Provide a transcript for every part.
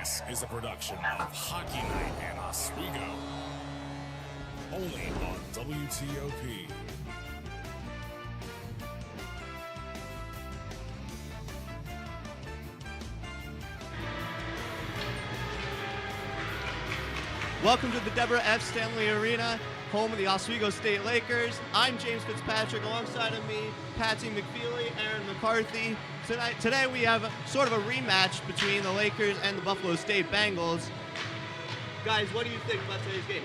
This is a production of Hockey Night in Oswego. Only on WTOP. Welcome to the Deborah F. Stanley Arena, home of the Oswego State Lakers. I'm James Fitzpatrick. Alongside of me, Patsy McFeely, Aaron McCarthy. Today we have sort of a rematch between the Lakers and the Buffalo State Bengals. Guys, what do you think about today's game?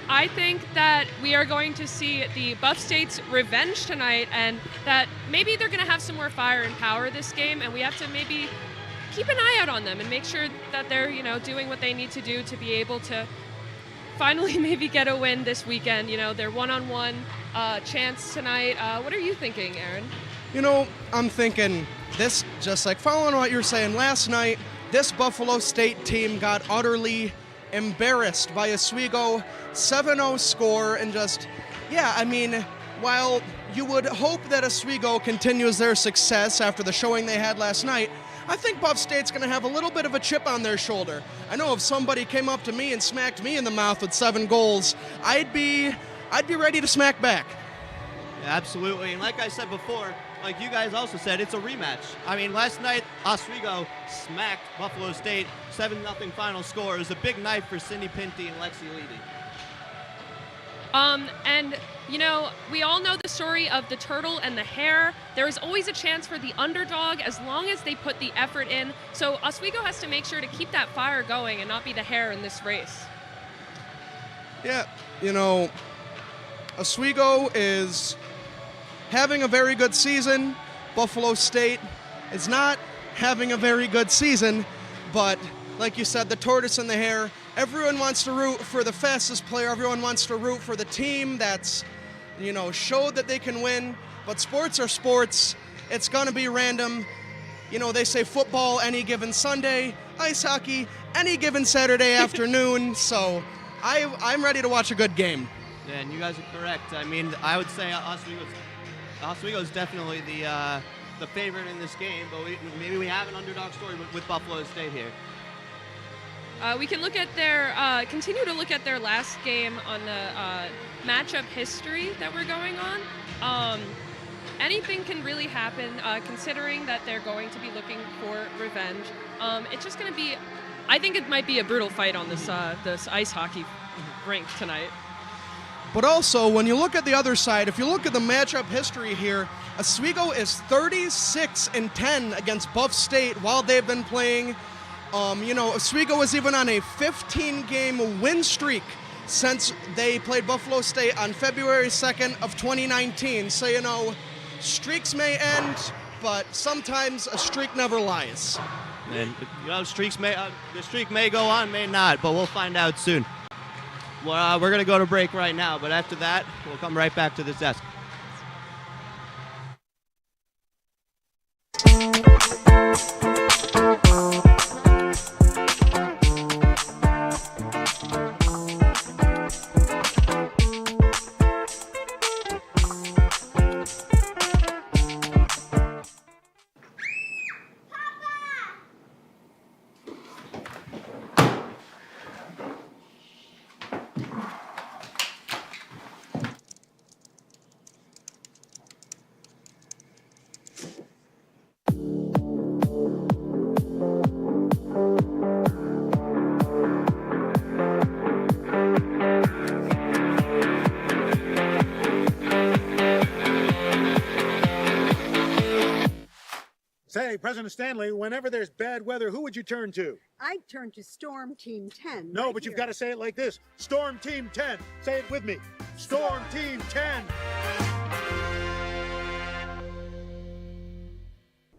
I think that we are going to see the Buff State's revenge tonight, and that maybe they're going to have some more fire and power this game, and we have to maybe keep an eye out on them and make sure that they're, doing what they need to do to be able to finally maybe get a win this weekend. Their one-on-one chance tonight. What are you thinking, Aaron? I'm thinking this, just like following what you're saying, last night, this Buffalo State team got utterly embarrassed by Oswego, 7-0 score, and while you would hope that Oswego continues their success after the showing they had last night, I think Buff State's going to have a little bit of a chip on their shoulder. I know if somebody came up to me and smacked me in the mouth with 7 goals, I'd be ready to smack back. Yeah, absolutely, and like I said before, like you guys also said, it's a rematch. Last night, Oswego smacked Buffalo State, 7-0 final score. It was a big night for Cindy Pinty and Lexi Leedy. We all know the story of the turtle and the hare. There is always a chance for the underdog as long as they put the effort in. So Oswego has to make sure to keep that fire going and not be the hare in this race. Yeah, Oswego is having a very good season. Buffalo State is not having a very good season, but like you said, the tortoise and the hare, everyone wants to root for the fastest player. Everyone wants to root for the team that's, showed that they can win. But sports are sports. It's going to be random. They say football any given Sunday, ice hockey any given Saturday afternoon. So I'm ready to watch a good game. Yeah, and you guys are correct. I would say Oswego's definitely the favorite in this game, but maybe we have an underdog story with Buffalo State here. We can look at continue to look at their last game on the matchup history that we're going on. Anything can really happen, considering that they're going to be looking for revenge. It's just going to be, I think it might be a brutal fight on this ice hockey rink tonight. But also, when you look at the other side, if you look at the matchup history here, Oswego is 36-10 against Buff State while they've been playing. Oswego was even on a 15-game win streak since they played Buffalo State on February 2nd of 2019. So, streaks may end, but sometimes a streak never lies. And, the streak may go on, may not, but we'll find out soon. Well, we're going to go to break right now, but after that, we'll come right back to this desk. Say, President Stanley, whenever there's bad weather, who would you turn to? I'd turn to Storm Team 10. No, right but you've here. got to say it like this. Storm Team 10. Say it with me. Storm Team 10.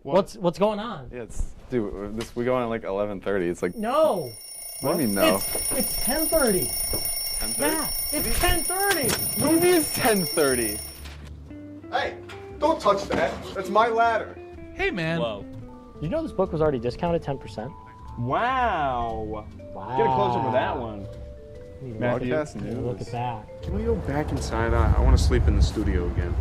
What's going on? Yeah, we go on at like 11:30. It's like No. What do you mean no? It's 10:30. 10:30? Yeah, it's 10:30. What do you mean it's 10:30? Hey, don't touch that. That's my ladder. Hey, man. Whoa. You know this book was already discounted 10%? Wow. Wow. Get a closer to that one. Matthew, Fast News. look at that. Can we go back inside? I want to sleep in the studio again.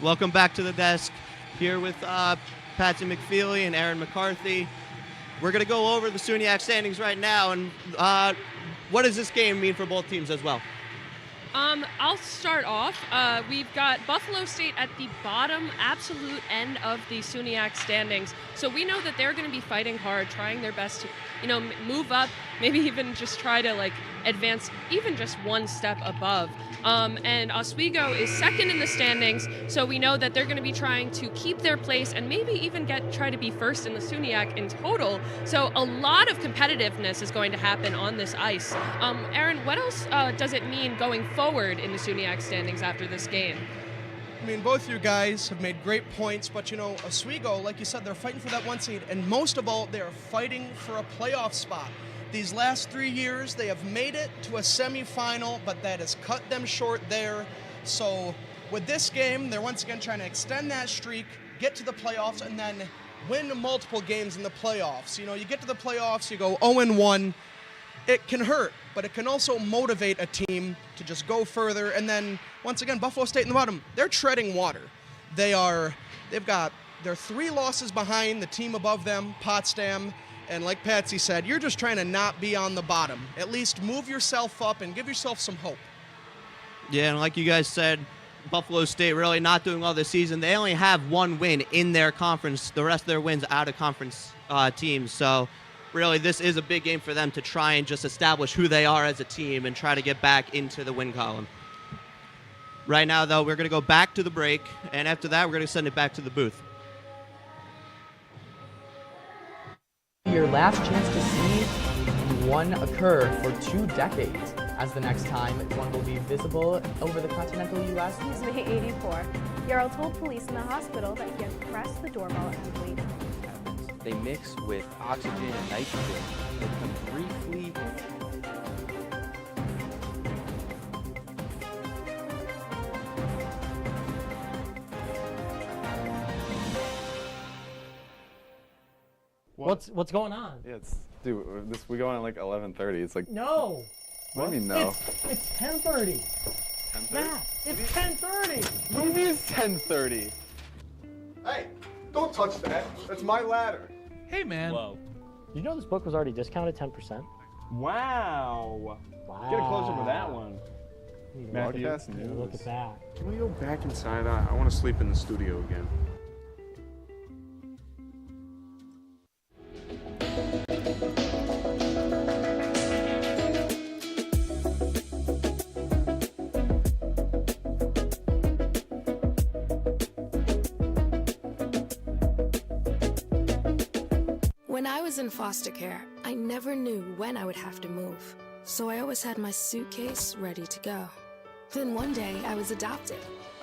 Welcome back to the desk. Here with Patsy McFeely and Aaron McCarthy. We're going to go over the SUNY standings right now, and what does this game mean for both teams as well? I'll start off. We've got Buffalo State at the bottom, absolute end of the SUNY standings. So we know that they're going to be fighting hard, trying their best to, move up, maybe even just try to advance even just one step above. And Oswego is second in the standings, so we know that they're going to be trying to keep their place and maybe even try to be first in the SUNY in total. So a lot of competitiveness is going to happen on this ice. Aaron, what else does it mean going forward in the SUNY standings after this game? I mean, both you guys have made great points, but Oswego, like you said, they're fighting for that one seed, and most of all, they are fighting for a playoff spot. These last 3 years, they have made it to a semifinal, but that has cut them short there. So with this game, they're once again trying to extend that streak, get to the playoffs, and then win multiple games in the playoffs. You get to the playoffs, you go 0-1. It can hurt, but it can also motivate a team to just go further. And then, once again, Buffalo State in the bottom, they're treading water. They've got their 3 losses behind the team above them, Potsdam. And like Patsy said, you're just trying to not be on the bottom. At least move yourself up and give yourself some hope. Yeah, and like you guys said, Buffalo State really not doing well this season. They only have 1 win in their conference. The rest of their wins out of conference teams. So really, this is a big game for them to try and just establish who they are as a team and try to get back into the win column. Right now, though, we're going to go back to the break, and after that, we're going to send it back to the booth. Your last chance to see one occur for 2 decades, as the next time one will be visible over the continental U.S. He's May 84. Yarrow told police in the hospital that he had pressed the doorbell and waited. They mix with oxygen and nitrogen. They can briefly What's going on? Yeah, we go on at 11:30. It's like No. What do you mean no? It's 10:30. 10:30? Matt, it's 10:30. What do you mean it's 10:30? Hey, don't touch that. That's my ladder. Hey, man. Whoa. You know this book was already discounted 10%? Wow. Get a closer with that one. Matthew, Look at that. Can we go back inside? I want to sleep in the studio again. When I was in foster care, I never knew when I would have to move, so I always had my suitcase ready to go. Then one day, I was adopted.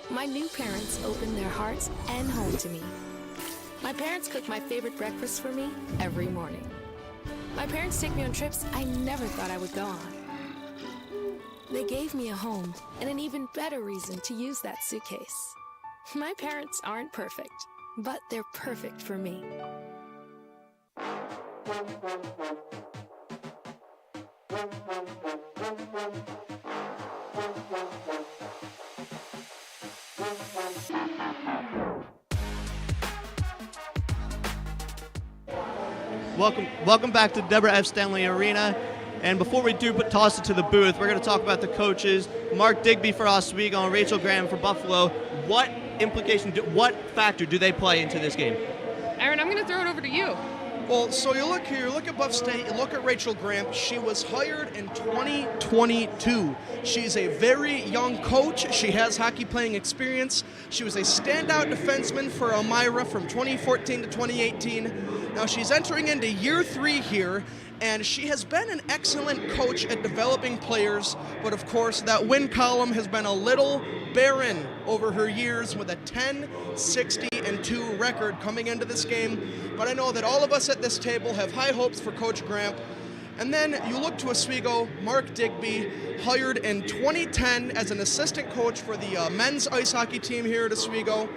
My new parents opened their hearts and home to me. My parents cook my favorite breakfast for me every morning. My parents take me on trips I never thought I would go on. They gave me a home and an even better reason to use that suitcase. My parents aren't perfect, but they're perfect for me. Welcome back to Deborah F. Stanley Arena. And before we do toss it to the booth, we're going to talk about the coaches. Mark Digby for Oswego and Rachel Graham for Buffalo. What factor do they play into this game? Aaron, I'm going to throw it over to you. Well, so you look here, you look at Buff State, you look at Rachel Graham. She was hired in 2022. She's a very young coach. She has hockey playing experience. She was a standout defenseman for Elmira from 2014 to 2018. Now she's entering into year 3 here, and she has been an excellent coach at developing players, but of course that win column has been a little barren over her years with a 10-60-2 record coming into this game. But I know that all of us at this table have high hopes for Coach Gramp. And then you look to Oswego, Mark Digby, hired in 2010 as an assistant coach for the men's ice hockey team here at Oswego.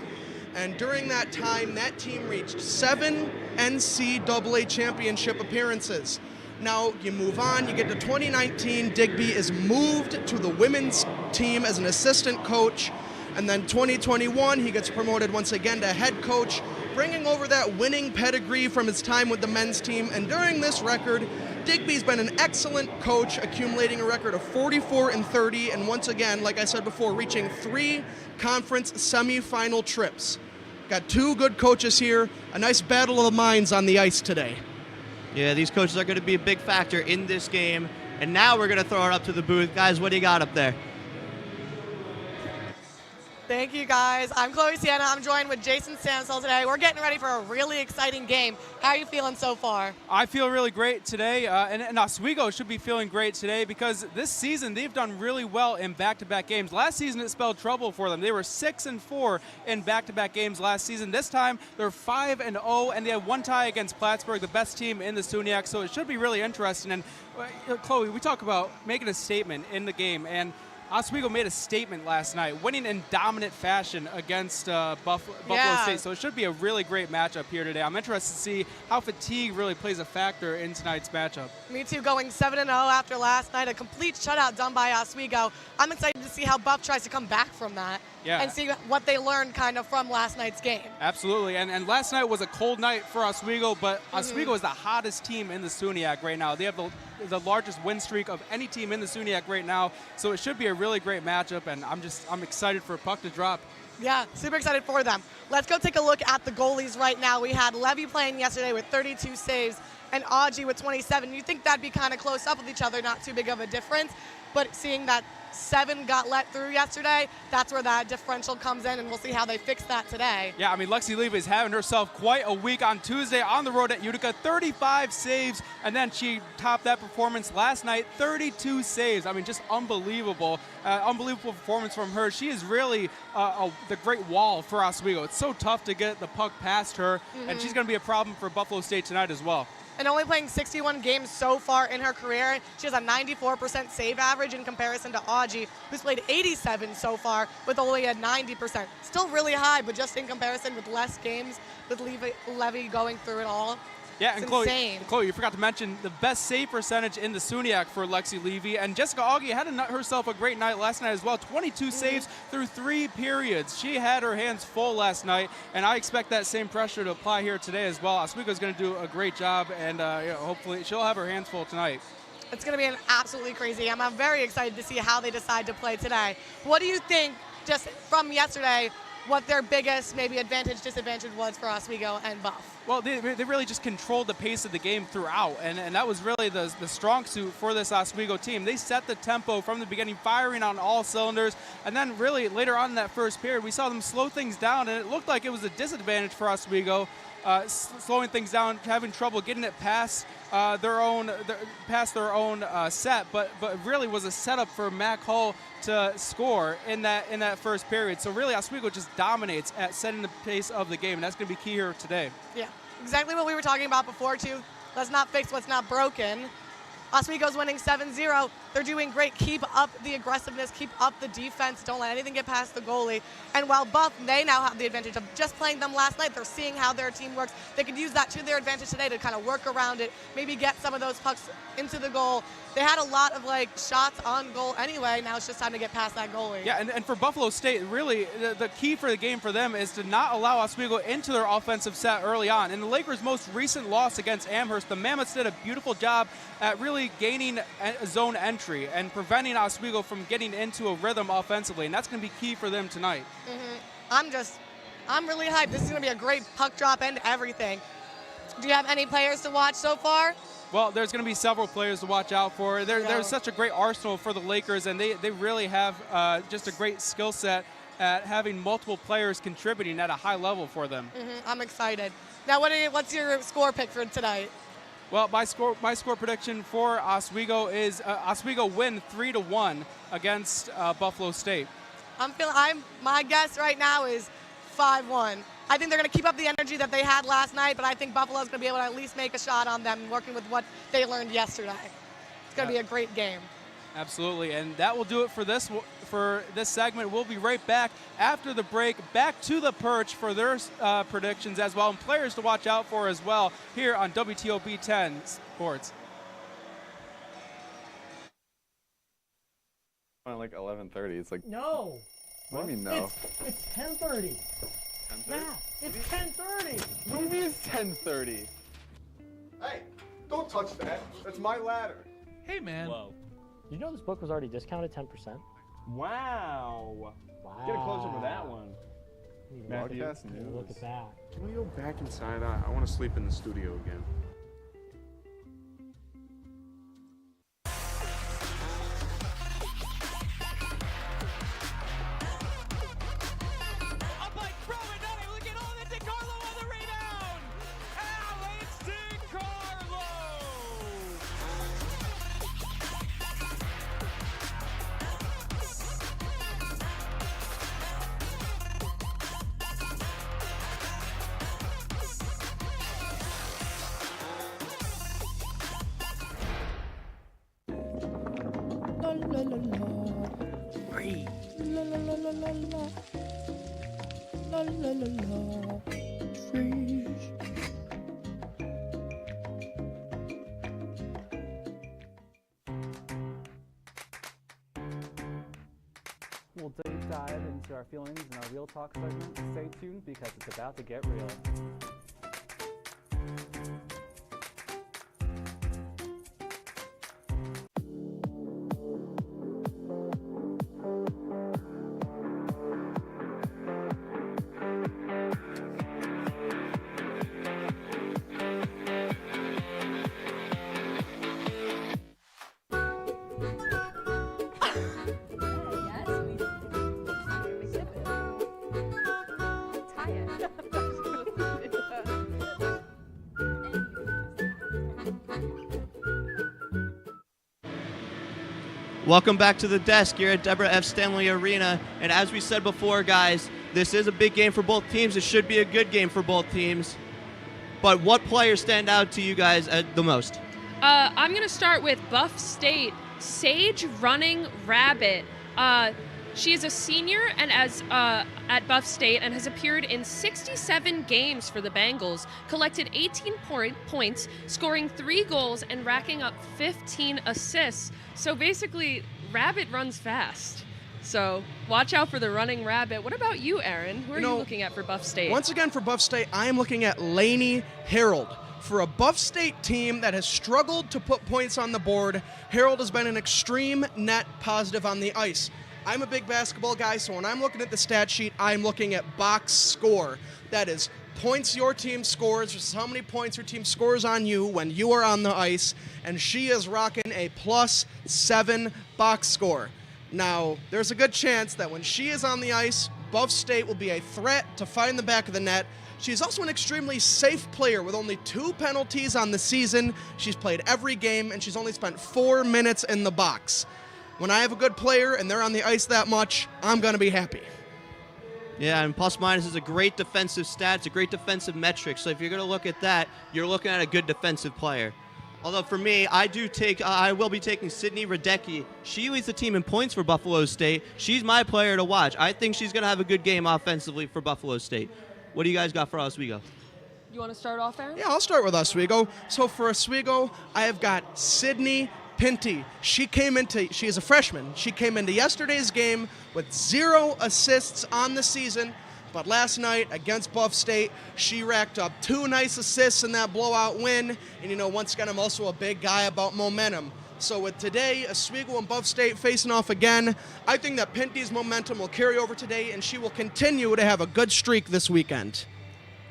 And during that time, that team reached 7 NCAA championship appearances. Now you move on, you get to 2019, Digby is moved to the women's team as an assistant coach. And then 2021, he gets promoted once again to head coach, bringing over that winning pedigree from his time with the men's team. And during this record, Digby's been an excellent coach, accumulating a record of 44-30, and once again, like I said before, reaching 3 conference semifinal trips. Got 2 good coaches here, a nice battle of the minds on the ice today. Yeah, these coaches are going to be a big factor in this game. And now we're going to throw it up to the booth. Guys, what do you got up there? Thank you, guys. I'm Chloe Sienna. I'm joined with Jason Sansel today. We're getting ready for a really exciting game. How are you feeling so far? I feel really great today, and Oswego should be feeling great today because this season they've done really well in back-to-back games. Last season it spelled trouble for them. They were 6-4 in back-to-back games last season. This time they're 5-0, and they have 1 tie against Plattsburgh, the best team in the SUNY, so it should be really interesting. And Chloe, we talk about making a statement in the game, and Oswego made a statement last night, winning in dominant fashion against Buffalo State. So it should be a really great matchup here today. I'm interested to see how fatigue really plays a factor in tonight's matchup. Me too, going 7-0 after last night, a complete shutout done by Oswego. I'm excited to see how Buff tries to come back from that and see what they learned kind of from last night's game. Absolutely, and last night was a cold night for Oswego, but Oswego is the hottest team in the SUNY right now. They have the largest win streak of any team in the SUNY right now, so it should be a really great matchup, and I'm excited for a puck to drop. Yeah, super excited for them. Let's go take a look at the goalies right now. We had Levy playing yesterday with 32 saves and Augie with 27. You think that'd be kind of close up with each other, not too big of a difference, but seeing that 7 got let through yesterday, that's where that differential comes in, and we'll see how they fix that today. Yeah, I mean, Lexi Levy is having herself quite a week on Tuesday on the road at Utica, 35 saves, and then she topped that performance last night, 32 saves. I mean, just unbelievable. Unbelievable performance from her. She is really the great wall for Oswego. It's so tough to get the puck past her, and she's going to be a problem for Buffalo State tonight as well. And only playing 61 games so far in her career, she has a 94% save average in comparison to Augie, who's played 87 so far with only a 90%. Still really high, but just in comparison with less games, with Levy going through it all. Yeah, and insane. Chloe, you forgot to mention the best save percentage in the SUNY for Lexi Levy, and Jessica Augie had herself a great night last night as well. 22 saves through 3 periods. She had her hands full last night, and I expect that same pressure to apply here today as well. Oswego's going to do a great job, and hopefully she'll have her hands full tonight. It's going to be an absolutely crazy game. I'm very excited to see how they decide to play today. What do you think, just from yesterday, what their biggest maybe advantage, disadvantage was for Oswego and Buff? Well, they really just controlled the pace of the game throughout, and that was really the strong suit for this Oswego team. They set the tempo from the beginning, firing on all cylinders, and then really later on in that first period, we saw them slow things down, and it looked like it was a disadvantage for Oswego, slowing things down, having trouble getting it past their own set, but really was a setup for Mac Hull to score in that first period. So really, Oswego just dominates at setting the pace of the game, and that's going to be key here today. Yeah, exactly what we were talking about before too. Let's not fix what's not broken. Oswego's winning 7-0. They're doing great. Keep up the aggressiveness. Keep up the defense. Don't let anything get past the goalie. And while Buff, they now have the advantage of just playing them last night. They're seeing how their team works. They could use that to their advantage today to kind of work around it, maybe get some of those pucks into the goal. They had a lot of shots on goal anyway. Now it's just time to get past that goalie. Yeah, and for Buffalo State, really the key for the game for them is to not allow Oswego into their offensive set early on. In the Lakers' most recent loss against Amherst, the Mammoths did a beautiful job at really gaining a zone entry and preventing Oswego from getting into a rhythm offensively, and that's going to be key for them tonight. I'm really hyped. This is going to be a great puck drop and everything. Do you have any players to watch so far? Well, there's going to be several players to watch out for. There's such a great arsenal for the Lakers, and they really have just a great skill set at having multiple players contributing at a high level for them. I'm excited. Now, what's your score pick for tonight? Well, my score prediction for Oswego is Oswego win 3-1 against Buffalo State. My guess right now is 5-1. I think they're going to keep up the energy that they had last night, but I think Buffalo's going to be able to at least make a shot on them, working with what they learned yesterday. It's going to be a great game. Absolutely, and that will do it for this segment. We'll be right back after the break, back to the Perch for their predictions as well, and players to watch out for as well here on WTOP 10 Sports. Like 11:30. It's like No. What do you mean no? It's 10:30. 10:30? Yeah, it's 10:30. What do you mean it's 10:30? Hey, don't touch that. That's my ladder. Hey, man. Whoa. You know this book was already discounted 10%? Wow. Get a close up of that one. Matthew, Look at that. can we go back inside? I want to sleep in the studio again. Up by Crowan, not able to get on it. DiCarlo on the rebound. Alex DiCarlo. La la la la. Free. La la la la la la. La la la la. Freeze. We'll deep dive into our feelings in our Real Talk segment. Stay tuned because it's about to get real. Welcome back to the desk here at Deborah F. Stanley Arena. And as we said before, guys, this is a big game for both teams. It should be a good game for both teams. But what players stand out to you guys the most? I'm going to start with Buff State, Sage Running Rabbit. She is a senior and at Buff State and has appeared in 67 games for the Bengals, collected 18 points, scoring 3 goals, and racking up 15 assists. So basically, Rabbit runs fast. So watch out for the running Rabbit. What about you, Aaron? Who are you looking at for Buff State? Once again, for Buff State, I am looking at Lainey Harold. For a Buff State team that has struggled to put points on the board, Harold has been an extreme net positive on the ice. I'm a big basketball guy, so when I'm looking at the stat sheet, I'm looking at box score. That is points your team scores versus how many points your team scores on you when you are on the ice, and she is rocking a +7 box score. Now, there's a good chance that when she is on the ice, Buff State will be a threat to find the back of the net. She's also an extremely safe player with only 2 penalties on the season. She's played every game, and she's only spent 4 minutes in the box. When I have a good player and they're on the ice that much, I'm going to be happy. Yeah, and plus minus is a great defensive stat. It's a great defensive metric. So if you're going to look at that, you're looking at a good defensive player. Although for me, I will be taking Sydney Radecki. She leads the team in points for Buffalo State. She's my player to watch. I think she's going to have a good game offensively for Buffalo State. What do you guys got for Oswego? You want to start off, Aaron? Yeah, I'll start with Oswego. So for Oswego, I have got Sydney Pinty. She is a freshman. She came into yesterday's game with 0 assists on the season, but last night against Buff State, she racked up 2 nice assists in that blowout win. And once again, I'm also a big guy about momentum. So with today, Oswego and Buff State facing off again, I think that Pinty's momentum will carry over today, and she will continue to have a good streak this weekend.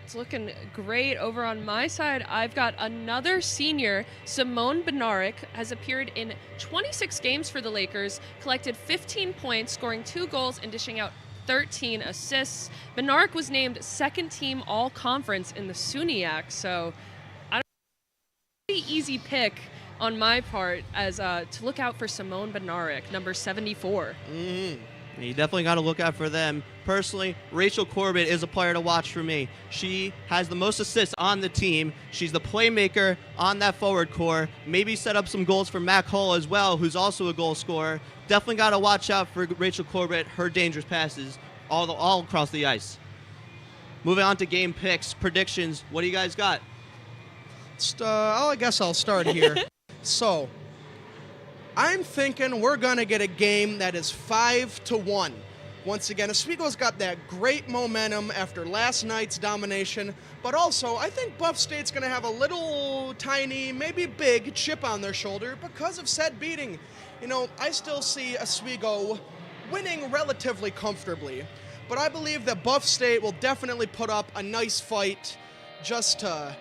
It's looking great. Over on my side, I've got another senior, Simone Benaric, has appeared in 26 games for the Lakers, collected 15 points, scoring 2 goals and dishing out 13 assists. Benaric was named second team all-conference in the SUNY, so pretty easy pick on my part as to look out for Simone Benaric, number 74. You definitely got to look out for them. Personally, Rachel Corbett is a player to watch for me. She has the most assists on the team. She's the playmaker on that forward core. Maybe set up some goals for Mac Hull as well, who's also a goal scorer. Definitely got to watch out for Rachel Corbett, her dangerous passes all across the ice. Moving on to game picks, predictions. What do you guys got? I guess I'll start here. So, I'm thinking we're going to get a game that is 5-1. Once again, Oswego's got that great momentum after last night's domination, but also I think Buff State's going to have a little tiny, maybe big chip on their shoulder because of said beating. You know, I still see Oswego winning relatively comfortably, but I believe that Buff State will definitely put up a nice fight just to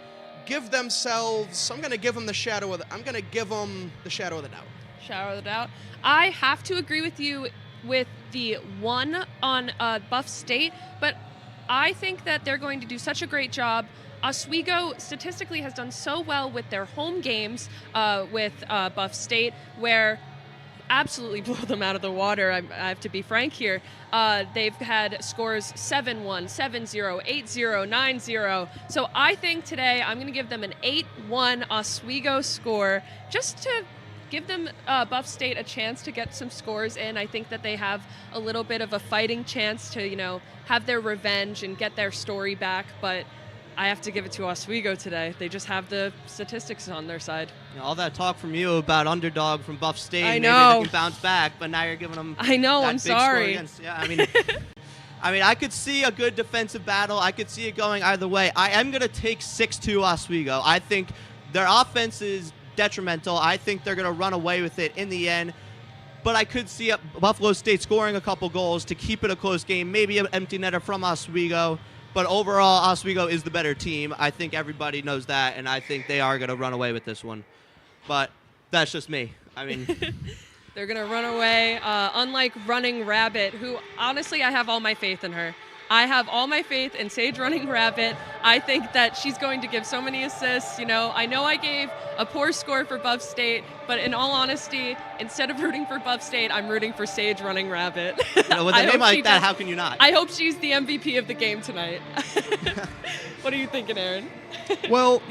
give themselves, I'm going to give them the shadow of the doubt. Shadow of the doubt. I have to agree with you with the one on Buff State, but I think that they're going to do such a great job. Oswego statistically has done so well with their home games with Buff State, where absolutely blow them out of the water. I have to be frank here. They've had scores 7-1, 7-0, 8-0, 9-0. So I think today I'm going to give them an 8-1 Oswego score just to give them Buff State a chance to get some scores in. I think that they have a little bit of a fighting chance to, you know, have their revenge and get their story back, but I have to give it to Oswego today. They just have the statistics on their side. You know, all that talk from you about underdog from Buff State, I maybe know. they can bounce back, but now you're giving them I know, that I'm big score sorry. against- yeah, I mean, I could see a good defensive battle. I could see it going either way. I am going to take 6-2 Oswego. I think their offense is detrimental. I think they're going to run away with it in the end. But I could see Buffalo State scoring a couple goals to keep it a close game, maybe an empty netter from Oswego. But overall, Oswego is the better team. I think everybody knows that, and I think they are going to run away with this one. But that's just me. I mean, They're going to run away, unlike Running Rabbit, who, honestly, I have all my faith in her. I have all my faith in Sage Running Rabbit. I think that she's going to give so many assists. You know I gave a poor score for Buff State, but in all honesty, instead of rooting for Buff State, I'm rooting for Sage Running Rabbit. you know, with a I name hope like she that, does- how can you not? I hope she's the MVP of the game tonight. What are you thinking, Aaron? Well,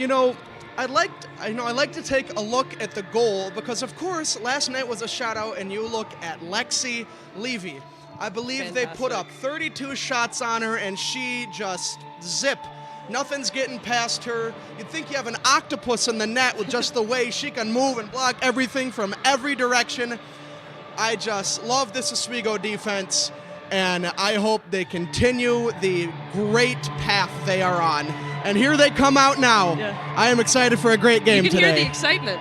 I like to take a look at the goal because, of course, last night was a shout-out, and you look at Lexi Levy. I believe they put up 32 shots on her, and she just zip. Nothing's getting past her. You'd think you have an octopus in the net with just the way she can move and block everything from every direction. I just love this Oswego defense, and I hope they continue the great path they are on. And here they come out now. Yeah. I am excited for a great game You can today. hear the excitement.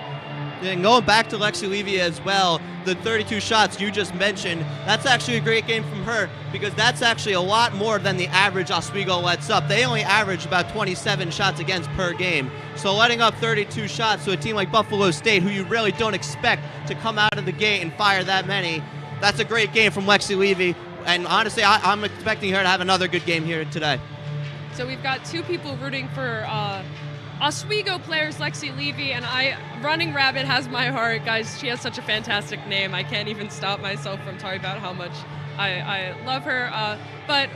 And going back to Lexi Levy as well, the 32 shots you just mentioned, that's actually a great game from her because that's actually a lot more than the average Oswego lets up. They only average about 27 shots against per game. So letting up 32 shots to a team like Buffalo State, who you really don't expect to come out of the gate and fire that many, that's a great game from Lexi Levy. And honestly, I'm expecting her to have another good game here today. So we've got two people rooting for Oswego players, Lexi Levy, and Running Rabbit has my heart, guys. She has such a fantastic name. I can't even stop myself from talking about how much I love her. But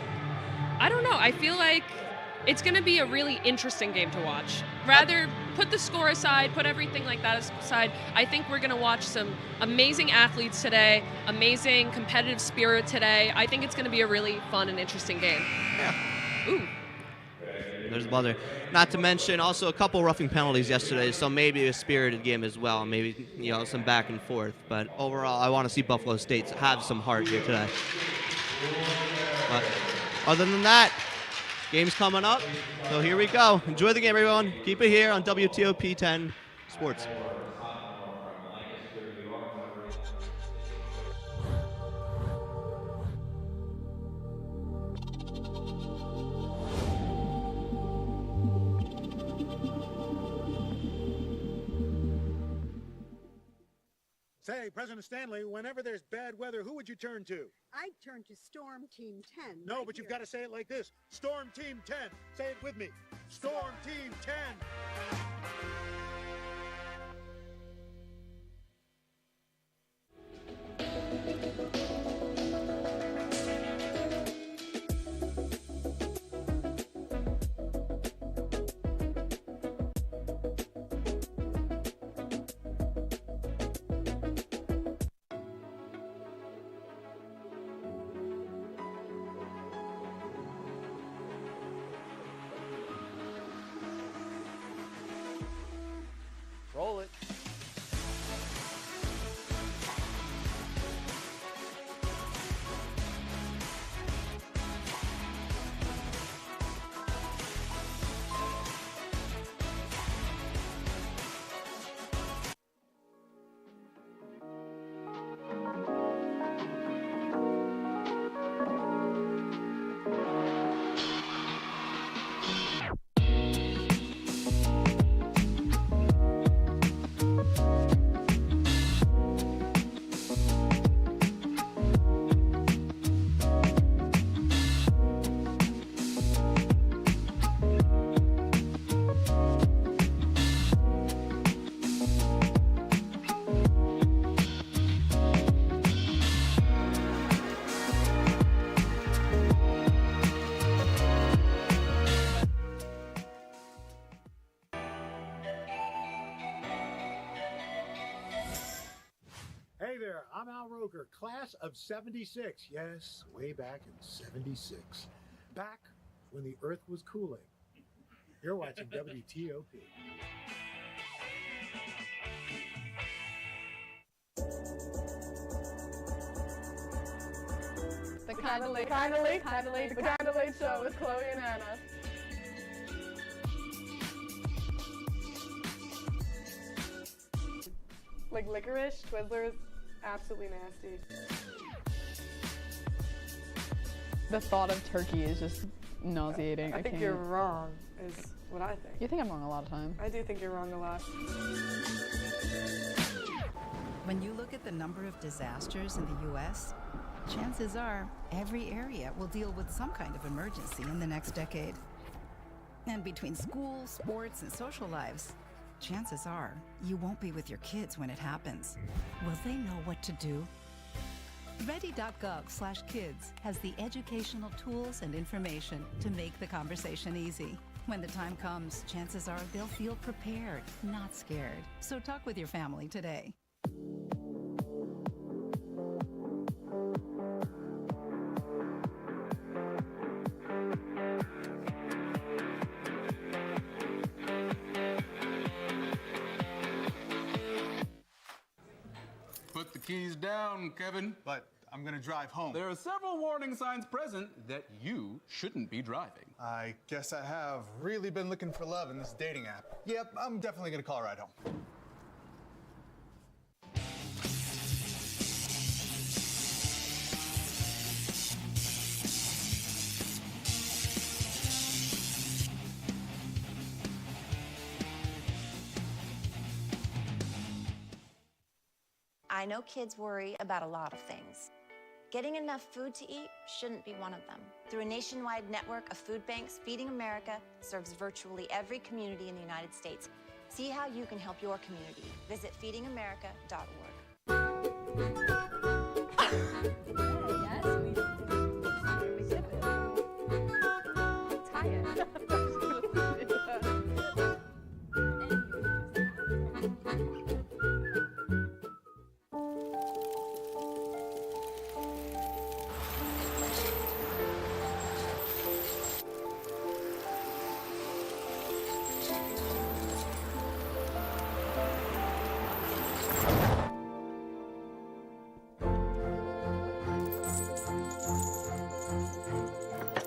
I don't know. I feel like it's going to be a really interesting game to watch. Rather put the score aside, put everything like that aside. I think we're going to watch some amazing athletes today, amazing competitive spirit today. I think it's going to be a really fun and interesting game. Yeah. Ooh. There's a buzzer. Not to mention also a couple roughing penalties yesterday, so maybe a spirited game as well. Maybe, some back and forth. But overall, I want to see Buffalo State have some heart here today. But other than that, game's coming up. So here we go. Enjoy the game, everyone. Keep it here on WTOP 10 Sports. Say, President Stanley, whenever there's bad weather, who would you turn to? I'd turn to Storm Team 10. No, but you've got to say it like this. Storm Team 10. Say it with me. Storm Team 10. class of 76. Yes, way back in 76. Back when the earth was cooling. You're watching WTOP. The Candlelight Show with Chloe and Anna. Like licorice, Twizzlers, absolutely nasty. The thought of turkey is just nauseating. I think you're wrong, is what I think. You think I'm wrong a lot of times. I do think you're wrong a lot. When you look at the number of disasters in the U.S., chances are every area will deal with some kind of emergency in the next decade. And between school, sports, and social lives, chances are you won't be with your kids when it happens. Will they know what to do? Ready.gov/kids has the educational tools and information to make the conversation easy. When the time comes, chances are they'll feel prepared, not scared. So talk with your family today. Put the keys down, Kevin. But I'm gonna drive home. There are several warning signs present that you shouldn't be driving. I guess I have really been looking for love in this dating app. Yep, I'm definitely gonna call a ride home. I know kids worry about a lot of things. Getting enough food to eat shouldn't be one of them. Through a nationwide network of food banks, Feeding America serves virtually every community in the United States. See how you can help your community. Visit feedingamerica.org.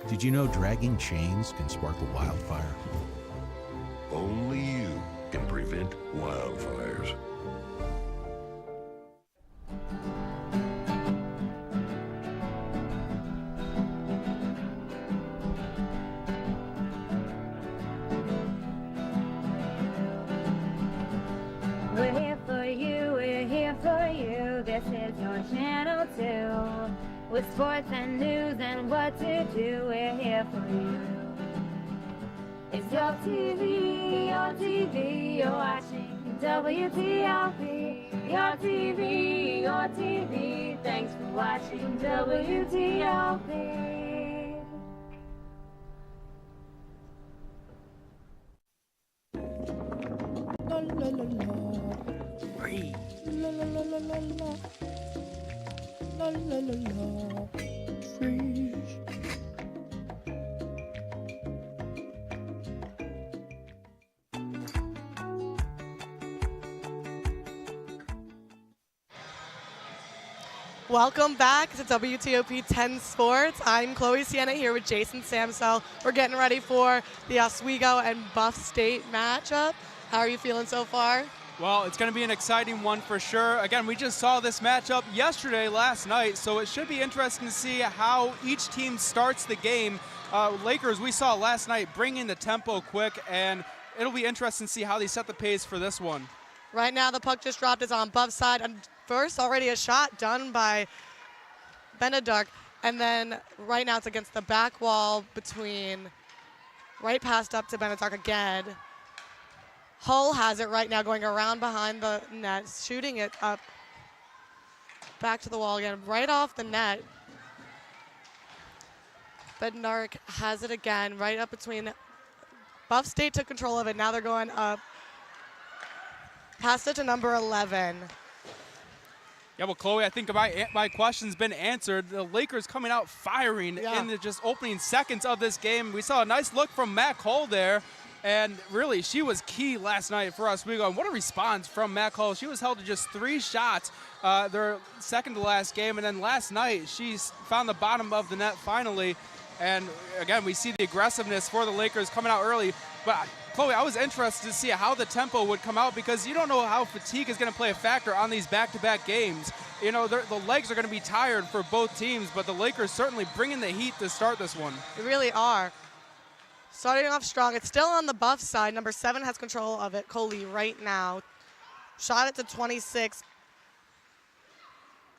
Did you know dragging chains can spark a wildfire? Only you can prevent wildfires. We're here for you, we're here for you. This is your channel 2. With sports and news and what to do, we're here for you. It's your TV, you're watching WTOP. Your TV, thanks for watching WTOP. La la la la. Breathe. La la la la la la. La la la la. Freeze. Welcome back to WTOP 10 Sports. I'm Chloe Sienna here with Jason Samsel. We're getting ready for the Oswego and Buff State matchup. How are you feeling so far? Well, it's going to be an exciting one for sure. Again, we just saw this matchup last night, so it should be interesting to see how each team starts the game. Lakers, we saw last night, bringing the tempo quick, and it'll be interesting to see how they set the pace for this one. Right now, the puck just dropped is on Buff's side. And first, already a shot done by Benedark. And then right now, it's against the back wall between right past up to Benedark again. Hull has it right now, going around behind the net, shooting it up back to the wall again, right off the net. Benedark has it again, right up between. Buff State took control of it. Now they're going up. Passed it to number 11. Yeah, well, Chloe, I think my question's been answered. The Lakers coming out firing in the just opening seconds of this game. We saw a nice look from Matt Cole there, and really, she was key last night for Oswego. And what a response from Matt Cole. She was held to just 3 shots their second to last game, and then last night she found the bottom of the net finally. And again, we see the aggressiveness for the Lakers coming out early. But Chloe, I was interested to see how the tempo would come out because you don't know how fatigue is going to play a factor on these back-to-back games. You know, the legs are going to be tired for both teams, but the Lakers certainly bringing the heat to start this one. They really are. Starting off strong. It's still on the Buff side. Number 7 has control of it, Coley, right now. Shot it to 26.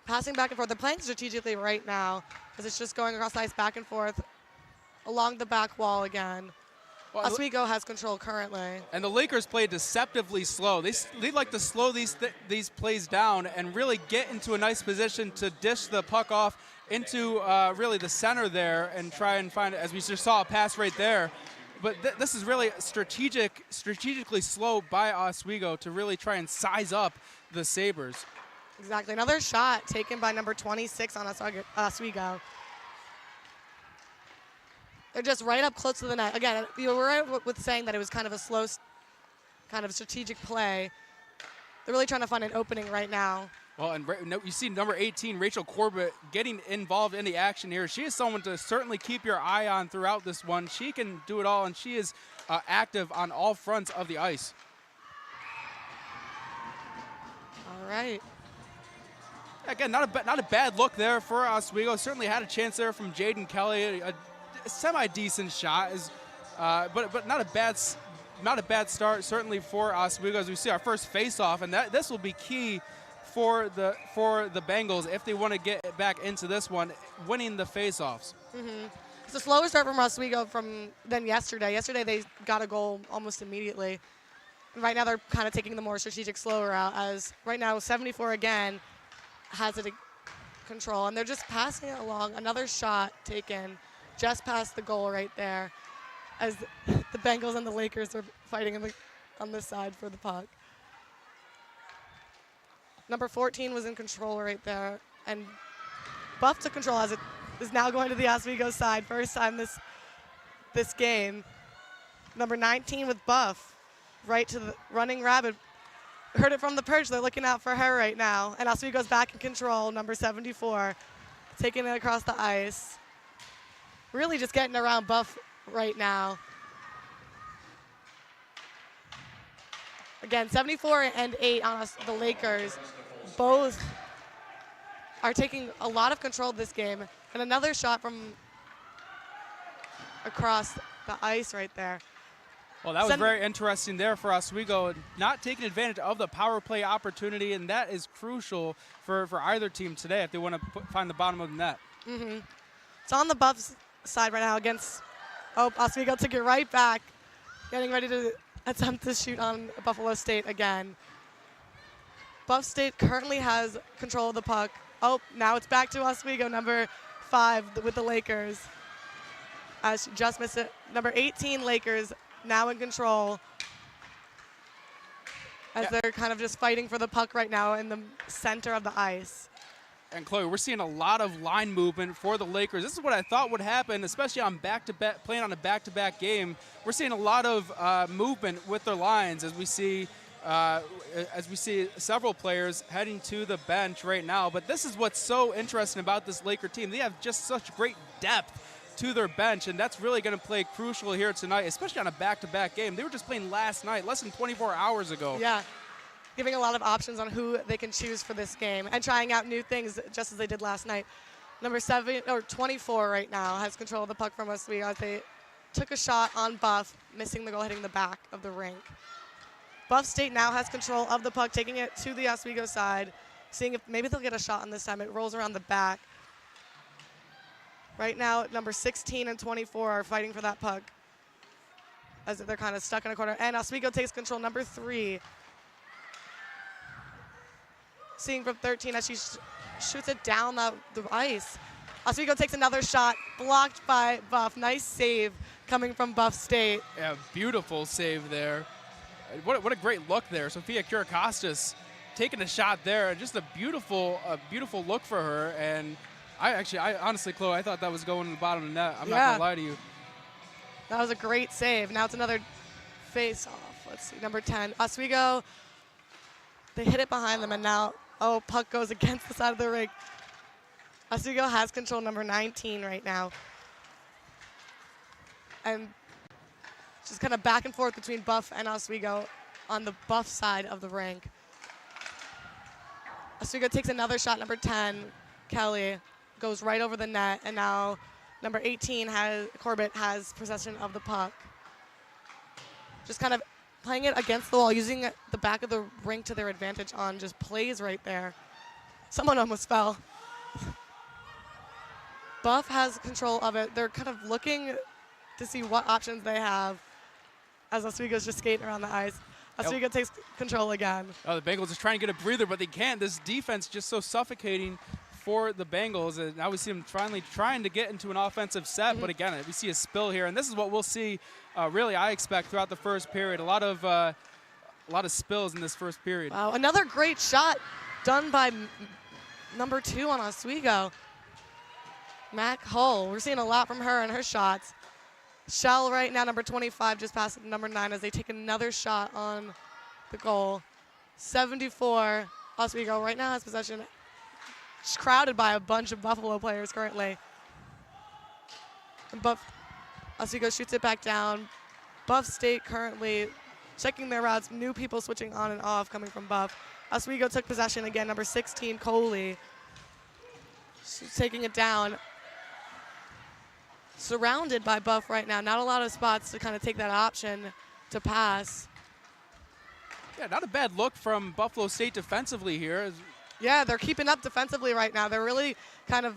Passing back and forth. They're playing strategically right now because it's just going across the ice back and forth along the back wall again. Well, Oswego has control currently. And the Lakers play deceptively slow. They like to slow these plays down and really get into a nice position to dish the puck off into really the center there and try and find, as we just saw a pass right there. But this is really strategically slow by Oswego to really try and size up the Sabres. Exactly. Another shot taken by number 26 on Oswego. They're just right up close to the net. Again, you were right with saying that it was kind of a slow, kind of strategic play. They're really trying to find an opening right now. Well, and you see number 18, Rachel Corbett, getting involved in the action here. She is someone to certainly keep your eye on throughout this one. She can do it all, and she is active on all fronts of the ice. All right. Again, not a bad look there for Oswego. Certainly had a chance there from Jaden Kelly. A semi-decent shot, but not a bad start certainly for Oswego as we see our first face-off, and this will be key for the Bengals if they want to get back into this one, winning the face-offs. Mm-hmm. It's a slower start from Oswego than yesterday. Yesterday they got a goal almost immediately. And right now they're kind of taking the more strategic, slower route. As right now 74 again has it control, and they're just passing it along. Another shot taken just past the goal right there as the Bengals and the Lakers are fighting on this side for the puck. Number 14 was in control right there, and Buff took control as it is now going to the Oswego side. First time this game. Number 19 with Buff, right to the running rabbit. Heard it from the perch. They're looking out for her right now, and Oswego's back in control. Number 74, taking it across the ice. Really just getting around Buff right now. Again, 74 and 8 on the Lakers. Both are taking a lot of control of this game. And another shot from across the ice right there. Well, that was very interesting there for Oswego, not taking advantage of the power play opportunity, and that is crucial for either team today if they want to find the bottom of the net. Mm-hmm. It's on the Buffs side right now against, Oswego took it right back, getting ready to attempt to shoot on Buffalo State again. Buff State currently has control of the puck. Now it's back to Oswego, number 5 with the Lakers. As she just missed it. Number 18 Lakers now in control. As they're kind of just fighting for the puck right now in the center of the ice. And Chloe, we're seeing a lot of line movement for the Lakers. This is what I thought would happen, especially on back-to-back, playing on a back-to-back game. We're seeing a lot of movement with their lines as we see several players heading to the bench right now. But this is what's so interesting about this Laker team. They have just such great depth to their bench, and that's really going to play crucial here tonight, especially on a back-to-back game. They were just playing last night, less than 24 hours ago. Yeah. Giving a lot of options on who they can choose for this game and trying out new things just as they did last night. Number 24 right now has control of the puck from Oswego as they took a shot on Buff, missing the goal, hitting the back of the rink. Buff State now has control of the puck, taking it to the Oswego side, seeing if maybe they'll get a shot on this time. It rolls around the back. Right now, number 16 and 24 are fighting for that puck as they're kind of stuck in a corner. And Oswego takes control, number 3. Seeing from 13 as she shoots it down the ice. Oswego takes another shot, blocked by Buff. Nice save coming from Buff State. Yeah, beautiful save there. What a great look there. Sofia Kirikostas taking a shot there. Just a beautiful look for her. And I honestly, Chloe, I thought that was going in the bottom of the net. I'm not going to lie to you. That was a great save. Now it's another face-off. Let's see, number 10. Oswego, they hit it behind them, and now, puck goes against the side of the rink. Oswego has control, number 19 right now. And just kind of back and forth between Buff and Oswego on the Buff side of the rink. Oswego takes another shot, number 10, Kelly, goes right over the net, and now number 18, Corbett, has possession of the puck. Just kind of playing it against the wall, using the back of the rink to their advantage on just plays right there. Someone almost fell. Buff has control of it. They're kind of looking to see what options they have as Oswego's just skating around the ice. Oswego takes control again. Oh, the Bengals are trying to get a breather, but they can't. This defense just so suffocating for the Bengals. And now we see them finally trying to get into an offensive set, but again, we see a spill here, and this is what we'll see. Really, I expect throughout the first period, a lot of spills in this first period. Wow, another great shot done by number 2 on Oswego, Mac Hull. We're seeing a lot from her and her shots. Shell right now, number 25, just past number 9 as they take another shot on the goal. 74, Oswego right now has possession. It's crowded by a bunch of Buffalo players currently. And Oswego shoots it back down. Buff State currently checking their routes. New people switching on and off coming from Buff. Oswego took possession again. Number 16, Coley. She's taking it down. Surrounded by Buff right now. Not a lot of spots to kind of take that option to pass. Yeah, not a bad look from Buffalo State defensively here. Yeah, they're keeping up defensively right now. They're really kind of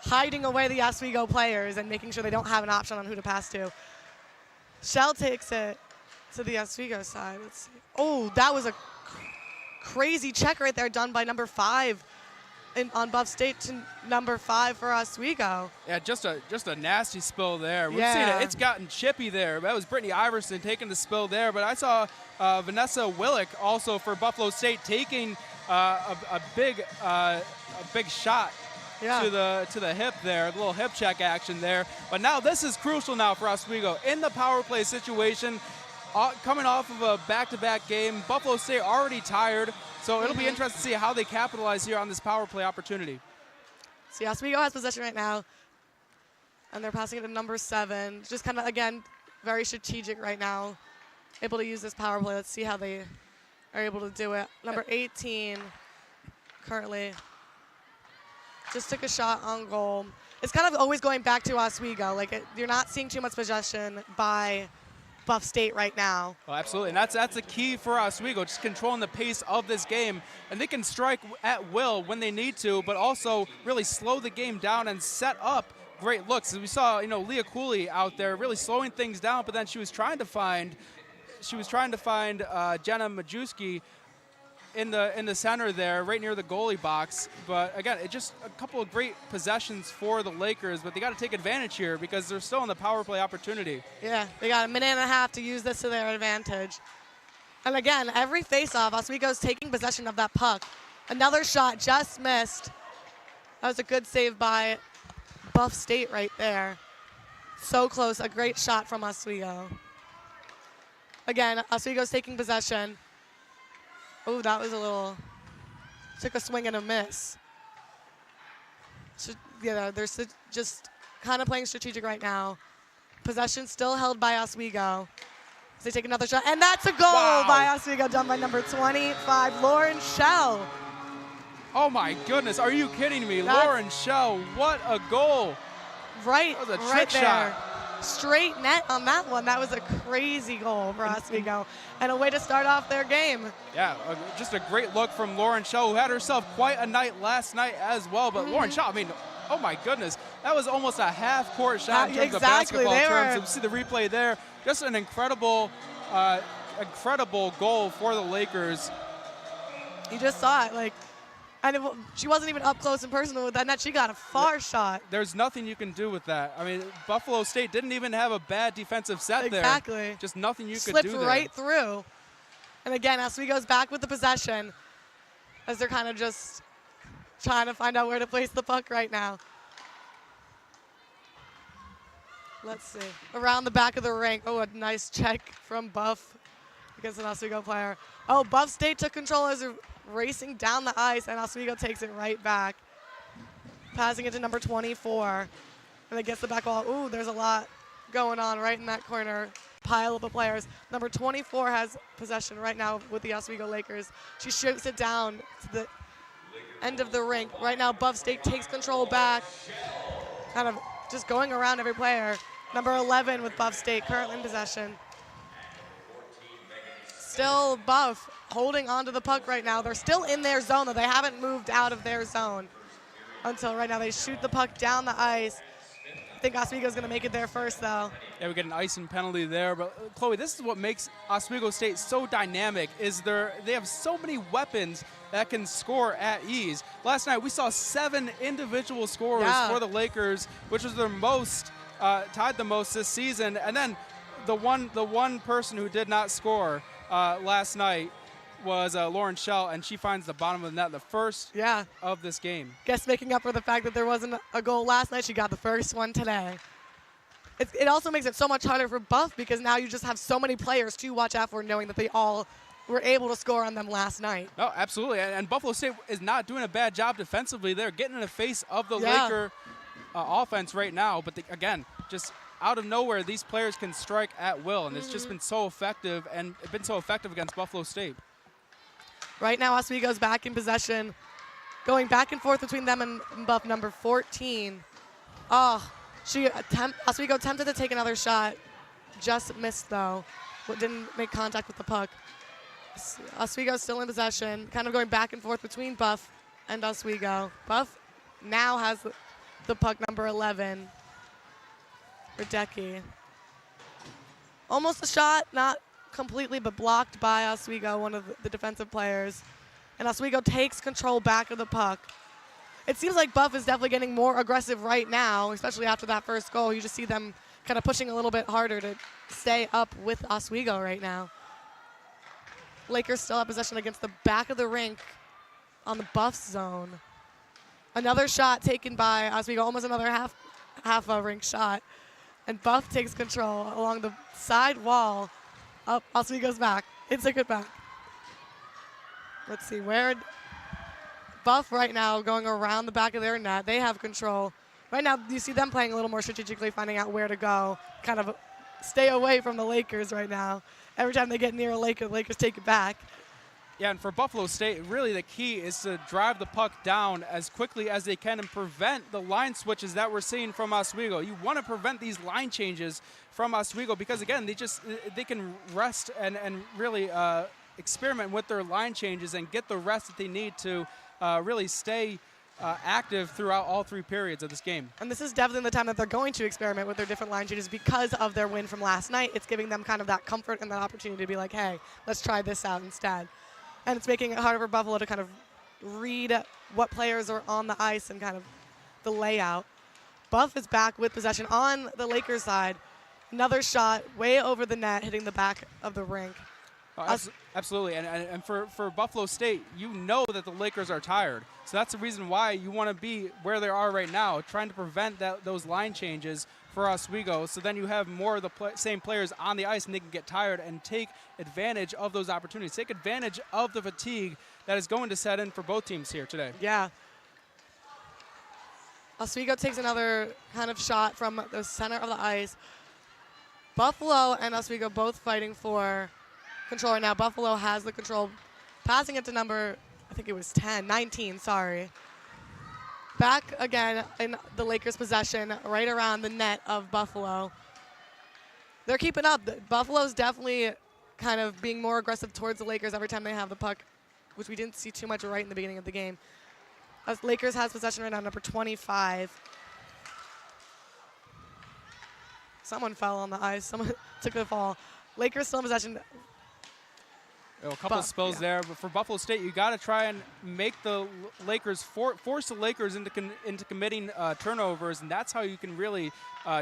hiding away the Oswego players and making sure they don't have an option on who to pass to. Shell takes it to the Oswego side. Let's see. Oh, that was a crazy check right there done by number 5 on Buff State to number 5 for Oswego. Yeah, just a nasty spill there. We've seen it. It's gotten chippy there. That was Brittany Iverson taking the spill there, but I saw Vanessa Willick also for Buffalo State taking a big shot to the hip there, a little hip check action there. But now this is crucial now for Oswego in the power play situation. Coming off of a back-to-back game, Buffalo State already tired, so it'll be interesting to see how they capitalize here on this power play opportunity. See, Oswego has possession right now, and they're passing it to number 7. Just kind of, again, very strategic right now, able to use this power play. Let's see how they are able to do it. Number 18 currently just took a shot on goal. It's kind of always going back to Oswego. Like, you're not seeing too much possession by Buff State right now. Oh, absolutely, and that's a key for Oswego, just controlling the pace of this game. And they can strike at will when they need to, but also really slow the game down and set up great looks. As we saw, Leah Cooley out there really slowing things down, but then she was trying to find Jenna Majewski in the center there, right near the goalie box. But again, it's just a couple of great possessions for the Lakers, but they got to take advantage here because they're still in the power play opportunity. Yeah, they got a minute and a half to use this to their advantage. And again, every face-off, Oswego's taking possession of that puck. Another shot just missed. That was a good save by Buff State right there. So close, a great shot from Oswego. Again, Oswego's taking possession. Oh, that was took a swing and a miss. So, yeah, they're just kind of playing strategic right now. Possession still held by Oswego. So they take another shot, and that's a goal by Oswego, done by number 25, Lauren Shell. Oh my goodness, are you kidding me? Lauren Shell, what a goal. Right, that was a right trick there. shot. Straight net on that one. That was a crazy goal for Oswego, and a way to start off their game. Yeah, just a great look from Lauren Shaw, who had herself quite a night last night as well. But Lauren Shaw, I mean, oh my goodness, that was almost a half-court shot in terms of basketball terms. You see the replay there. Just an incredible goal for the Lakers. You just saw it, and she wasn't even up close and personal with that net. She got a far shot. There's nothing you can do with that. I mean, Buffalo State didn't even have a bad defensive set there. Exactly. Just nothing you could do Slipped there. right through. And again, Oswego's back with the possession. as they're kind of just trying to find out where to place the puck right now. Let's see. Around the back of the rink. Oh, a nice check from Buff against an Oswego player. Oh, Buff State took control as they're racing down the ice, and Oswego takes it right back. Passing it to number 24. And it gets the back wall. Ooh, there's a lot going on right in that corner. Pile up of players. Number 24 has possession right now with the Oswego Lakers. She shoots it down to the end of the rink. Right now, Buff State takes control back. Kind of just going around every player. Number 11 with Buff State currently in possession. Still Buff holding onto the puck right now. They're still in their zone, though. They haven't moved out of their zone until right now. They shoot the puck down the ice. I think Oswego's going to make it there first, though. Yeah, we get an icing penalty there. But, Chloe, this is what makes Oswego State so dynamic, is they have so many weapons that can score at ease. Last night, we saw 7 individual scorers for the Lakers, which was their most, tied the most this season. And then the one person who did not score last night was Lauren Schell, and she finds the bottom of the net, the first of this game. Guess making up for the fact that there wasn't a goal last night, she got the first one today. It also makes it so much harder for Buff because now you just have so many players to watch out for, knowing that they all were able to score on them last night. No, absolutely, and Buffalo State is not doing a bad job defensively. They're getting in the face of the Laker offense right now, but again, just out of nowhere, these players can strike at will, and it's just been so effective, and it's been so effective against Buffalo State. Right now, Oswego's back in possession, going back and forth between them and Buff, number 14. Oswego attempted to take another shot, just missed though, but didn't make contact with the puck. Oswego's still in possession, kind of going back and forth between Buff and Oswego. Buff now has the puck, number 11, Radecki. Almost a shot, not completely, but blocked by Oswego, one of the defensive players. And Oswego takes control back of the puck. It seems like Buff is definitely getting more aggressive right now, especially after that first goal. You just see them kind of pushing a little bit harder to stay up with Oswego right now. Lakers still have possession against the back of the rink on the Buffs zone. Another shot taken by Oswego, almost another half a rink shot. And Buff takes control along the side wall. Up, Oswego's back. It's a good back. Let's see, where Buff right now going around the back of their net. They have control. Right now, you see them playing a little more strategically, finding out where to go. Kind of stay away from the Lakers right now. Every time they get near a Laker, the Lakers take it back. Yeah, and for Buffalo State, really the key is to drive the puck down as quickly as they can and prevent the line switches that we're seeing from Oswego. You want to prevent these line changes from Oswego because, again, they can rest and really experiment with their line changes and get the rest that they need to really stay active throughout all 3 periods of this game. And this is definitely the time that they're going to experiment with their different line changes because of their win from last night. It's giving them kind of that comfort and that opportunity to be like, hey, let's try this out instead. And it's making it harder for Buffalo to kind of read what players are on the ice and kind of the layout. Buff is back with possession on the Lakers side. Another shot way over the net, hitting the back of the rink. Absolutely, and for Buffalo State, you know that the Lakers are tired. So that's the reason why you want to be where they are right now, trying to prevent those line changes for Oswego. So then you have more of the same players on the ice, and they can get tired and take advantage of those opportunities. Take advantage of the fatigue that is going to set in for both teams here today. Yeah. Oswego takes another kind of shot from the center of the ice. Buffalo and Oswego both fighting for control right now. Buffalo has the control, passing it to number, I think it was 19, sorry. Back again in the Lakers' possession, right around the net of Buffalo. They're keeping up. Buffalo's definitely kind of being more aggressive towards the Lakers every time they have the puck, which we didn't see too much right in the beginning of the game. As Lakers has possession right now, number 25. Someone fell on the ice. Someone took the fall. Lakers still in possession. A couple spills there, but for Buffalo State, you got to try and make the Lakers force the Lakers into committing turnovers, and that's how you can really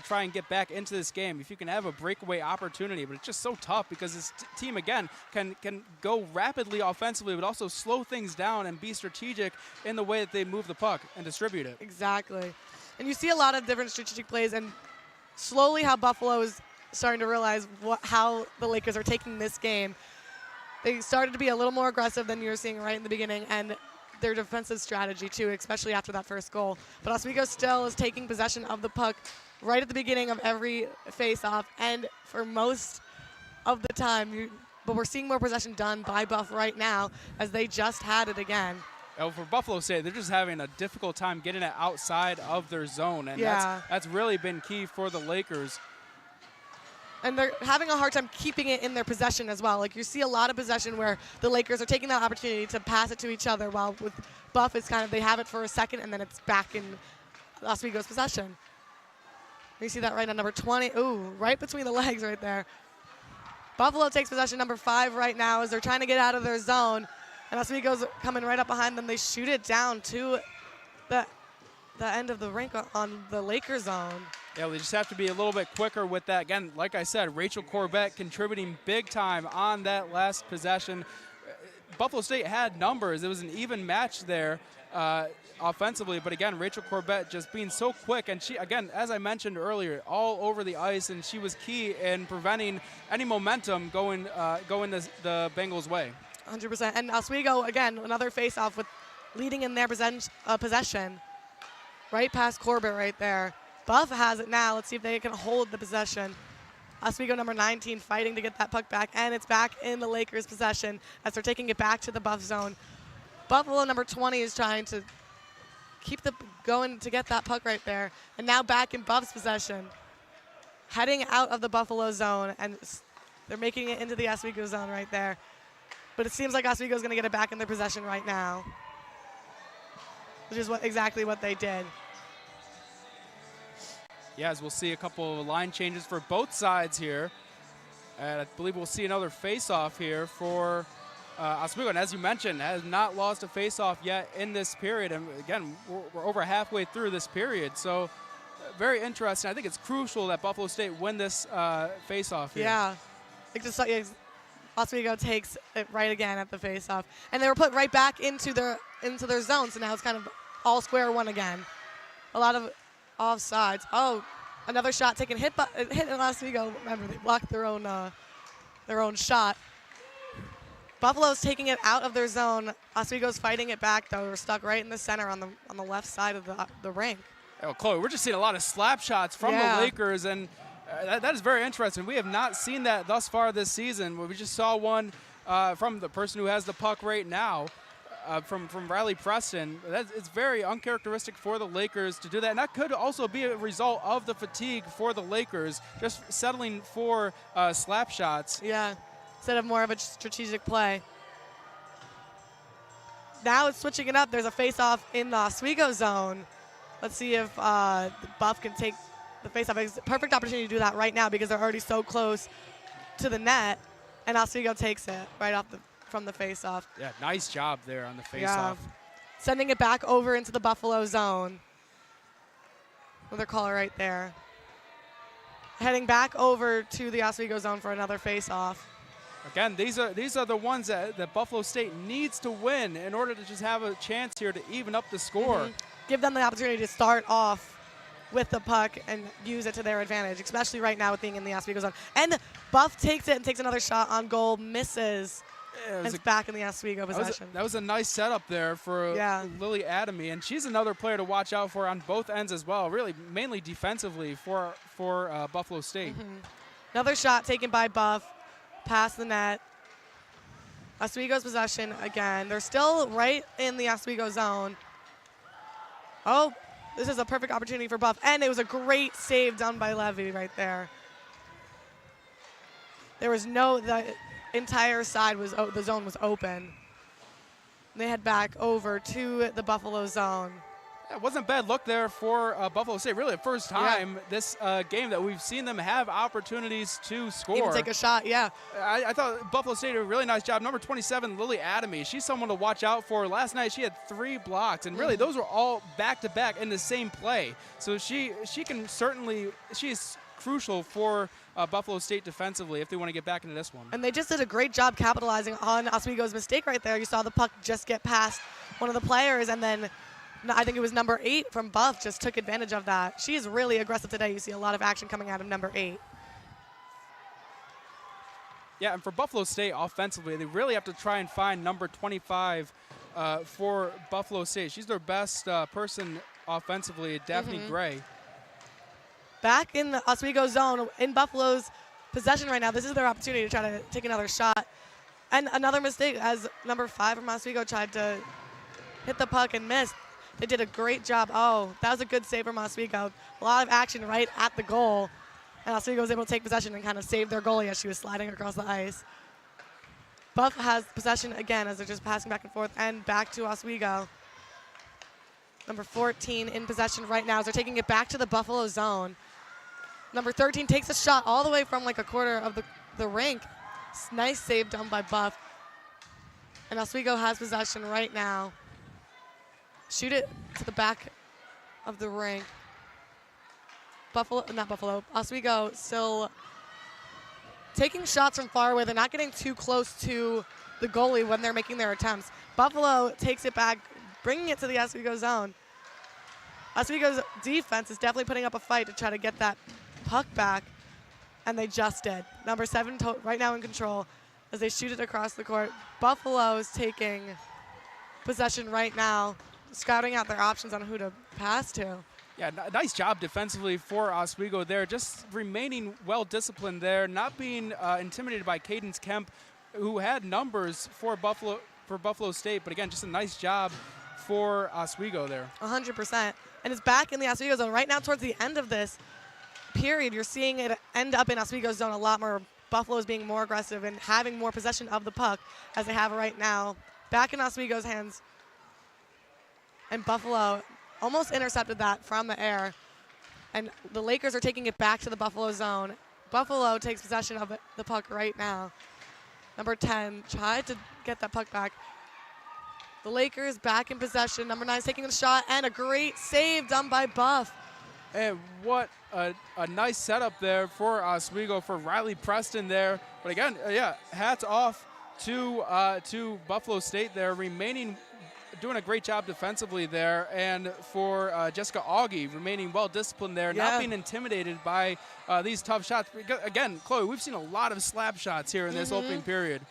try and get back into this game. If you can have a breakaway opportunity, but it's just so tough because this team again can go rapidly offensively, but also slow things down and be strategic in the way that they move the puck and distribute it. Exactly, and you see a lot of different strategic plays, and slowly how Buffalo is starting to realize how the Lakers are taking this game. They started to be a little more aggressive than you were seeing right in the beginning, and their defensive strategy too, especially after that first goal. But Oswego still is taking possession of the puck right at the beginning of every face-off, and for most of the time, but we're seeing more possession done by Buff right now as they just had it again. For Buffalo State, they're just having a difficult time getting it outside of their zone, and that's really been key for the Lakers. And they're having a hard time keeping it in their possession as well. Like, you see a lot of possession where the Lakers are taking that opportunity to pass it to each other, while with Buff, it's kind of they have it for a second and then it's back in Oswego's possession. You see that right on number 20. Ooh, right between the legs right there. Buffalo takes possession number 5 right now as they're trying to get out of their zone. And Oswego's coming right up behind them. They shoot it down to the end of the rink on the Lakers zone. Yeah, we just have to be a little bit quicker with that. Again, like I said, Rachel Corbett contributing big time on that last possession. Buffalo State had numbers. It was an even match there offensively. But again, Rachel Corbett just being so quick. And she, again, as I mentioned earlier, all over the ice. And she was key in preventing any momentum going the Bengals' way. 100%. And Oswego, again, another face-off with leading in their possession. Right past Corbett right there. Buff has it now. Let's see if they can hold the possession. Oswego number 19 fighting to get that puck back, and it's back in the Lakers' possession as they're taking it back to the Buff zone. Buffalo number 20 is trying to keep going to get that puck right there, and now back in Buff's possession. Heading out of the Buffalo zone, and they're making it into the Oswego zone right there. But it seems like Oswego's going to get it back in their possession right now, which is exactly what they did. Yeah, as we'll see a couple of line changes for both sides here. And I believe we'll see another face-off here for Oswego. And as you mentioned, has not lost a face-off yet in this period. And again, we're over halfway through this period. So very interesting. I think it's crucial that Buffalo State win this face-off here. Yeah. Oswego takes it right again at the face-off. And they were put right back into their zone. So now it's kind of all square one again. A lot of offsides. Oh, another shot taken, hit in Oswego. Remember, they blocked their own shot. Buffalo's taking it out of their zone. Oswego's fighting it back, though. We're stuck right in the center on the left side of the rink. Oh, Chloe, we're just seeing a lot of slap shots from the Lakers, and that is very interesting. We have not seen that thus far this season. We just saw one from the person who has the puck right now. From Riley Preston. It's very uncharacteristic for the Lakers to do that. And that could also be a result of the fatigue for the Lakers, just settling for slap shots. Yeah, instead of more of a strategic play. Now it's switching it up. There's a face-off in the Oswego zone. Let's see if the Buff can take the face-off. It's a perfect opportunity to do that right now because they're already so close to the net. And Oswego takes it right off from the face-off. Yeah, nice job there on the face-off. Yeah. Sending it back over into the Buffalo zone. Another caller right there. Heading back over to the Oswego zone for another face-off. Again, these are the ones that Buffalo State needs to win in order to just have a chance here to even up the score. Mm-hmm. Give them the opportunity to start off with the puck and use it to their advantage, especially right now with being in the Oswego zone. And Buff takes it and takes another shot on goal, misses. And it's back in the Oswego possession. That was a nice setup there for Lily Adamy, and she's another player to watch out for on both ends as well, really mainly defensively for Buffalo State. Mm-hmm. Another shot taken by Buff, past the net. Oswego's possession again. They're still right in the Oswego zone. Oh, this is a perfect opportunity for Buff, and it was a great save done by Levy right there. There was the entire side the zone was open. They head back over to the Buffalo zone. It wasn't a bad look there for Buffalo State. Really the first time this game that we've seen them have opportunities to score. Even take a shot, yeah. I thought Buffalo State did a really nice job. Number 27, Lily Adamy, she's someone to watch out for. Last night she had 3 blocks, and really those were all back-to-back in the same play. So she can certainly, she's crucial for Buffalo State defensively if they want to get back into this one. And they just did a great job capitalizing on Oswego's mistake right there. You saw the puck just get past one of the players, and then I think it was number 8 from Buff just took advantage of that. She is really aggressive today. You see a lot of action coming out of number 8. Yeah, and for Buffalo State offensively, they really have to try and find number 25 for Buffalo State. She's their best person offensively, Daphne Gray. Back in the Oswego zone, in Buffalo's possession right now. This is their opportunity to try to take another shot. And another mistake as number 5 from Oswego tried to hit the puck and missed. They did a great job. Oh, that was a good save from Oswego. A lot of action right at the goal. And Oswego was able to take possession and kind of save their goalie as she was sliding across the ice. Buff has possession again as they're just passing back and forth and back to Oswego. Number 14 in possession right now as they're taking it back to the Buffalo zone. Number 13 takes a shot all the way from like a quarter of the rink. Nice save done by Buff. And Oswego has possession right now. Shoot it to the back of the rink. Oswego still taking shots from far away. They're not getting too close to the goalie when they're making their attempts. Buffalo takes it back, bringing it to the Oswego zone. Oswego's defense is definitely putting up a fight to try to get that puck back, and they just did. Number 7 right now in control as they shoot it across the court. Buffalo is taking possession right now, scouting out their options on who to pass to. Yeah, nice job defensively for Oswego there, just remaining well-disciplined there, not being intimidated by Cadence Kemp, who had numbers for Buffalo State, but again, just a nice job for Oswego there. 100%. And it's back in the Oswego zone. Right now towards the end of this period, you're seeing it end up in Oswego zone a lot more. Buffalo is being more aggressive and having more possession of the puck as they have right now. Back in Oswego's hands. And Buffalo almost intercepted that from the air. And the Lakers are taking it back to the Buffalo zone. Buffalo takes possession of the puck right now. Number 10 tried to get that puck back. The Lakers back in possession. Number 9 is taking the shot, and a great save done by Buff. And what a nice setup there for Oswego, for Riley Preston there. But again, hats off to Buffalo State there, doing a great job defensively there, and for Jessica Augie remaining well-disciplined there, not being intimidated by these tough shots. Again, Chloe, we've seen a lot of slap shots here in this opening period.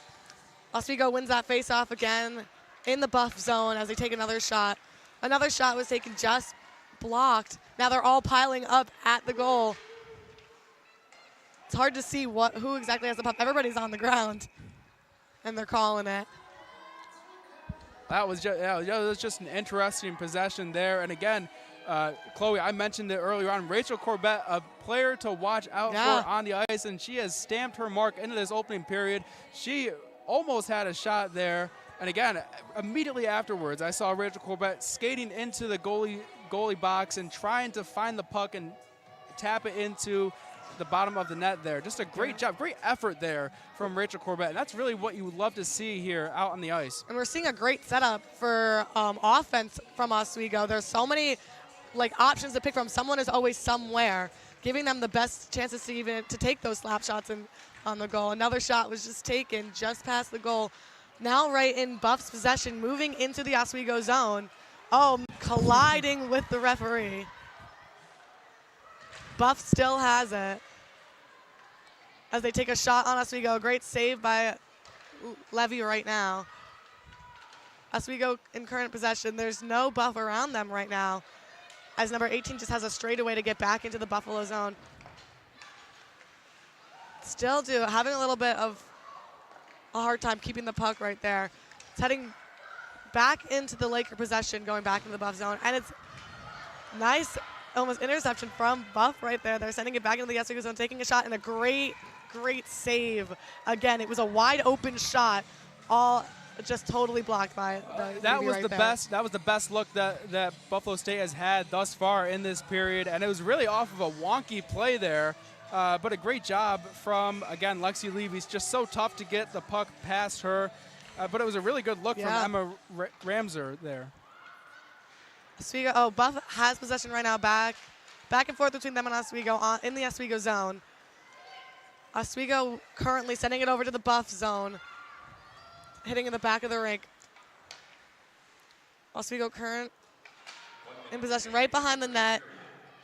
Oswego wins that face-off again in the Buff zone as they take another shot. Another shot was taken, just blocked. Now they're all piling up at the goal. It's hard to see who exactly has the puck. Everybody's on the ground, and they're calling it. That was just an interesting possession there. And again, Chloe, I mentioned it earlier on, Rachel Corbett, a player to watch out for on the ice, and she has stamped her mark into this opening period. She almost had a shot there. And again, immediately afterwards, I saw Rachel Corbett skating into the goalie box and trying to find the puck and tap it into the bottom of the net there. Just a great job, great effort there from Rachel Corbett. And that's really what you would love to see here out on the ice. And we're seeing a great setup for offense from Oswego. There's so many options to pick from. Someone is always somewhere, giving them the best chances to take those slap shots on the goal. Another shot was just taken just past the goal. Now right in Buff's possession, moving into the Oswego zone. Oh, colliding with the referee. Buff still has it as they take a shot on Oswego. Great save by Levy right now. Oswego in current possession. There's no Buff around them right now as number 18 just has a straightaway to get back into the Buffalo zone. Still having a little bit of a hard time keeping the puck right there. It's heading back into the Laker possession, going back into the Buff zone. And it's nice, almost interception from Buff right there. They're sending it back into the Oswego zone, taking a shot, and a great save. Again, it was a wide open shot all just totally blocked by that was right the there. best. That was the best look that Buffalo State has had thus far in this period, and it was really off of a wonky play there. But a great job from, again, Lexi Levy. It's just so tough to get the puck past her. But it was a really good look from Emma Ramser there. Oswego, Buff has possession right now, back and forth between them and Oswego in the Oswego zone. Oswego currently sending it over to the Buff zone, hitting in the back of the rink. Oswego current in possession right behind the net,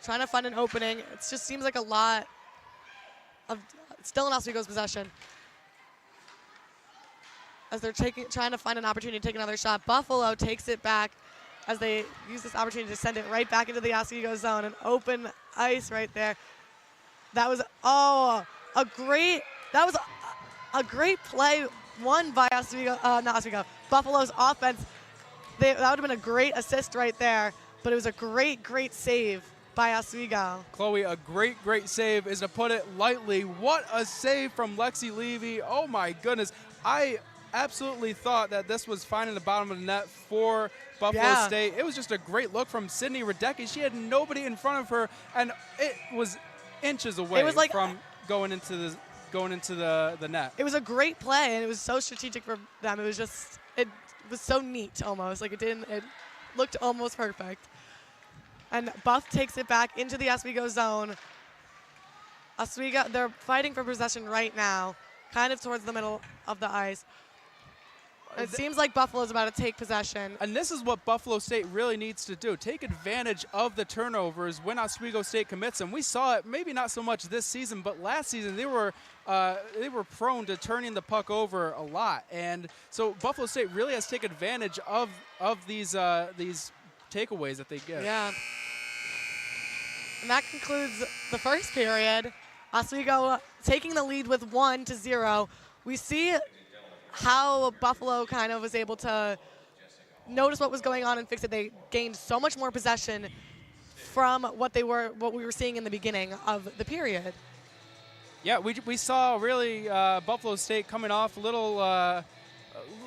trying to find an opening. It just seems like a lot of still in Oswego's possession as they're trying to find an opportunity to take another shot. Buffalo takes it back as they use this opportunity to send it right back into the Oswego zone. An open ice right there. That was a great play won by Oswego, not Oswego, Buffalo's offense. That would have been a great assist right there, but it was a great save by Oswego. Chloe, a great save is to put it lightly. What a save from Lexi Levy. Oh my goodness. I absolutely thought that this was fine in the bottom of the net for Buffalo State. It was just a great look from Sydney Radecki. She had nobody in front of her, and it was inches away from going into the net. It was a great play, and it was so strategic for them. It was so neat almost. Like it looked almost perfect. And Buff takes it back into the Oswego zone. Oswego, they're fighting for possession right now, kind of towards the middle of the ice. It seems like Buffalo's about to take possession. And this is what Buffalo State really needs to do. Take advantage of the turnovers when Oswego State commits them. We saw it maybe not so much this season, but last season they were prone to turning the puck over a lot. And so Buffalo State really has to take advantage of these takeaways that they get. Yeah. And that concludes the first period. Oswego taking the lead with 1-0. We see how Buffalo kind of was able to notice what was going on and fix it. They gained so much more possession from what we were seeing in the beginning of the period. Yeah, we saw really Buffalo State coming off a little.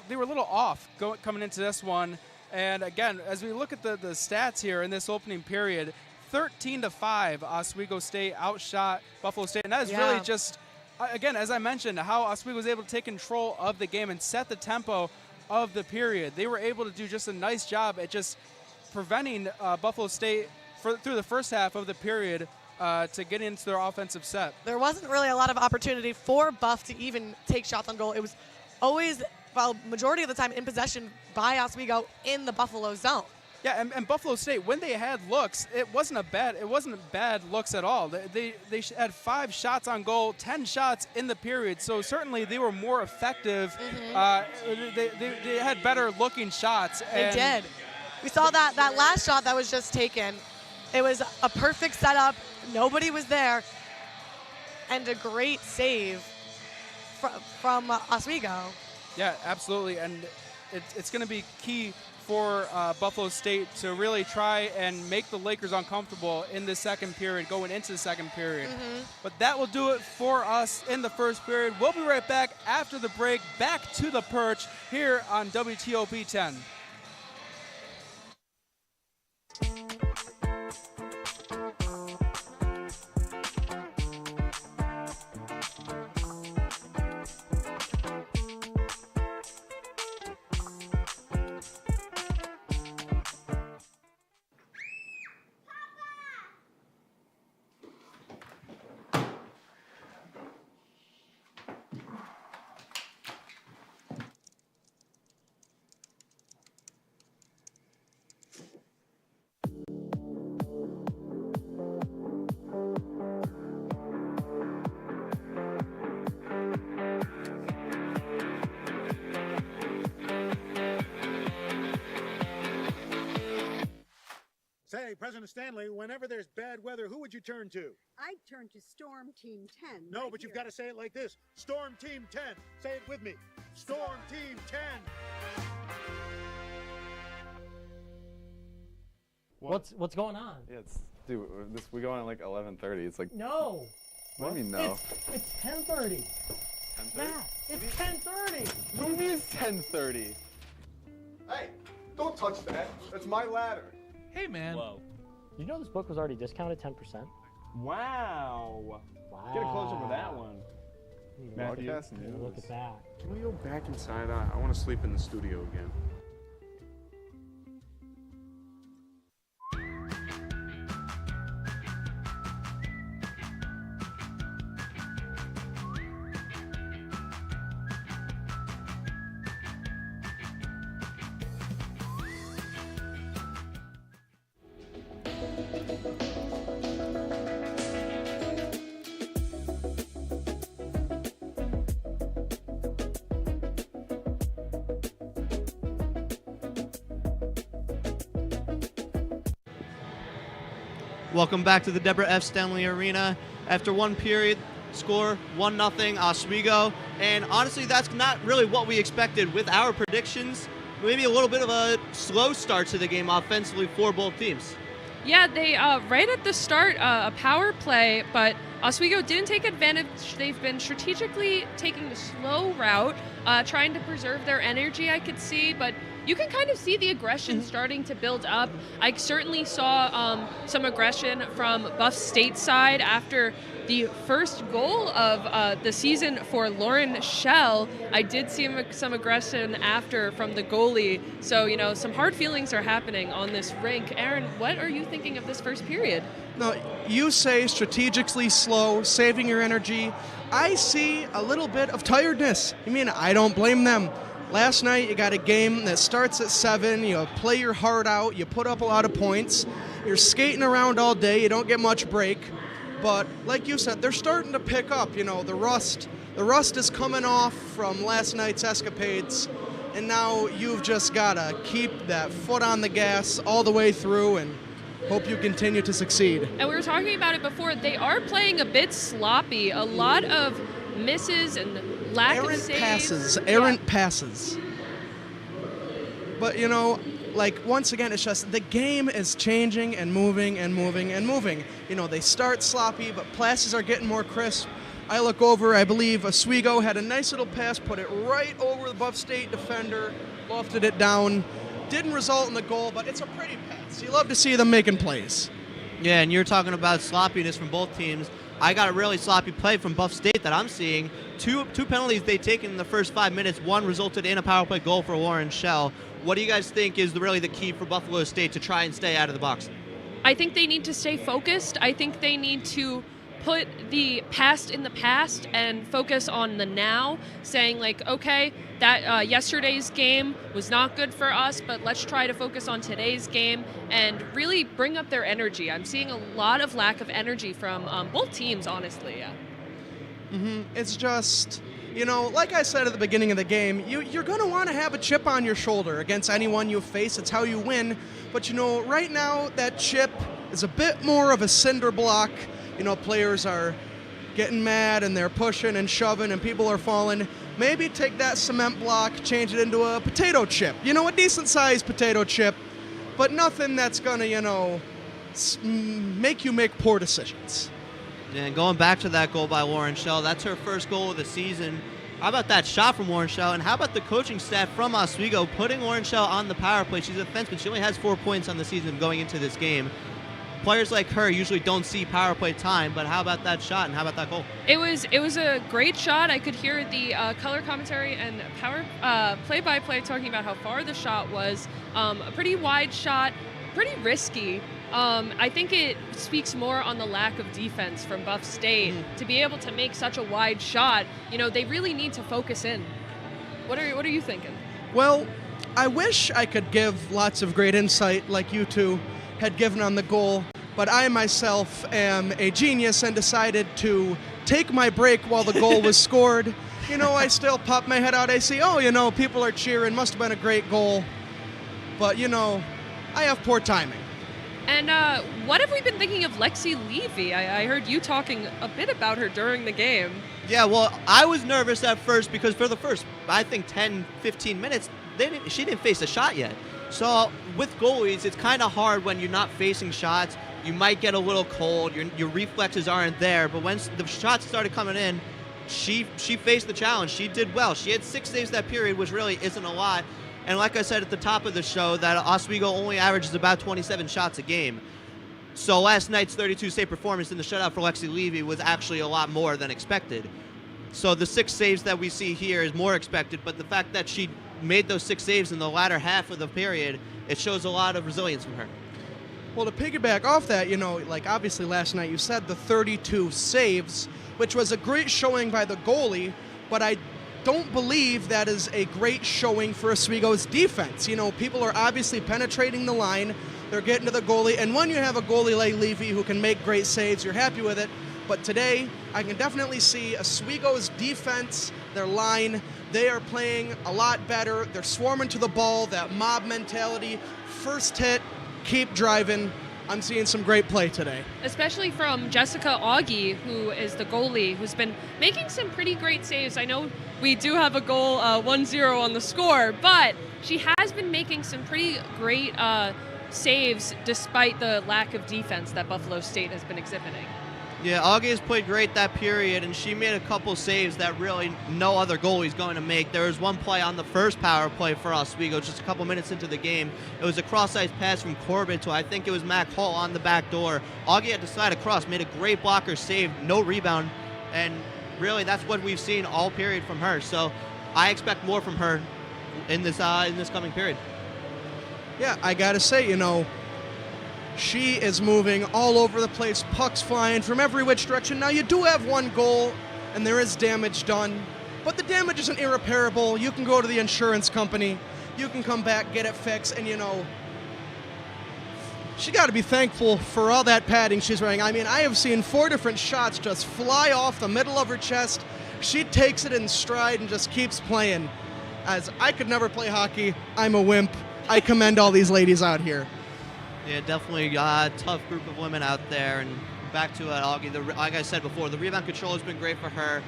They were a little off coming into this one, and again, as we look at the stats here in this opening period, 13-5, Oswego State outshot Buffalo State, and that is really just. Again, as I mentioned, how Oswego was able to take control of the game and set the tempo of the period. They were able to do just a nice job at just preventing Buffalo State through the first half of the period to get into their offensive set. There wasn't really a lot of opportunity for Buff to even take shots on goal. It was always, majority of the time in possession by Oswego in the Buffalo zone. Yeah, and Buffalo State, when they had looks, it wasn't bad looks at all. They had 5 shots on goal, 10 shots in the period, so certainly they were more effective. They had better looking shots. They did. We saw that last shot that was just taken. It was a perfect setup. Nobody was there, and a great save from Oswego. Yeah, absolutely, and it's going to be key for Buffalo State to really try and make the Lakers uncomfortable in the second period, going into the second period. But that will do it for us in the first period. We'll be right back after the break, back to the perch here on WTOP 10. Say, President Stanley, whenever there's bad weather, who would you turn to? I'd turn to Storm Team 10. No, right but you've here. got to say it like this. Storm Team 10. Say it with me. Storm Team 10. What's going on? Yeah, dude, we go on at like 11:30. It's like No. What do you mean no? It's 10:30. Matt, it's 10:30. Who is 10:30? Hey, don't touch that. That's my ladder. Hey, man. Whoa. You know this book was already discounted 10%? Wow. Get a close up of that one. Matthew, Look at that. can we go back inside? I want to sleep in the studio again. Welcome back to the Deborah F. Stanley Arena. After one period, score 1-0 Oswego. And honestly, that's not really what we expected with our predictions. Maybe a little bit of a slow start to the game offensively for both teams. Yeah, they right at the start, a power play, but Oswego didn't take advantage. They've been strategically taking the slow route, trying to preserve their energy, I could see, but you can kind of see the aggression starting to build up. I certainly saw some aggression from Buff State side after the first goal of the season for Lauren Schell. I did see some aggression after from the goalie. So, you know, some hard feelings are happening on this rink. Aaron, what are you thinking of this first period? No, you say strategically slow, saving your energy. I see a little bit of tiredness. I mean, I don't blame them. Last night, you got a game that starts at 7, you play your heart out, you put up a lot of points, you're skating around all day, you don't get much break. But like you said, they're starting to pick up, you know, the rust is coming off from last night's escapades, and now you've just got to keep that foot on the gas all the way through and hope you continue to succeed. And we were talking about it before, they are playing a bit sloppy, a lot of misses and lack of saves. Errant passes. But, you know, like, once again, it's just the game is changing and moving and moving and moving. You know, they start sloppy, but passes are getting more crisp. I look over, I believe Oswego had a nice little pass, put it right over the Buff State defender, lofted it down. Didn't result in the goal, but it's a pretty pass. You love to see them making plays. Yeah, and you're talking about sloppiness from both teams. I got a really sloppy play from Buff State that I'm seeing. Two penalties they taken in the first 5 minutes. One resulted in a power play goal for Lauren Schell. What do you guys think is really the key for Buffalo State to try and stay out of the box? I think they need to stay focused. I think they need to put the past in the past and focus on the now, saying like, okay, that yesterday's game was not good for us, but let's try to focus on today's game and really bring up their energy. I'm seeing a lot of lack of energy from both teams, honestly. Yeah. It's just, you know, like I said at the beginning of the game, you're going to want to have a chip on your shoulder against anyone you face. It's how you win. But, you know, right now that chip is a bit more of a cinder block. You know, players are getting mad and they're pushing and shoving and people are falling. Maybe take that cement block, change it into a potato chip. You know, a decent-sized potato chip, but nothing that's going to, you know, make you make poor decisions. And going back to that goal by Lauren Schell, that's her first goal of the season. How about that shot from Lauren Schell? And how about the coaching staff from Oswego putting Lauren Schell on the power play? She's a defenseman. She only has 4 points on the season going into this game. Players like her usually don't see power play time, but how about that shot and how about that goal? It was a great shot. I could hear the color commentary and power play-by-play talking about how far the shot was. A pretty wide shot, pretty risky. I think it speaks more on the lack of defense from Buff State to be able to make such a wide shot. You know, they really need to focus in. What are you thinking? Well, I wish I could give lots of great insight like you two had given on the goal, but I myself am a genius and decided to take my break while the goal was scored. You know, I still pop my head out. I see, oh, you know, people are cheering. Must have been a great goal. But, you know, I have poor timing. And what have we been thinking of Lexi Levy? I heard you talking a bit about her during the game. Yeah, well, I was nervous at first because for the first, I think, 10, 15 minutes, she didn't face a shot yet. So with goalies, it's kind of hard when you're not facing shots. You might get a little cold. Your reflexes aren't there. But when the shots started coming in, she faced the challenge. She did well. She had 6 saves that period, which really isn't a lot. And like I said at the top of the show, that Oswego only averages about 27 shots a game. So last night's 32 save performance in the shutout for Lexi Levy was actually a lot more than expected. So the 6 saves that we see here is more expected, but the fact that she made those 6 saves in the latter half of the period, it shows a lot of resilience from her. Well, to piggyback off that, like obviously last night you said the 32 saves, which was a great showing by the goalie, but I don't believe that is a great showing for Oswego's defense. People are obviously penetrating the line, they're getting to the goalie, and when you have a goalie like Levy who can make great saves, you're happy with it. But today, I can definitely see Oswego's defense, their line, they are playing a lot better. They're swarming to the ball, that mob mentality, first hit, keep driving. I'm seeing some great play today. Especially from Jessica Augie, who is the goalie, who's been making some pretty great saves. I know we do have a goal 1-0 on the score, but she has been making some pretty great saves despite the lack of defense that Buffalo State has been exhibiting. Yeah, Augie has played great that period, and she made a couple saves that really no other goalie is going to make. There was one play on the first power play for Oswego, just a couple minutes into the game. It was a cross-ice pass from Corbett to, I think it was Mac Hall on the back door. Augie had to slide across, made a great blocker save, no rebound, and really that's what we've seen all period from her. So I expect more from her in this coming period. Yeah, I gotta say, she is moving all over the place, pucks flying from every which direction. Now, you do have one goal, and there is damage done, but the damage isn't irreparable. You can go to the insurance company, you can come back, get it fixed, and she got to be thankful for all that padding she's wearing. I mean, I have seen 4 different shots just fly off the middle of her chest. She takes it in stride and just keeps playing. As I could never play hockey, I'm a wimp. I commend all these ladies out here. Yeah, definitely a tough group of women out there. And back to Augie, like I said before, the rebound control has been great for her.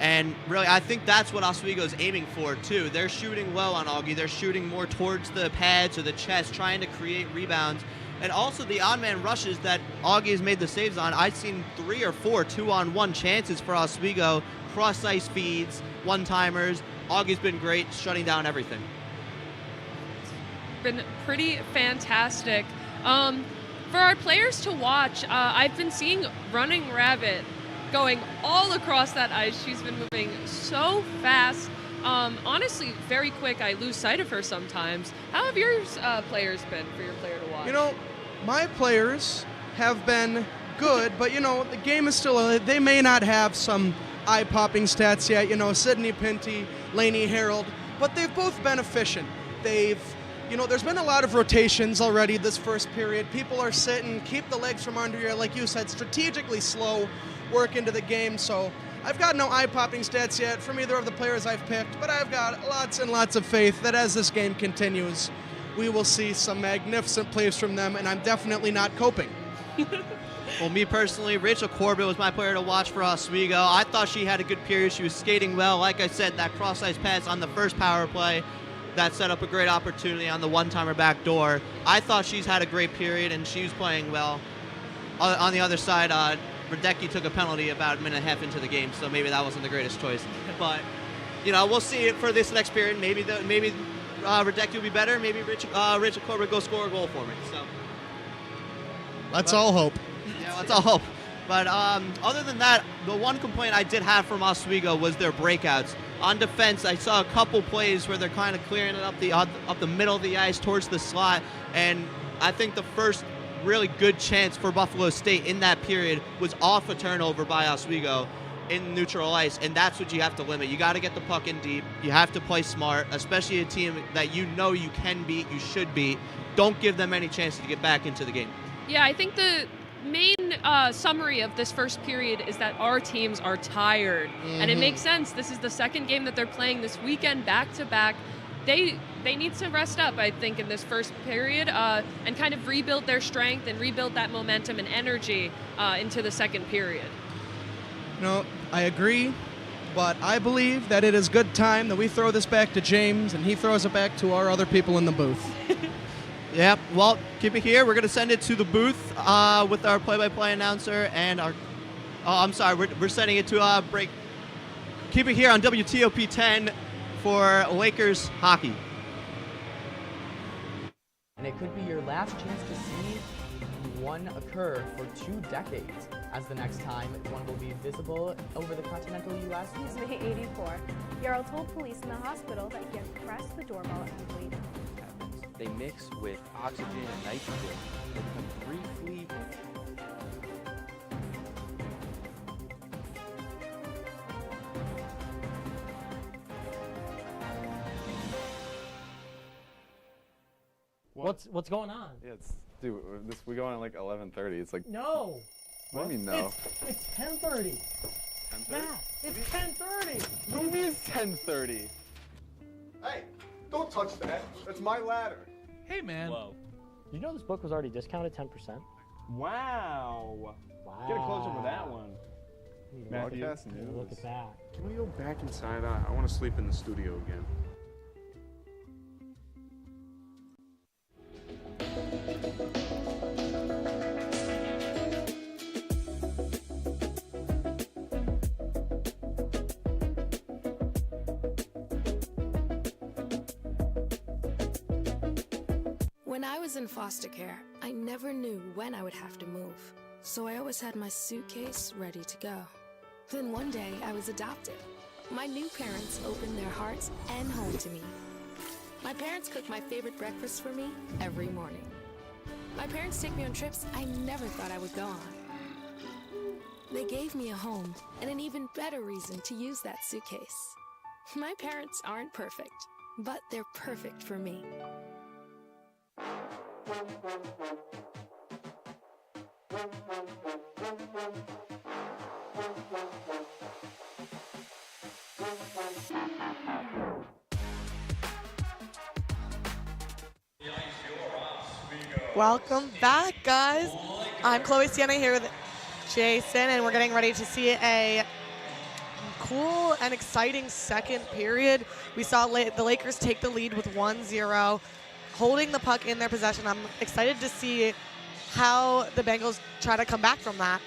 And really, I think that's what Oswego is aiming for, too. They're shooting well on Augie. They're shooting more towards the pads or the chest, trying to create rebounds. And also the odd-man rushes that Augie has made the saves on. I've seen 3 or 4 2-on-1 chances for Oswego, cross-ice feeds, one-timers. Augie's been great, shutting down everything. Been pretty fantastic. For our players to watch, I've been seeing Running Rabbit going all across that ice. She's been moving so fast. Honestly, very quick. I lose sight of her sometimes. How have your players been for your player to watch? My players have been good, but, the game is still, they may not have some eye-popping stats yet. Sydney Pinty, Lainey Harold, but they've both been efficient. There's been a lot of rotations already this first period. People are sitting, keep the legs from under you, like you said, strategically slow work into the game. So I've got no eye-popping stats yet from either of the players I've picked, but I've got lots and lots of faith that as this game continues, we will see some magnificent plays from them, and I'm definitely not coping. Well, me personally, Rachel Corbett was my player to watch for Oswego. I thought she had a good period. She was skating well. Like I said, that cross-ice pass on the first power play, that set up a great opportunity on the one-timer back door. I thought she's had a great period, and she was playing well. On the other side, Radecki took a penalty about a minute and a half into the game, so maybe that wasn't the greatest choice. But, we'll see it for this next period. Maybe Radecki will be better. Maybe Rachel Corbett go score a goal for me. So Let's all hope. Yeah, let's all hope. But other than that, the one complaint I did have from Oswego was their breakouts. On defense, I saw a couple plays where they're kind of clearing it up the middle of the ice towards the slot, and I think the first really good chance for Buffalo State in that period was off a turnover by Oswego in neutral ice, and that's what you have to limit. You got to get the puck in deep. You have to play smart, especially a team that you can beat, you should beat. Don't give them any chance to get back into the game. Yeah, I think the main summary of this first period is that our teams are tired, and it makes sense. This is the second game that they're playing this weekend back to back. They need to rest up, I think, in this first period and kind of rebuild their strength and rebuild that momentum and energy into the second period. I agree, but I believe that it is good time that we throw this back to James and he throws it back to our other people in the booth. Yep. Well, keep it here. We're going to send it to the booth with our play-by-play announcer and our. Oh, I'm sorry. We're sending it to break. Keep it here on WTOP 10 for Lakers hockey. And it could be your last chance to see one occur for 2 decades, as the next time one will be visible over the continental U.S. He's May 84. Yarrow told police in the hospital that he had pressed the doorbell and waited. They mix with oxygen and nitrogen. They become briefly. What's going on? Yeah, dude, we go on at like 11:30. It's like No. What do you mean no? It's 10:30. 10:30? Matt, it's 10:30. What do you mean it's 10:30? Hey, don't touch that. That's my ladder. Hey, man. Whoa. You know this book was already discounted 10%? Wow. Get a closer for that one. Matthew. Broadcast news. Look at that. Can we go back inside? I want to sleep in the studio again. When I was in foster care, I never knew when I would have to move, so I always had my suitcase ready to go. Then one day, I was adopted. My new parents opened their hearts and home to me. My parents cook my favorite breakfast for me every morning. My parents take me on trips I never thought I would go on. They gave me a home and an even better reason to use that suitcase. My parents aren't perfect, but they're perfect for me. Welcome back, guys. I'm Chloe Sienna here with Jason, and we're getting ready to see a cool and exciting second period. We saw the Lakers take the lead with 1-0, holding the puck in their possession. I'm excited to see how the Bengals try to come back from that.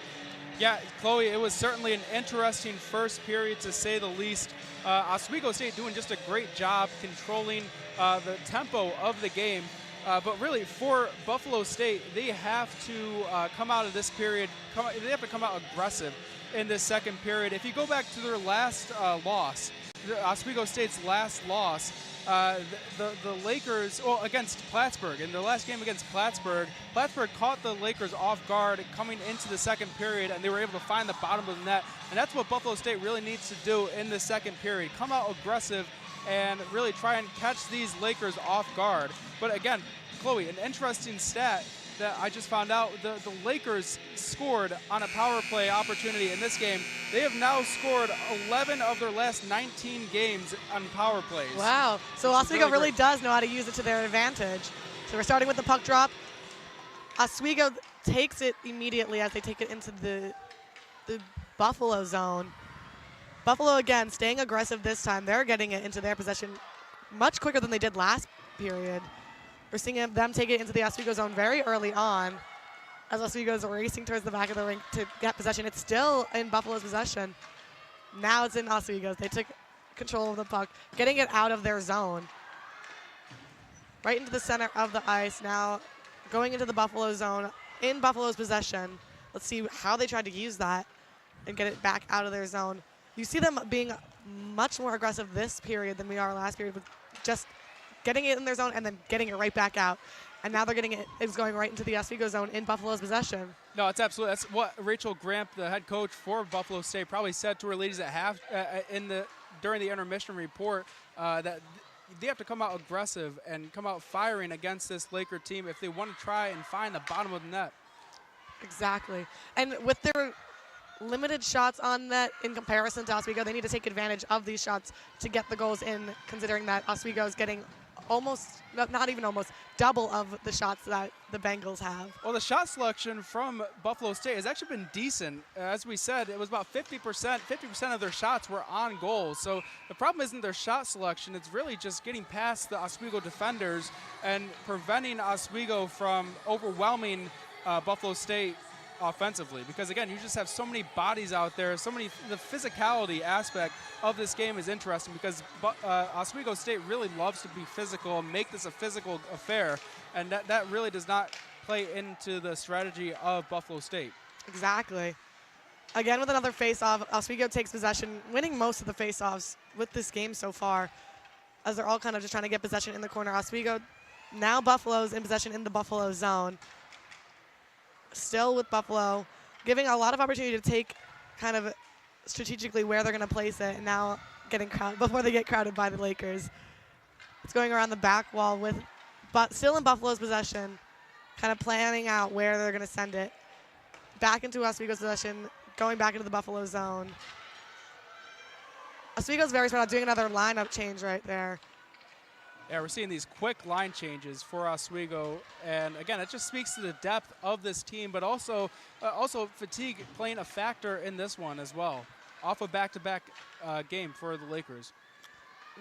Yeah, Chloe, it was certainly an interesting first period, to say the least. Oswego State doing just a great job controlling the tempo of the game. But really, for Buffalo State, they have to come out of this period, they have to come out aggressive in this second period. If you go back to their last loss, Oswego State's last loss, the Lakers, well, against Plattsburgh, in their last game against Plattsburgh caught the Lakers off guard coming into the second period, and they were able to find the bottom of the net. And that's what Buffalo State really needs to do in the second period. Come out aggressive and really try and catch these Lakers off guard. But again, Chloe, an interesting stat that I just found out, the Lakers scored on a power play opportunity in this game. They have now scored 11 of their last 19 games on power plays. Wow. So Oswego really does know how to use it to their advantage. So we're starting with the puck drop. Oswego takes it immediately as they take it into the Buffalo zone. Buffalo, again, staying aggressive this time. They're getting it into their possession much quicker than they did last period. We're seeing them take it into the Oswego zone very early on as Oswego is racing towards the back of the rink to get possession. It's still in Buffalo's possession. Now it's in Oswego's. They took control of the puck, getting it out of their zone. Right into the center of the ice. Now going into the Buffalo zone in Buffalo's possession. Let's see how they tried to use that and get it back out of their zone. You see them being much more aggressive this period than we are last period, with just getting it in their zone and then getting it right back out. And now they're getting it, it's going right into the Oswego zone in Buffalo's possession. No, it's absolutely, that's what Rachel Gramp, the head coach for Buffalo State, probably said to her ladies at during the intermission report, that they have to come out aggressive and come out firing against this Laker team if they want to try and find the bottom of the net. Exactly. And with their limited shots on net in comparison to Oswego, they need to take advantage of these shots to get the goals in, considering that Oswego is getting almost, not even almost, double of the shots that the Bengals have. Well, the shot selection from Buffalo State has actually been decent. As we said, it was about 50% of their shots were on goal. So the problem isn't their shot selection, it's really just getting past the Oswego defenders and preventing Oswego from overwhelming Buffalo State offensively, because again, you just have so many bodies out there, the physicality aspect of this game is interesting because Oswego State really loves to be physical and make this a physical affair, and that really does not play into the strategy of Buffalo State. Exactly. Again, with another face-off, Oswego takes possession, winning most of the face-offs with this game so far, as they're all kind of just trying to get possession in the corner. Oswego, now Buffalo's in possession in the Buffalo zone. Still with Buffalo, giving a lot of opportunity to take kind of strategically where they're going to place it, and now getting crowded before they get crowded by the Lakers. It's going around the back wall but still in Buffalo's possession, kind of planning out where they're going to send it. Back into Oswego's possession, going back into the Buffalo zone. Oswego's very smart, doing another lineup change right there. Yeah, we're seeing these quick line changes for Oswego, and again, it just speaks to the depth of this team, but also fatigue playing a factor in this one as well, off a back-to-back game for the Lakers.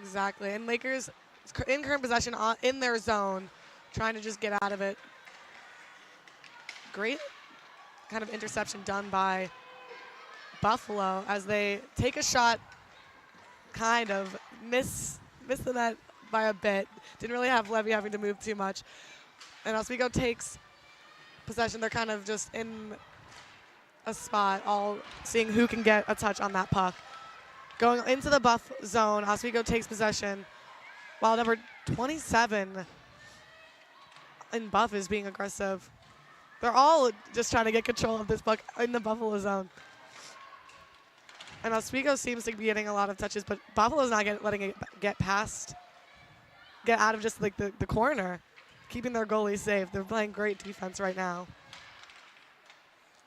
Exactly, and Lakers in current possession in their zone, trying to just get out of it. Great kind of interception done by Buffalo as they take a shot, kind of miss the net by a bit. Didn't really have Levy having to move too much. And Oswego takes possession. They're kind of just in a spot, all seeing who can get a touch on that puck. Going into the Buff zone, Oswego takes possession, while number 27 in Buff is being aggressive. They're all just trying to get control of this puck in the Buffalo zone. And Oswego seems to be getting a lot of touches, but Buffalo's not letting it get out of just like the corner, keeping their goalies safe. They're playing great defense right now.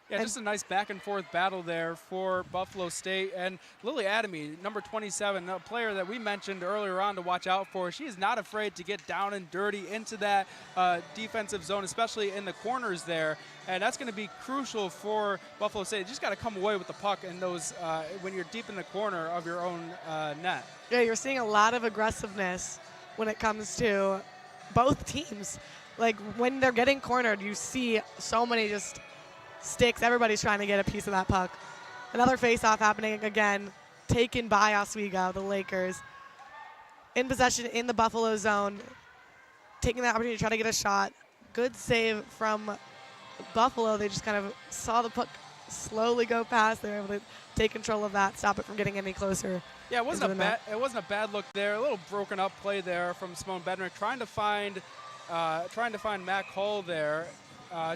Yeah, just a nice back and forth battle there for Buffalo State. And Lily Adamy, number 27, a player that we mentioned earlier on to watch out for. She is not afraid to get down and dirty into that defensive zone, especially in the corners there. And that's going to be crucial for Buffalo State. You just got to come away with the puck in those when you're deep in the corner of your own net. Yeah, you're seeing a lot of aggressiveness when it comes to both teams. Like when they're getting cornered, you see so many just sticks. Everybody's trying to get a piece of that puck. Another face-off happening again, taken by Oswego, the Lakers. In possession in the Buffalo zone, taking that opportunity to try to get a shot. Good save from Buffalo. They just kind of saw the puck slowly go past. They were able to take control of that, stop it from getting any closer. Yeah, it wasn't a bad look there. A little broken up play there from Simone Bednar, trying to find Matt Cole there.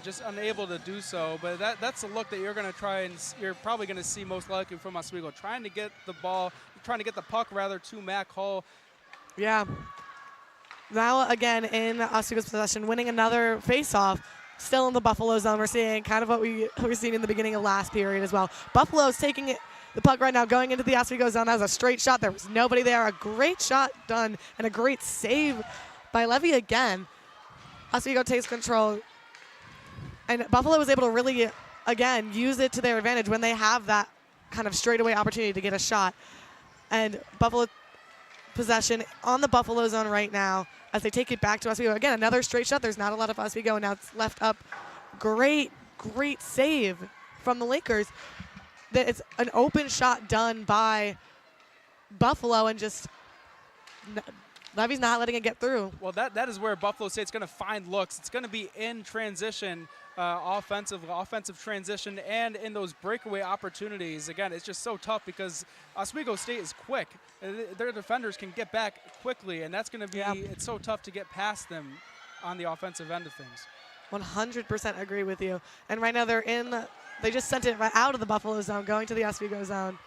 Just unable to do so, but that's a look that you're going to try and you're probably going to see most likely from Oswego, trying to get the puck rather to Matt Hull. Yeah. Now again in Oswego's possession, winning another face-off, still in the Buffalo zone. We're seeing kind of what we were seeing in the beginning of last period as well. Buffalo's taking the puck right now, going into the Oswego zone. That was a straight shot. There was nobody there. A great shot done and a great save by Levy again. Oswego takes control. And Buffalo was able to really, again, use it to their advantage when they have that kind of straightaway opportunity to get a shot. And Buffalo possession on the Buffalo zone right now as they take it back to Oswego. Again, another straight shot. There's not a lot of Oswego, and now it's left up. Great save from the Lakers. It's an open shot done by Buffalo, and just Levy's not letting it get through. Well, that is where Buffalo State's going to find looks. It's going to be in transition, offensive transition, and in those breakaway opportunities. Again, it's just so tough because Oswego State is quick. Their defenders can get back quickly, and that's going to be it's so tough to get past them on the offensive end of things. 100% agree with you. And right now they just sent it right out of the Buffalo zone, going to the Oswego zone.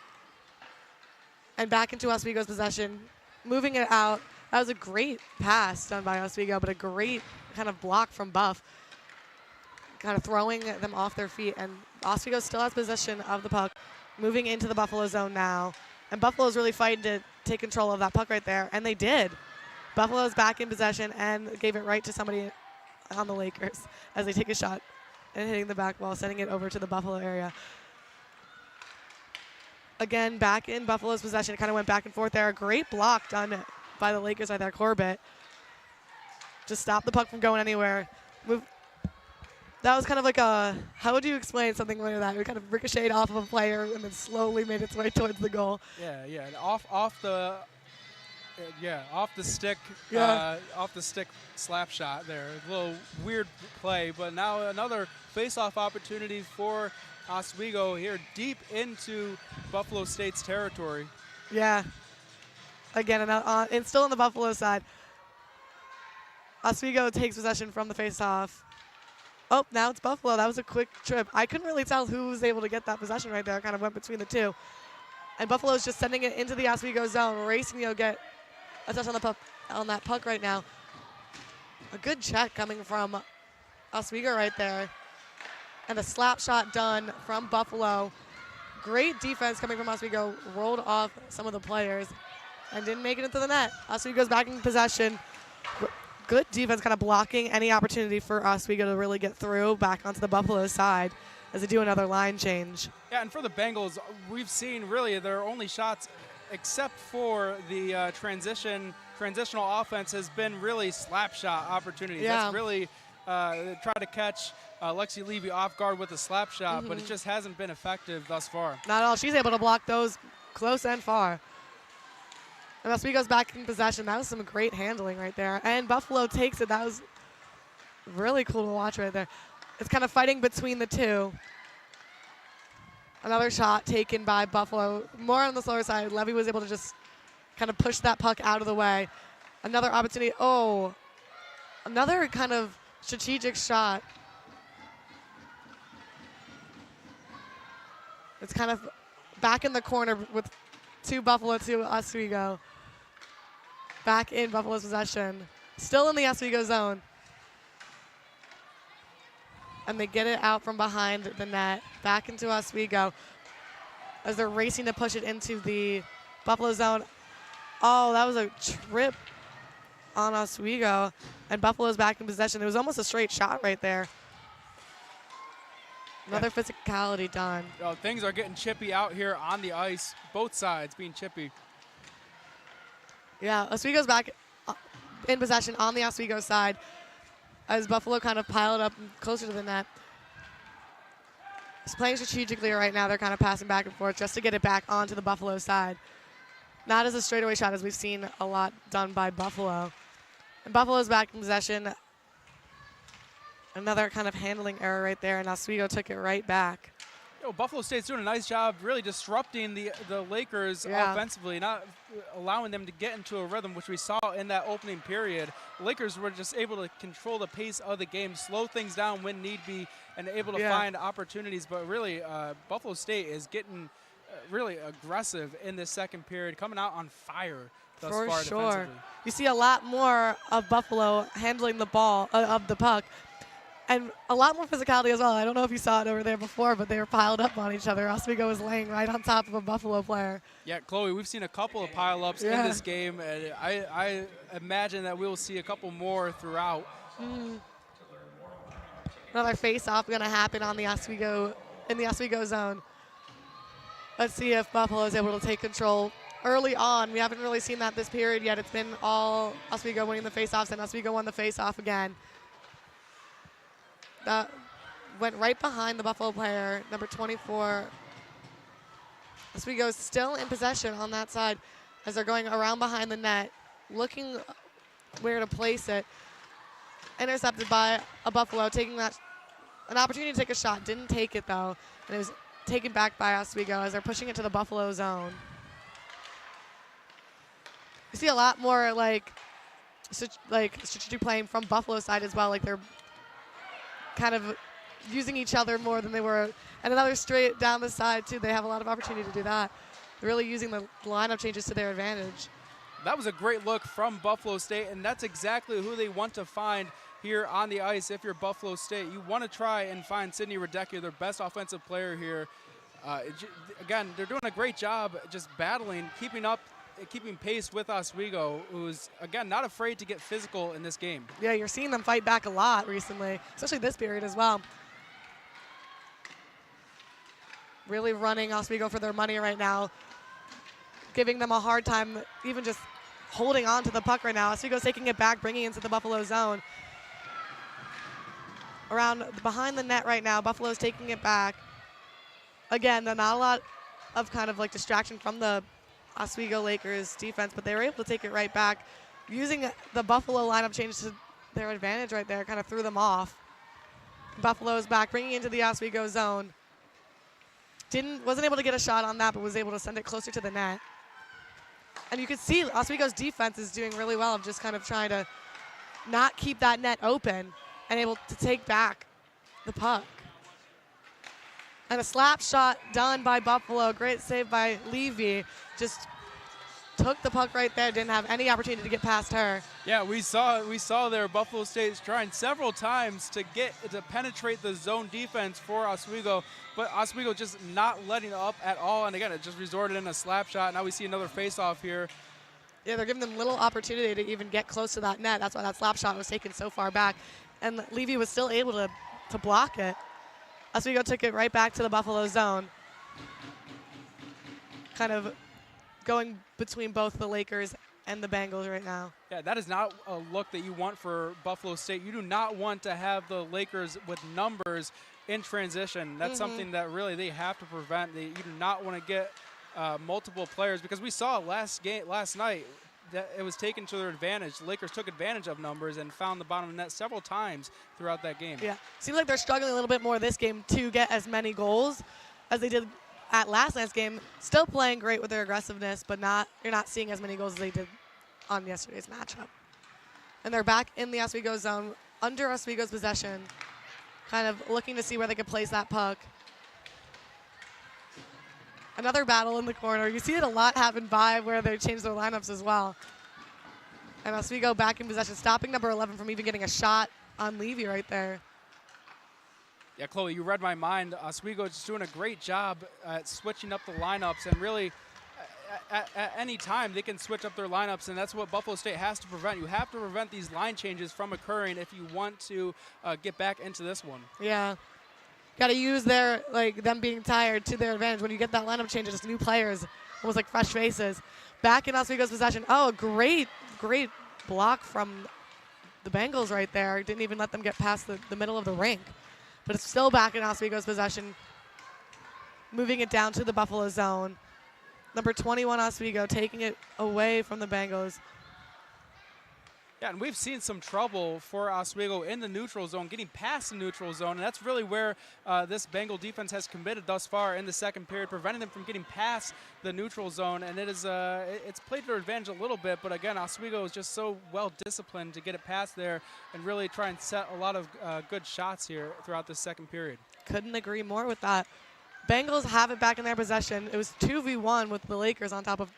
And back into Oswego's possession, moving it out. That was a great pass done by Oswego, but a great kind of block from Buff, kind of throwing them off their feet. And Oswego still has possession of the puck, moving into the Buffalo zone now. And Buffalo's really fighting to take control of that puck right there, and they did. Buffalo's back in possession and gave it right to somebody on the Lakers as they take a shot and hitting the back wall, sending it over to the Buffalo area. Again, back in Buffalo's possession. It kind of went back and forth there. A great block done by the Lakers right there. Corbett just stopped the puck from going anywhere. That was kind of like a, how would you explain something like that? It kind of ricocheted off of a player and then slowly made its way towards the goal. Yeah, yeah, and off the stick, Yeah. off the stick slap shot there. A little weird play, but now another face-off opportunity for Oswego here, deep into Buffalo State's territory. Yeah. Again, and still on the Buffalo side. Oswego takes possession from the face-off. Oh, now it's Buffalo. That was a quick trip. I couldn't really tell who was able to get that possession right there. Kind of went between the two. And Buffalo's just sending it into the Oswego zone, racing to get a touch on that puck right now. A good check coming from Oswego right there. And a slap shot done from Buffalo. Great defense coming from Oswego. Rolled off some of the players and didn't make it into the net. Oswego's back in possession. Good defense kind of blocking any opportunity for Oswego to really get through back onto the Buffalo side as they do another line change. Yeah, and for the Bengals, we've seen really their only shots, except for the transitional offense, has been really slap shot opportunities. Yeah. That's really try to catch Lexi Levy off guard with a slap shot, but it just hasn't been effective thus far. Not at all. She's able to block those close and far. And Oswego's back in possession. That was some great handling right there. And Buffalo takes it. That was really cool to watch right there. It's kind of fighting between the two. Another shot taken by Buffalo. More on the slower side. Levy was able to just kind of push that puck out of the way. Another opportunity. Oh, another kind of strategic shot. It's kind of back in the corner with Buffalo to Oswego. Back in Buffalo's possession. Still in the Oswego zone. And they get it out from behind the net. Back into Oswego as they're racing to push it into the Buffalo zone. Oh, that was a trip on Oswego. And Buffalo's back in possession. It was almost a straight shot right there. Another physicality done. Things are getting chippy out here on the ice. Both sides being chippy. Yeah, Oswego's back in possession on the Oswego side as Buffalo kind of piled up closer to the net. It's playing strategically right now. They're kind of passing back and forth just to get it back onto the Buffalo side. Not as a straightaway shot as we've seen a lot done by Buffalo. And Buffalo's back in possession. Another kind of handling error right there, and Oswego took it right back. Buffalo State's doing a nice job really disrupting the Lakers offensively, not allowing them to get into a rhythm, which we saw in that opening period. The Lakers were just able to control the pace of the game, slow things down when need be, and able to find opportunities. But really, Buffalo State is getting really aggressive in this second period, coming out on fire thus far defensively. You see a lot more of Buffalo handling the ball, of the puck. And a lot more physicality as well. I don't know if you saw it over there before, but they were piled up on each other. Oswego was laying right on top of a Buffalo player. Yeah, Chloe, we've seen a couple of pile-ups in this game, and I imagine that we will see a couple more throughout. Another face-off going to happen on the Oswego, in the Oswego zone. Let's see if Buffalo is able to take control early on. We haven't really seen that this period yet. It's been all Oswego winning the face-offs, and Oswego won the face-off again. That went right behind the Buffalo player, number 24. Oswego is still in possession on that side as they're going around behind the net, looking where to place it. Intercepted by a Buffalo, taking that, an opportunity to take a shot. Didn't take it though, and it was taken back by Oswego as they're pushing it to the Buffalo zone. You see a lot more like strategic playing from Buffalo side as well. Like they're kind of using each other more than they were. And another straight down the side, too. They have a lot of opportunity to do that. They're really using the lineup changes to their advantage. That was a great look from Buffalo State, and that's exactly who they want to find here on the ice. If you're Buffalo State, you want to try and find Sydney Radecki, their best offensive player here. Again, they're doing a great job just battling, keeping pace with Oswego, who's, again, not afraid to get physical in this game. Yeah, you're seeing them fight back a lot recently, especially this period as well. Really running Oswego for their money right now, giving them a hard time even just holding on to the puck right now. Oswego's taking it back, bringing it into the Buffalo zone. around behind the net right now. Buffalo's taking it back. Again, not a lot of kind of like distraction from the Oswego Lakers defense, but they were able to take it right back. Using the Buffalo lineup change to their advantage right there, kind of threw them off. Buffalo's back, bringing into the Oswego zone. Wasn't able to get a shot on that, but was able to send it closer to the net. And you can see Oswego's defense is doing really well of just kind of trying to not keep that net open and able to take back the puck. And a slap shot done by Buffalo. Great save by Levy. Just took the puck right there. Didn't have any opportunity to get past her. Yeah, we saw there Buffalo State's trying several times to penetrate the zone defense for Oswego, but Oswego just not letting up at all. And again, it just resorted in a slap shot. Now we see another face-off here. Yeah, they're giving them little opportunity to even get close to that net. That's why that slap shot was taken so far back. And Levy was still able to block it. Oswego took it right back to the Buffalo zone. Kind of going between both the Lakers and the Bengals right now. Yeah, that is not a look that you want for Buffalo State. You do not want to have the Lakers with numbers in transition. That's something that really they have to prevent. You do not want to get multiple players, because we saw last night that it was taken to their advantage. The Lakers took advantage of numbers and found the bottom of the net several times throughout that game. Yeah, seems like they're struggling a little bit more this game to get as many goals as they did at last night's game. Still playing great with their aggressiveness, but you're not seeing as many goals as they did on yesterday's matchup. And they're back in the Oswego zone, under Oswego's possession, kind of looking to see where they could place that puck. Another battle in the corner. You see it a lot happen by where they change their lineups as well. And Oswego back in possession, stopping number 11 from even getting a shot on Levy right there. Yeah, Chloe, you read my mind. Oswego is doing a great job at switching up the lineups, and really at any time they can switch up their lineups, and that's what Buffalo State has to prevent. You have to prevent these line changes from occurring if you want to get back into this one. Yeah. Got to use them being tired to their advantage. When you get that lineup change, it's new players, almost like fresh faces. Back in Oswego's possession. Oh, great block from the Bengals right there. Didn't even let them get past the middle of the rink. But it's still back in Oswego's possession. Moving it down to the Buffalo zone. Number 21 Oswego taking it away from the Bengals. Yeah, and we've seen some trouble for Oswego in the neutral zone, getting past the neutral zone, and that's really where this Bengal defense has committed thus far in the second period, preventing them from getting past the neutral zone, and it's played to their advantage a little bit, but again, Oswego is just so well disciplined to get it past there and really try and set a lot of good shots here throughout the second period. Couldn't agree more with that. Bengals have it back in their possession. It was 2v1 with the Lakers on top of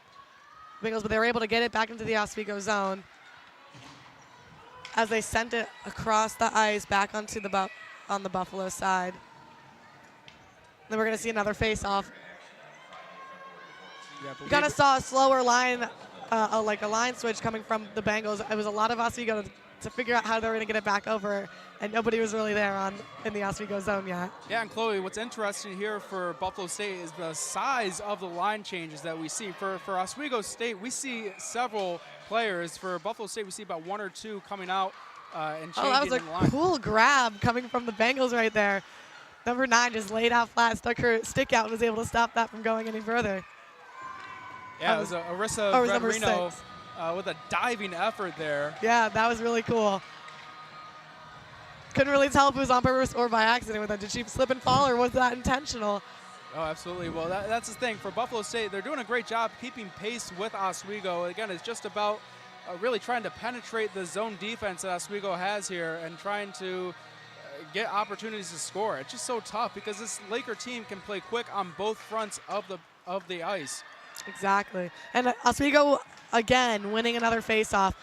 Bengals, but they were able to get it back into the Oswego zone as they sent it across the ice back onto on the Buffalo side. Then we're going to see another face-off. Yeah, you kind of saw a slower line, like a line switch coming from the Bengals. It was a lot of Oswego to figure out how they were going to get it back over, and nobody was really there in the Oswego zone yet. Yeah, and Chloe, what's interesting here for Buffalo State is the size of the line changes that we see. For Oswego State, we see several players. For Buffalo State, we see about one or two coming out and changing that was a in line. Cool grab coming from the Bengals right there. Number 9 just laid out flat, stuck her stick out, and was able to stop that from going any further. Yeah, it was Arissa Verderino with a diving effort there. Yeah, that was really cool. Couldn't really tell if it was on purpose or by accident with that. Did she slip and fall, or was that intentional? Oh, absolutely. Well, that's the thing. For Buffalo State, they're doing a great job keeping pace with Oswego. Again, it's just about really trying to penetrate the zone defense that Oswego has here and trying to get opportunities to score. It's just so tough because this Laker team can play quick on both fronts of the ice. Exactly. And Oswego, again, winning another face-off.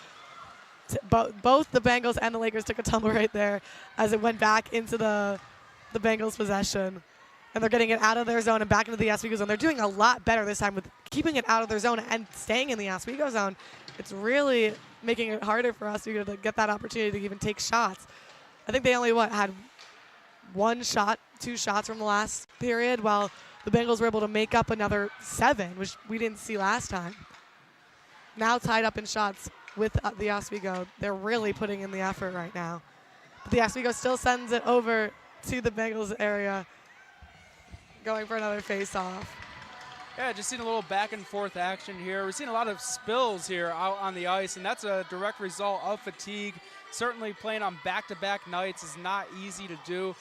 Both the Bengals and the Lakers took a tumble right there as it went back into the Bengals' possession. And they're getting it out of their zone and back into the Oswego zone. They're doing a lot better this time with keeping it out of their zone and staying in the Oswego zone. It's really making it harder for Oswego to get that opportunity to even take shots. I think they only, had 2 shots from the last period, while the Bengals were able to make up another 7, which we didn't see last time. Now tied up in shots with the Oswego. They're really putting in the effort right now. But the Oswego still sends it over to the Bengals area, going for another face-off. Yeah, just seeing a little back and forth action here. We're seeing a lot of spills here out on the ice, and that's a direct result of fatigue. Certainly playing on back-to-back nights is not easy to do.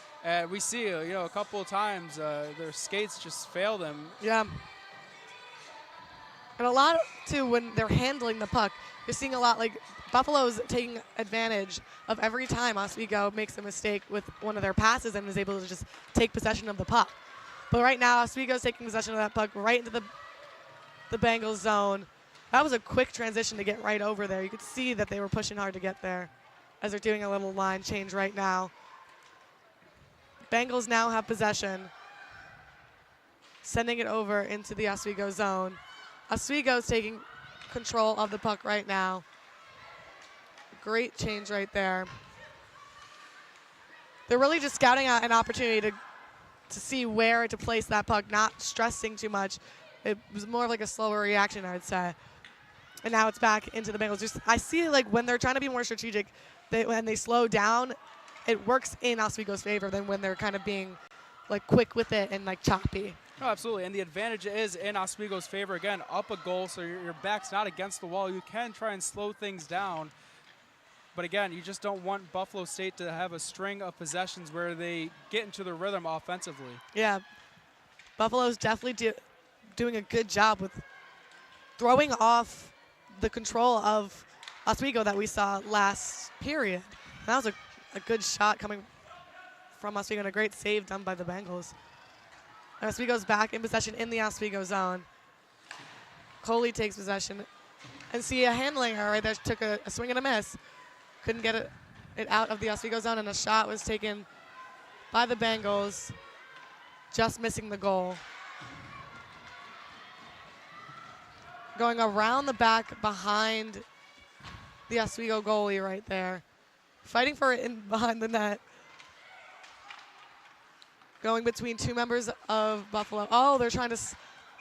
We see, a couple of times their skates just fail them. Yeah. And a lot, too, when they're handling the puck, you're seeing a lot like Buffalo's taking advantage of every time Oswego makes a mistake with one of their passes and is able to just take possession of the puck. But right now, Oswego's taking possession of that puck right into the Bengals zone. That was a quick transition to get right over there. You could see that they were pushing hard to get there as they're doing a little line change right now. Bengals now have possession, sending it over into the Oswego zone. Oswego's taking control of the puck right now. Great change right there. They're really just scouting out an opportunity to see where to place that puck, not stressing too much. It was more of like a slower reaction, I would say. And now it's back into the Bengals. I see like when they're trying to be more strategic, when they slow down, it works in Oswego's favor than when they're kind of being like quick with it and like choppy. Oh, absolutely, and the advantage is in Oswego's favor. Again, up a goal, so your back's not against the wall. You can try and slow things down. But again, you just don't want Buffalo State to have a string of possessions where they get into the rhythm offensively. Yeah, Buffalo's definitely doing a good job with throwing off the control of Oswego that we saw last period. That was a good shot coming from Oswego and a great save done by the Bengals. And Oswego's back in possession in the Oswego zone. Coley takes possession. And see a handling her right there, took a swing and a miss. Couldn't get it out of the Oswego zone, and a shot was taken by the Bengals, just missing the goal. Going around the back behind the Oswego goalie right there. Fighting for it in behind the net. Going between two members of Buffalo. Oh, they're trying to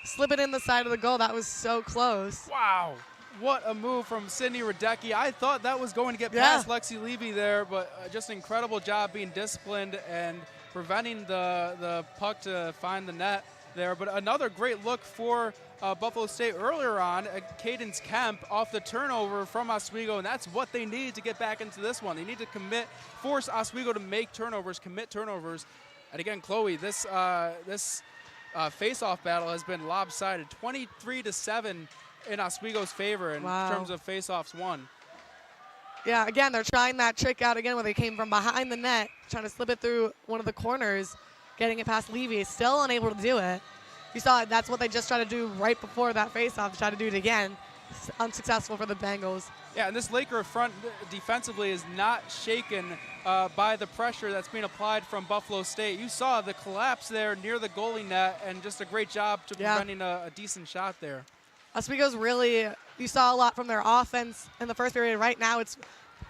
slip it in the side of the goal. That was so close. Wow. What a move from Sydney Radecki. I thought that was going to get past Lexi Levy there, but just an incredible job being disciplined and preventing the puck to find the net there. But another great look for Buffalo State earlier on. Cadence Kemp off the turnover from Oswego, and that's what they need to get back into this one. They need to force Oswego to make turnovers, commit turnovers. And again, Chloe, this face-off battle has been lopsided, 23-7 in Oswego's favor in terms of face-offs won. Yeah, again, they're trying that trick out again where they came from behind the net, trying to slip it through one of the corners, getting it past Levy, still unable to do it. You saw it, that's what they just tried to do right before that face-off, try to do it again. Unsuccessful for the Bengals. Yeah, and this Laker front defensively is not shaken by the pressure that's being applied from Buffalo State. You saw the collapse there near the goalie net, and just a great job to preventing a decent shot there. Oswego's really, you saw a lot from their offense in the first period. Right now,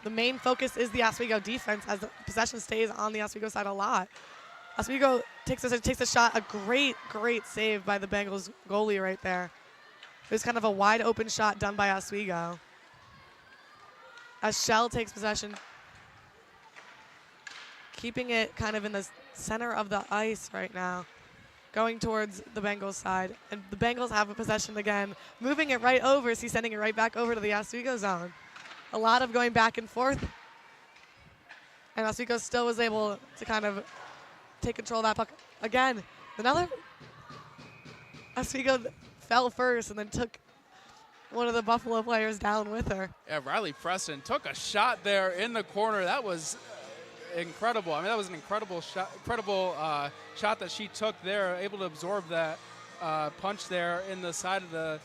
the main focus is the Oswego defense as the possession stays on the Oswego side a lot. Oswego takes a shot, a great save by the Bengals goalie right there. It was kind of a wide open shot done by Oswego. As Shell takes possession, keeping it kind of in the center of the ice right now. Going towards the Bengals side. And the Bengals have a possession again. Moving it right over, so he's sending it right back over to the Oswego zone. A lot of going back and forth. And Oswego still was able to kind of take control of that puck. Again, Oswego fell first and then took one of the Buffalo players down with her. Yeah, Riley Preston took a shot there in the corner. That was incredible. I mean, that was an incredible shot that she took there, able to absorb that punch there in the side of the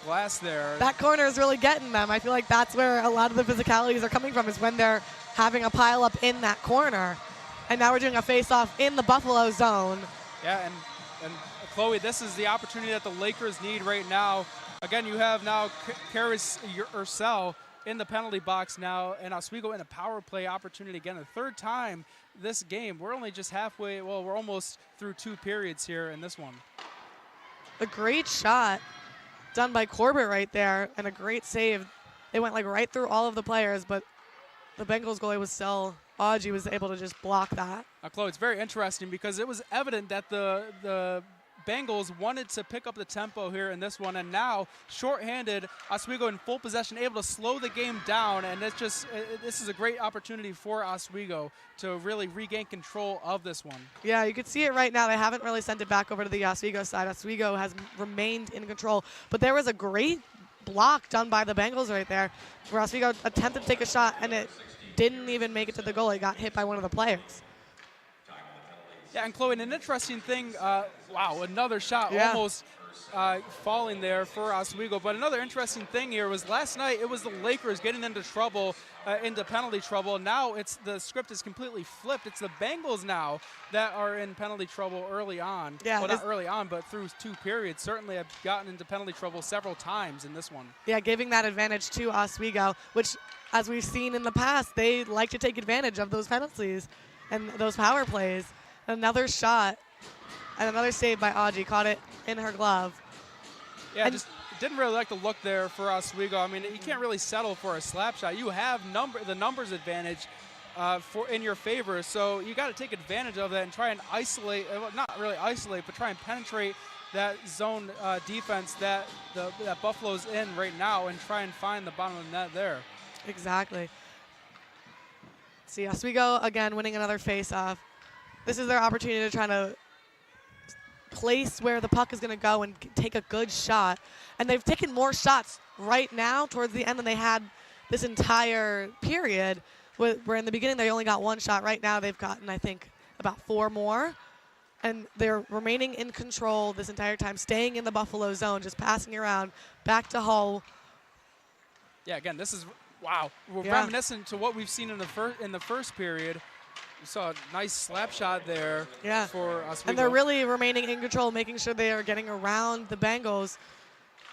glass there. That corner is really getting them. I feel like that's where a lot of the physicalities are coming from, is when they're having a pile up in that corner. And now we're doing a face-off in the Buffalo zone. Yeah, and Chloe, this is the opportunity that the Lakers need right now. Again, you have now Karis Ursel in the penalty box now, and Oswego in a power play opportunity again. The third time this game. We're only just halfway, well, we're almost through 2 periods here in this one. A great shot done by Corbett right there, and a great save. They went like right through all of the players, but the Bengals goalie was still Augie was able to just block that. Chloe, it's very interesting because it was evident that the Bengals wanted to pick up the tempo here in this one, and now shorthanded, Oswego in full possession, able to slow the game down, and this is a great opportunity for Oswego to really regain control of this one. Yeah, you can see it right now. They haven't really sent it back over to the Oswego side. Oswego has remained in control, but there was a great block done by the Bengals right there, where Oswego attempted to take a shot, and it didn't even make it to the goal. It got hit by one of the players. Yeah, and Chloe, an interesting thing, wow, another shot almost falling there for Oswego. But another interesting thing here was last night it was the Lakers getting into trouble, into penalty trouble. Now the script is completely flipped. It's the Bengals now that are in penalty trouble early on. Yeah, well, not early on, but through 2 periods. Certainly have gotten into penalty trouble several times in this one. Yeah, giving that advantage to Oswego, which, as we've seen in the past, they like to take advantage of those penalties and those power plays. Another shot and another save by Augie. Caught it in her glove. Yeah, and just didn't really like the look there for Oswego. I mean, you can't really settle for a slap shot. You have the numbers advantage in your favor, so you got to take advantage of that and try and isolate, not really isolate, but try and penetrate that zone defense that Buffalo's in right now and try and find the bottom of the net there. Exactly. See, Oswego again winning another face-off. This is their opportunity to try to place where the puck is going to go and take a good shot. And they've taken more shots right now towards the end than they had this entire period, where in the beginning they only got 1 shot. Right now they've gotten, I think, about 4 more. And they're remaining in control this entire time, staying in the Buffalo zone, just passing around, back to Hull. Yeah, again, this is, wow, reminiscent to what we've seen in the first period. You saw a nice slap shot there for Oswego. And they're really remaining in control, making sure they are getting around the Bengals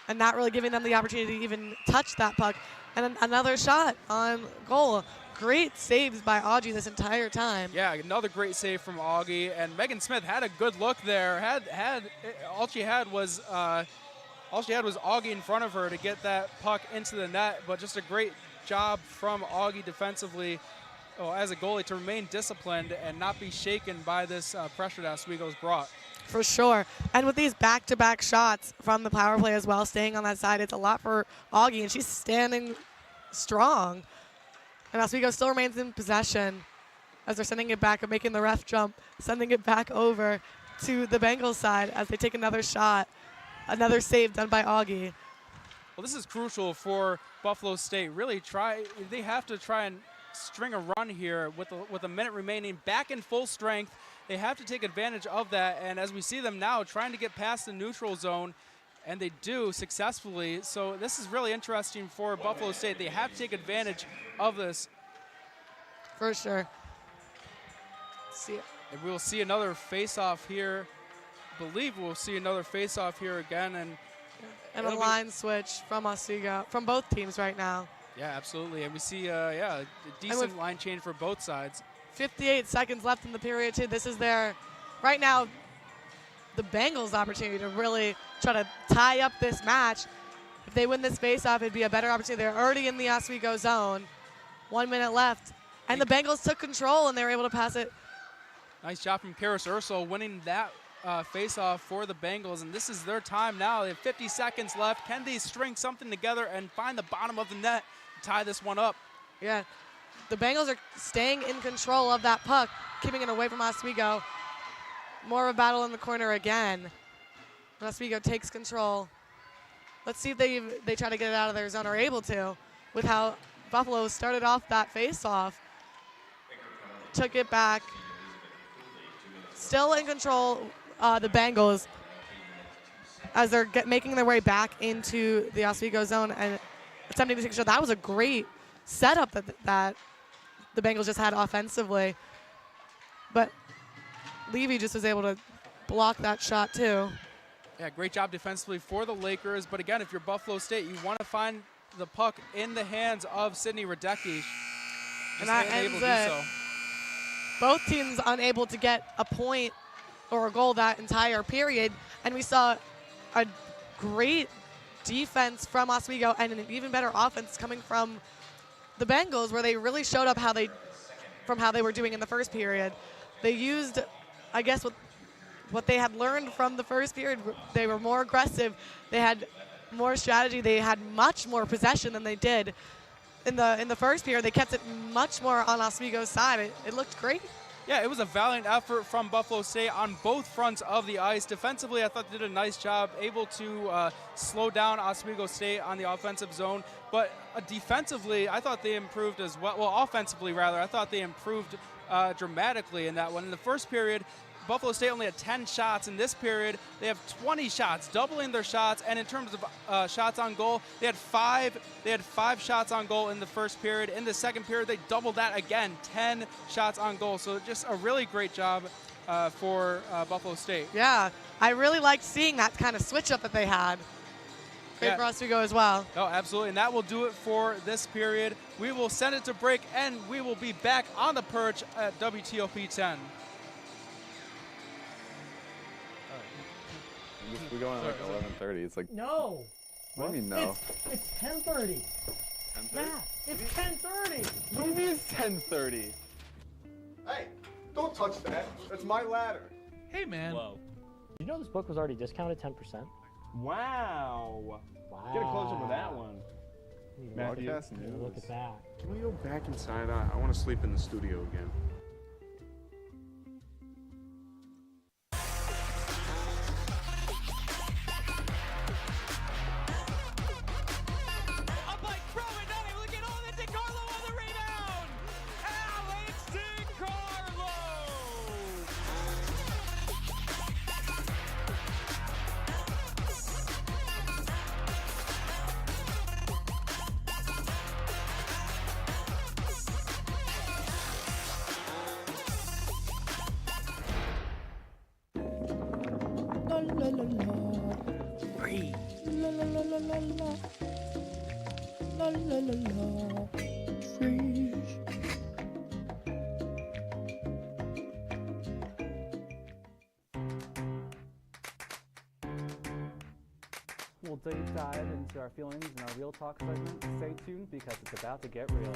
and not really giving them the opportunity to even touch that puck. And then another shot on goal. Great saves by Augie this entire time. Yeah, another great save from Augie. And Megan Smith had a good look there. All she had was Augie in front of her to get that puck into the net. But just a great job from Augie defensively. As a goalie, to remain disciplined and not be shaken by this pressure that Oswego's brought. For sure. And with these back-to-back shots from the power play as well, staying on that side, it's a lot for Augie, and she's standing strong. And Oswego still remains in possession as they're sending it back and making the ref jump, sending it back over to the Bengals side as they take another shot. Another save done by Augie. Well, this is crucial for Buffalo State. Really they have to try and string a run here with a minute remaining, back in full strength. They have to take advantage of that, and as we see them now trying to get past the neutral zone, and they do successfully. So this is really interesting for Buffalo State. They have to take advantage of this. For sure. And we'll see another face-off here. I believe we'll see another face-off here again, and a line switch from Oswego, from both teams right now. Yeah, absolutely. And we see, a decent line change for both sides. 58 seconds left in the period, too. This is right now, the Bengals' opportunity to really try to tie up this match. If they win this face-off, it'd be a better opportunity. They're already in the Oswego zone. 1 minute left. And the Bengals took control, and they were able to pass it. Nice job from Karis Ursel winning that face-off for the Bengals, and this is their time now. They have 50 seconds left. Can they string something together and find the bottom of the net? Tie this one up. Yeah, the Bengals are staying in control of that puck, keeping it away from Oswego. More of a battle in the corner again. Oswego takes control. Let's see if they try to get it out of their zone, or able to, with how Buffalo started off that face-off. Took it back. Still in control, the Bengals, as they're making their way back into the Oswego zone and attempting to take a shot. That was a great setup that the Bengals just had offensively. But Levy just was able to block that shot too. Yeah, great job defensively for the Lakers. But again, if you're Buffalo State, you want to find the puck in the hands of Sydney Radecki. And that ends it. Both teams unable to get a point or a goal that entire period. And we saw a great defense from Oswego and an even better offense coming from the Bengals, where they really showed up how they from how they were doing in the first period. They used, I guess, what they had learned from the first period. They were more aggressive. They had more strategy. They had much more possession than they did in the first period. They kept it much more on Oswego's side. It looked great. Yeah, it was a valiant effort from Buffalo State on both fronts of the ice. Defensively, I thought they did a nice job, able to slow down Oswego State on the offensive zone. But defensively, I thought they improved as well. Well, offensively, rather, I thought they improved dramatically in that one. In the first period, Buffalo State only had 10 shots. In this period, they have 20 shots, doubling their shots. And in terms of shots on goal, they had five shots on goal in the first period. In the second period, they doubled that again, 10 shots on goal. So just a really great job for Buffalo State. Yeah, I really liked seeing that kind of switch up that they had. Great for Oswego as well. Oh, absolutely. And that will do it for this period. We will send it to break, and we will be back on the perch at WTOP 10. We're going at like 11:30. It's like No. What do you mean no? It's 10:30. 10:30? Matt, it's 10:30. What do you mean it's 10:30? Hey, don't touch that. That's my ladder. Hey, man. Whoa. You know this book was already discounted 10%? Wow. Get closer to that one. Matthew. Broadcast news. Look at that. Can we go back inside? I want to sleep in the studio again. La la la la. Breathe. La la la la la la. La la la la. Freeze. We'll deep dive into our feelings in our Real Talk segment. Stay tuned because it's about to get real.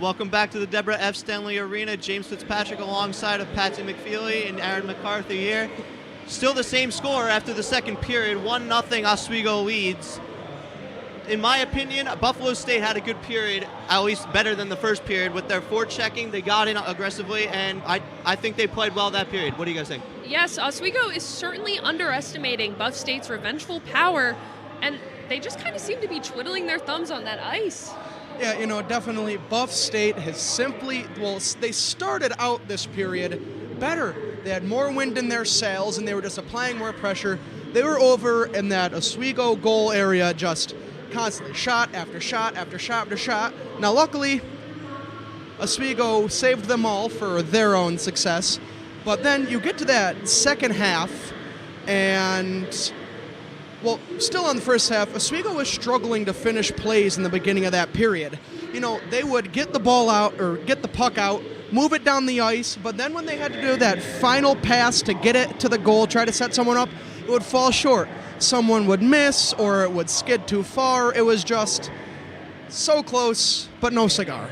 Welcome back to the Deborah F. Stanley Arena. James Fitzpatrick alongside of Patsy McFeely and Aaron McCarthy here. Still the same score after the second period. 1-0 Oswego leads. In my opinion, Buffalo State had a good period, at least better than the first period. With their forechecking, they got in aggressively, and I think they played well that period. What do you guys think? Yes, Oswego is certainly underestimating Buff State's revengeful power, and they just kind of seem to be twiddling their thumbs on that ice. Yeah, you know, definitely Buff State has simply, well, they started out this period better. They had more wind in their sails, and they were just applying more pressure. They were over in that Oswego goal area just constantly, shot after shot after shot after shot. Now, luckily, Oswego saved them all for their own success. But then you get to that second half, and, well, still on the first half, Oswego was struggling to finish plays in the beginning of that period. You know, they would get the ball out, or get the puck out, move it down the ice, but then when they had to do that final pass to get it to the goal, try to set someone up, it would fall short. Someone would miss, or it would skid too far. It was just so close, but no cigar.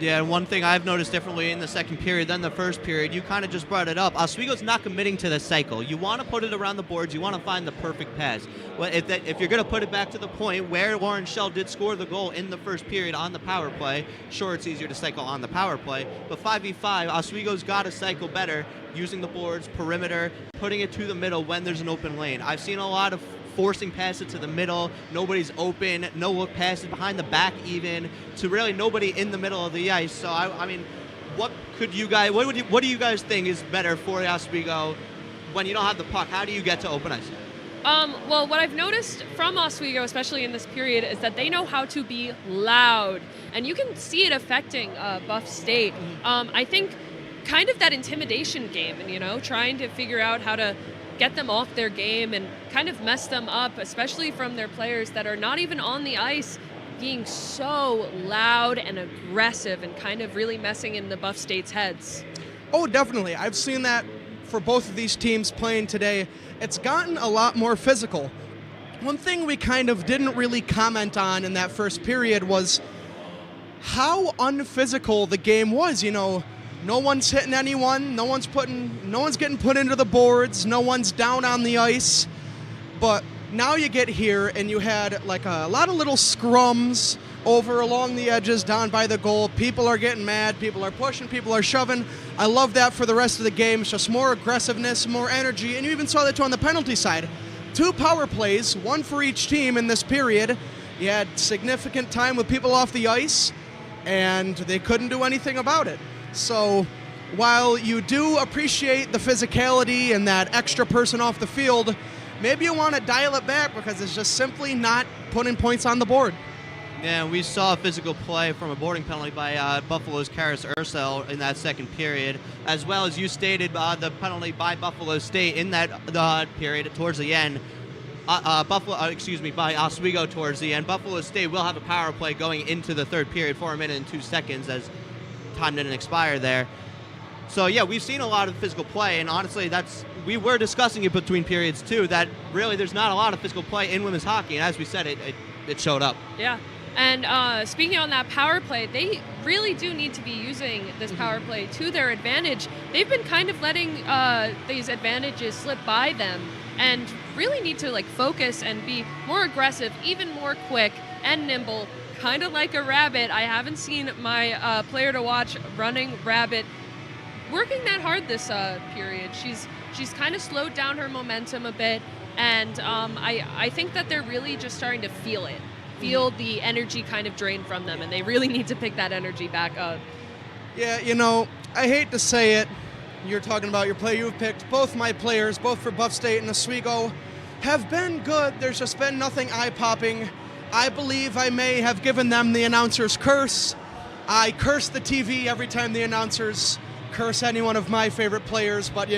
Yeah, and one thing I've noticed differently in the second period than the first period, you kind of just brought it up. Oswego's not committing to the cycle. You want to put it around the boards. You want to find the perfect pass. Well, if you're going to put it back to the point where Lauren Schell did score the goal in the first period on the power play, sure, it's easier to cycle on the power play, but 5v5, Oswego's got to cycle better using the boards, perimeter, putting it to the middle when there's an open lane. I've seen a lot of forcing passes to the middle, nobody's open, no look passes behind the back even, to really nobody in the middle of the ice. So I mean, what do you guys think is better for Oswego when you don't have the puck? How do you get to open ice? Well, what I've noticed from Oswego, especially in this period, is that they know how to be loud. And you can see it affecting Buff State. I think kind of that intimidation game and, trying to figure out how to get them off their game and kind of mess them up, especially from their players that are not even on the ice, being so loud and aggressive and kind of really messing in the Buff State's heads. Oh, definitely. I've seen that for both of these teams playing today. It's gotten a lot more physical. One thing we kind of didn't really comment on in that first period was how unphysical the game was. No one's hitting anyone, no one's getting put into the boards, no one's down on the ice. But now you get here and you had like a lot of little scrums over along the edges down by the goal. People are getting mad, people are pushing, people are shoving. I love that for the rest of the game. It's just more aggressiveness, more energy, and you even saw that too on the penalty side. 2 power plays, 1 for each team in this period. You had significant time with people off the ice, and they couldn't do anything about it. So while you do appreciate the physicality and that extra person off the field, maybe you want to dial it back because it's just simply not putting points on the board. Yeah, we saw physical play from a boarding penalty by Buffalo's Karis Ursel in that second period, as well as you stated the penalty by Buffalo State in that period towards the end. By Oswego towards the end. Buffalo State will have a power play going into the third period, 4 minutes and 2 seconds, as time didn't expire there. So yeah, we've seen a lot of physical play, and honestly, we were discussing it between periods too, that really there's not a lot of physical play in women's hockey, and as we said, it showed up. Yeah. And speaking on that power play, they really do need to be using this power play to their advantage. They've been kind of letting these advantages slip by them, and really need to focus and be more aggressive, even more quick and nimble, kind of like a rabbit. I haven't seen my player to watch running rabbit working that hard this period. She's kind of slowed down her momentum a bit, and I think that they're really just starting to feel the energy kind of drain from them, and they really need to pick that energy back up. Yeah, I hate to say it. You're talking about your player you've picked. Both my players, both for Buff State and Oswego, have been good. There's just been nothing eye-popping. I believe I may have given them the announcer's curse. I curse the TV every time the announcers curse any one of my favorite players, but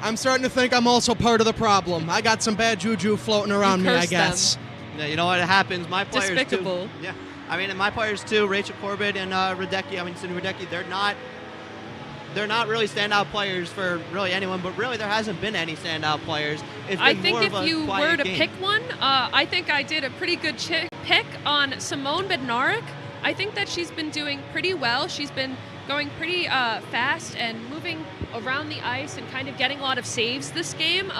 I'm starting to think I'm also part of the problem. I got some bad juju floating around me, I guess. Yeah, you know what happens? My players Despicable. too. Yeah, and my players too. Rachel Corbett and Cindy Radecki. They're not really standout players for really anyone, but really there hasn't been any standout players. I think if you were to pick one, I think I did a pretty good pick on Simone Bednarik. I think that she's been doing pretty well. She's been going pretty fast and moving around the ice and kind of getting a lot of saves this game.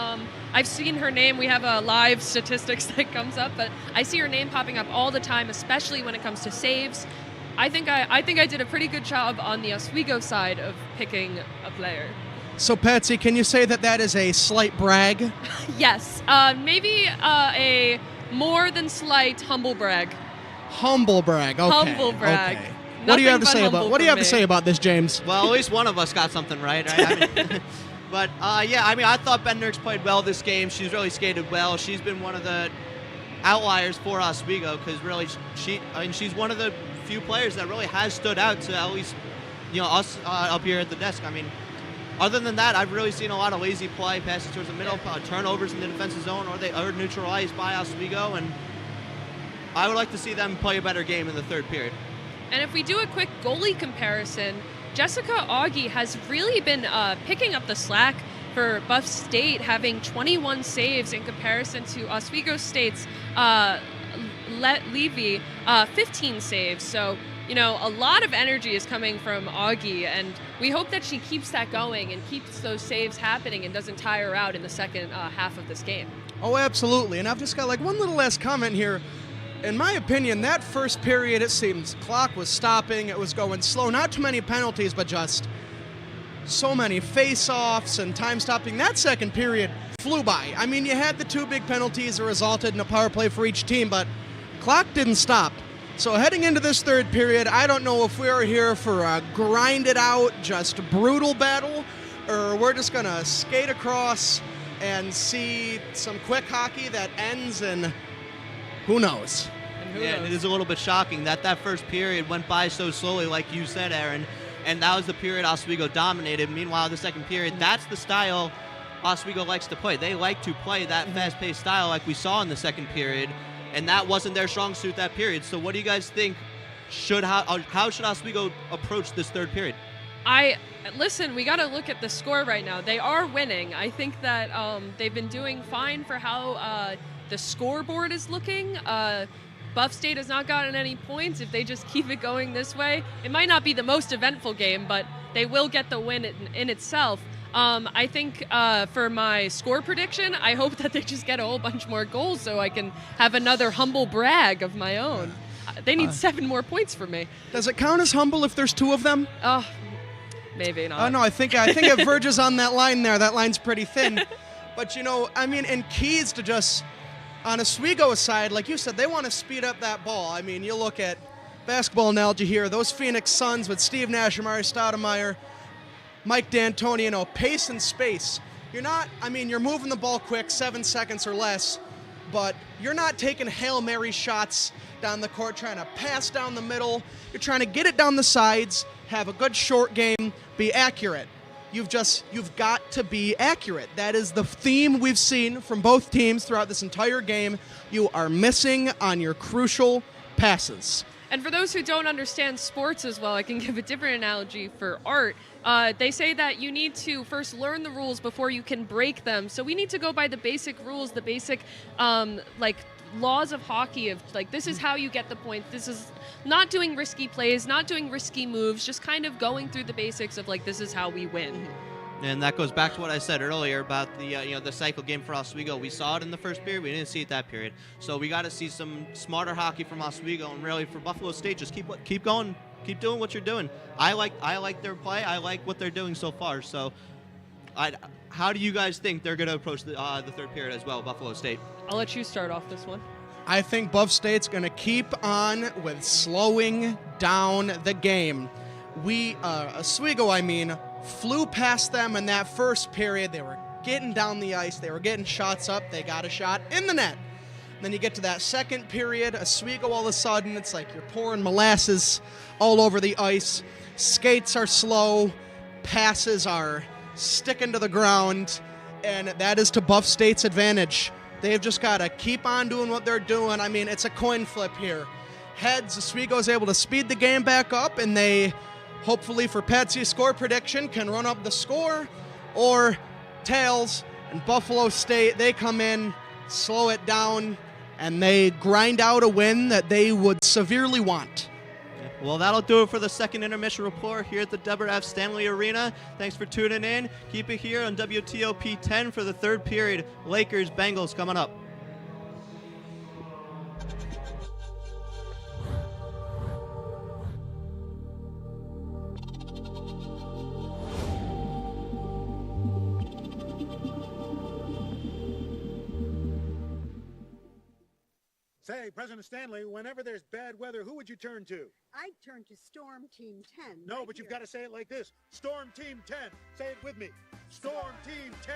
I've seen her name. We have a live statistics that comes up, but I see her name popping up all the time, especially when it comes to saves. I think I did a pretty good job on the Oswego side of picking a player. So, Patsy, can you say that is a slight brag? Yes, maybe a more than slight humble brag. Humble brag. Okay. Humble brag. Okay. What do you have to say about this, James? Well, at least one of us got something right? But I thought Bednarik's played well this game. She's really skated well. She's been one of the outliers for Oswego because really she's one of the few players that really has stood out to at least us up here at the desk. Other than that, I've really seen a lot of lazy play, passes towards the middle, turnovers in the defensive zone, or they are neutralized by Oswego, and I would like to see them play a better game in the third period. And if we do a quick goalie comparison, Jessica Augie has really been picking up the slack for Buff State, having 21 saves in comparison to Oswego State's Levy, 15 saves. So, a lot of energy is coming from Augie, and we hope that she keeps that going and keeps those saves happening and doesn't tire out in the second half of this game. Oh, absolutely. And I've just got one little last comment here. In my opinion, that first period, it seems clock was stopping, it was going slow. Not too many penalties, but just so many face-offs and time stopping. That second period flew by. You had the 2 big penalties that resulted in a power play for each team, but clock didn't stop. So heading into this third period, I don't know if we are here for a grind-it-out, just brutal battle, or we're just going to skate across and see some quick hockey that ends in who knows. Yeah, and it is a little bit shocking that first period went by so slowly, like you said, Aaron, and that was the period Oswego dominated. Meanwhile, the second period, that's the style Oswego likes to play. They like to play that fast-paced style like we saw in the second period, and that wasn't their strong suit that period. So what do you guys think? How should Oswego approach this third period? Listen, we got to look at the score right now. They are winning. I think that they've been doing fine for how the scoreboard is looking. Buff State has not gotten any points. If they just keep it going this way, it might not be the most eventful game, but they will get the win in itself. I think for my score prediction, I hope that they just get a whole bunch more goals so I can have another humble brag of my own. They need 7 more points from me. Does it count as humble if there's 2 of them? Oh, maybe not. Oh, no, I think it verges on that line there. That line's pretty thin. But, and keys to just, on Oswego's side, like you said, they want to speed up that ball. I mean, you look at basketball analogy here, those Phoenix Suns with Steve Nash, Amari Stoudemire, Mike D'Antoni, pace and space. You're moving the ball quick, 7 seconds or less, but you're not taking Hail Mary shots down the court, trying to pass down the middle. You're trying to get it down the sides, have a good short game, be accurate. You've got to be accurate. That is the theme we've seen from both teams throughout this entire game. You are missing on your crucial passes. And for those who don't understand sports as well, I can give a different analogy for art. They say that you need to first learn the rules before you can break them. So we need to go by the basic rules, the basic laws of hockey of this is how you get the point. This is not doing risky plays, not doing risky moves, just kind of going through the basics of this is how we win. And that goes back to what I said earlier about the cycle game for Oswego. We saw it in the first period. We didn't see it that period. So we got to see some smarter hockey from Oswego, and really for Buffalo State, just keep going, keep doing what you're doing. I like their play. I like what they're doing so far. So, how do you guys think they're going to approach the third period as well, Buffalo State? I'll let you start off this one. I think Buff State's going to keep on with slowing down the game. Oswego, flew past them in that first period. They were getting down the ice. They were getting shots up. They got a shot in the net. And then you get to that second period, Oswego all of a sudden, it's like you're pouring molasses all over the ice. Skates are slow. Passes are sticking to the ground. And that is to Buff State's advantage. They've just got to keep on doing what they're doing. It's a coin flip here. Heads, Oswego's able to speed the game back up, and they, hopefully for Patsy's score prediction, can run up the score. Or tails, and Buffalo State, they come in, slow it down, and they grind out a win that they would severely want. Well, that'll do it for the second intermission report here at the Deborah F. Stanley Arena. Thanks for tuning in. Keep it here on WTOP 10 for the third period. Lakers, Bengals coming up. Say, President Stanley, whenever there's bad weather, who would you turn to? I'd turn to Storm Team 10. No, but you've got to say it like this. Storm Team 10. Say it with me. Storm Team 10.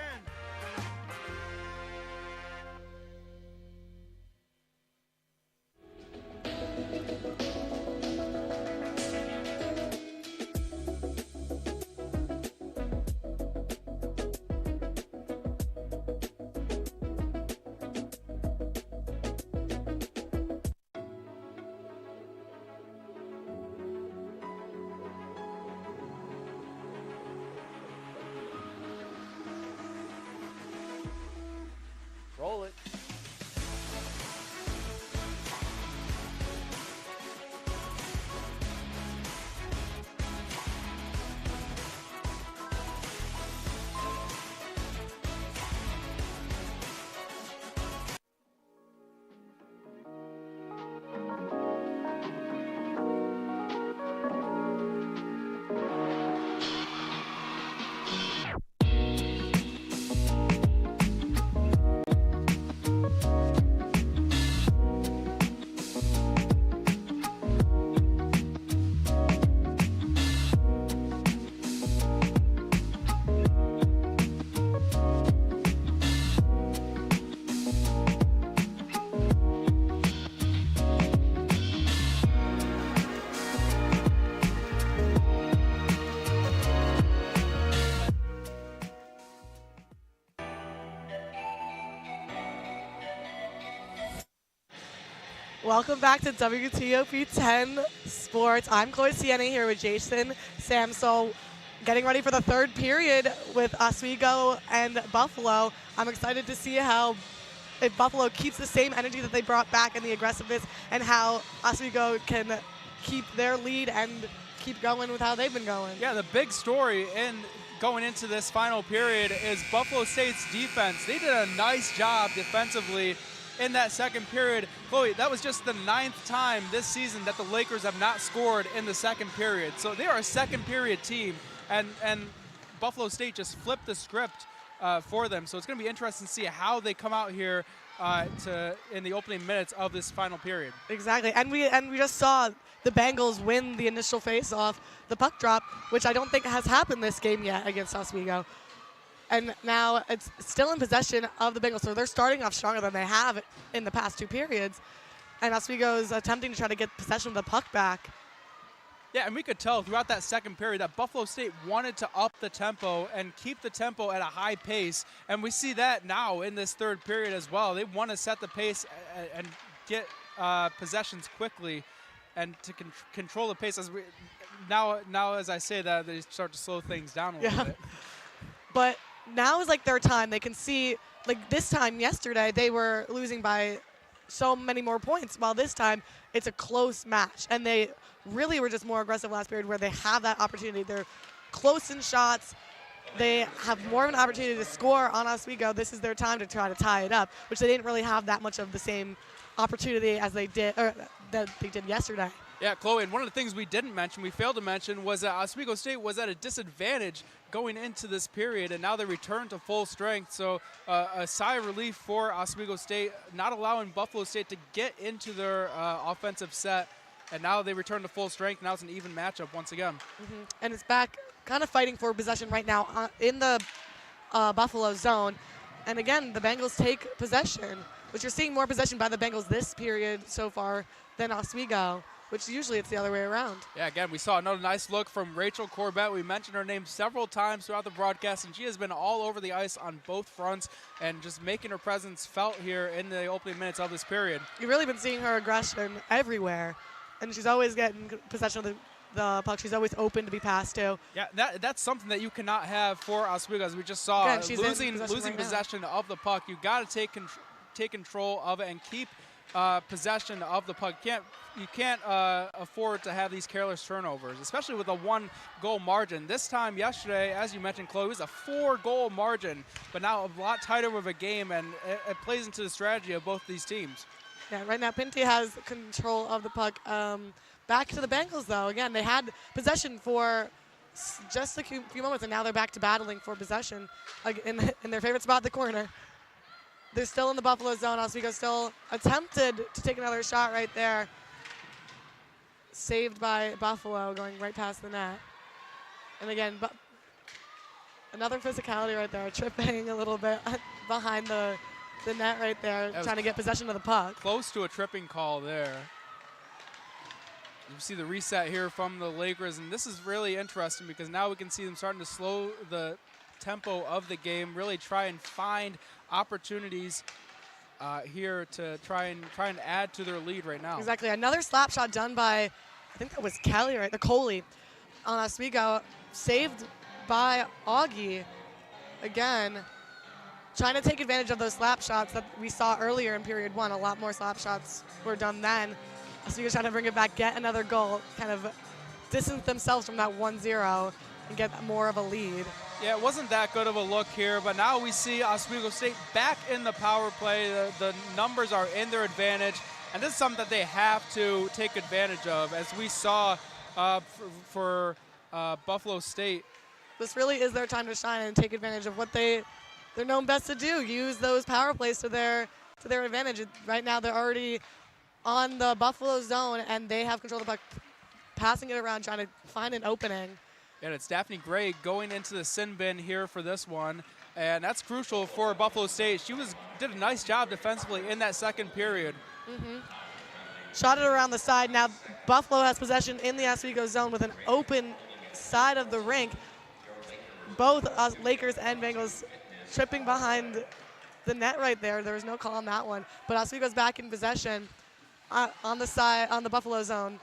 Welcome back to WTOP 10 Sports. I'm Chloe Sienna here with Jason Samso, getting ready for the third period with Oswego and Buffalo. I'm excited to see how if Buffalo keeps the same energy that they brought back and the aggressiveness, and how Oswego can keep their lead and keep going with how they've been going. Yeah, the big story in going into this final period is Buffalo State's defense. They did a nice job defensively in that second period. Chloe, that was just the 9th time this season that the Lakers have not scored in the second period. So they are a second period team, and Buffalo State just flipped the script for them. So it's going to be interesting to see how they come out here in the opening minutes of this final period. Exactly, and we just saw the Bengals win the initial face-off, the puck drop, which I don't think has happened this game yet against Oswego. And now it's still in possession of the Bengals, so they're starting off stronger than they have in the past 2 periods. And Oswego is attempting to try to get possession of the puck back. Yeah, and we could tell throughout that second period that Buffalo State wanted to up the tempo and keep the tempo at a high pace. And we see that now in this third period as well. They want to set the pace and get possessions quickly and to control the pace. Now, as I say that, they start to slow things down a little bit. But now is like their time. They can see, like this time yesterday, they were losing by so many more points, while this time it's a close match. And they really were just more aggressive last period, where they have that opportunity. They're close in shots. They have more of an opportunity to score on Oswego. This is their time to try to tie it up, which they didn't really have that much of the same opportunity as they did, or that they did yesterday. Yeah, Chloe, and one of the things we didn't mention, we failed to mention, was that Oswego State was at a disadvantage going into this period, and now they return to full strength. So a sigh of relief for Oswego State, not allowing Buffalo State to get into their offensive set, and now they return to full strength. Now it's an even matchup once again. And it's back kind of fighting for possession right now in the Buffalo zone. And again, the Bengals take possession, which you're seeing more possession by the Bengals this period so far than Oswego, which usually it's the other way around. Yeah, again, we saw another nice look from Rachel Corbett. We mentioned her name several times throughout the broadcast, and she has been all over the ice on both fronts and just making her presence felt here in the opening minutes of this period. You've really been seeing her aggression everywhere, and she's always getting possession of the puck. She's always open to be passed to. Yeah, that's something that you cannot have for Oswego, as we just saw. Again, losing possession of the puck. You got to take control of it and keep possession of the puck. You can't afford to have these careless turnovers, especially with a 1-goal margin. This time yesterday, as you mentioned, Chloe, it was a 4-goal margin, but now a lot tighter of a game, and it plays into the strategy of both these teams. Yeah, right now Pinty has control of the puck. Back to the Bengals, though. Again, they had possession for just a few moments, and now they're back to battling for possession in their favorite spot, the corner. They're still in the Buffalo zone. Oswego still attempted to take another shot right there. Saved by Buffalo, going right past the net. And again, another physicality right there, tripping a little bit behind the net right there, trying to get possession of the puck. Close to a tripping call there. You see the reset here from the Lakers, and this is really interesting because now we can see them starting to slow the tempo of the game, really try and find opportunities here to try and add to their lead right now. Exactly. Another slap shot done by, I think that was Kelly, right? The Coley on Oswego, saved by Augie. Again, trying to take advantage of those slap shots that we saw earlier in period 1. A lot more slap shots were done then. Oswego trying to bring it back, get another goal, kind of distance themselves from that 1-0 and get more of a lead. Yeah, it wasn't that good of a look here, but now we see Oswego State back in the power play. The numbers are in their advantage, and this is something that they have to take advantage of, as we saw for Buffalo State. This really is their time to shine and take advantage of what they're known best to do, use those power plays to their advantage. Right now they're already on the Buffalo zone, and they have control of the puck, passing it around, trying to find an opening. And it's Daphne Gray going into the sin bin here for this one, and that's crucial for Buffalo State. She did a nice job defensively in that second period. Shot it around the side. Now Buffalo has possession in the Oswego zone with an open side of the rink. Both Lakers and Bengals tripping behind the net right there. There was no call on that one, but Oswego's back in possession. on the side, on the Buffalo zone.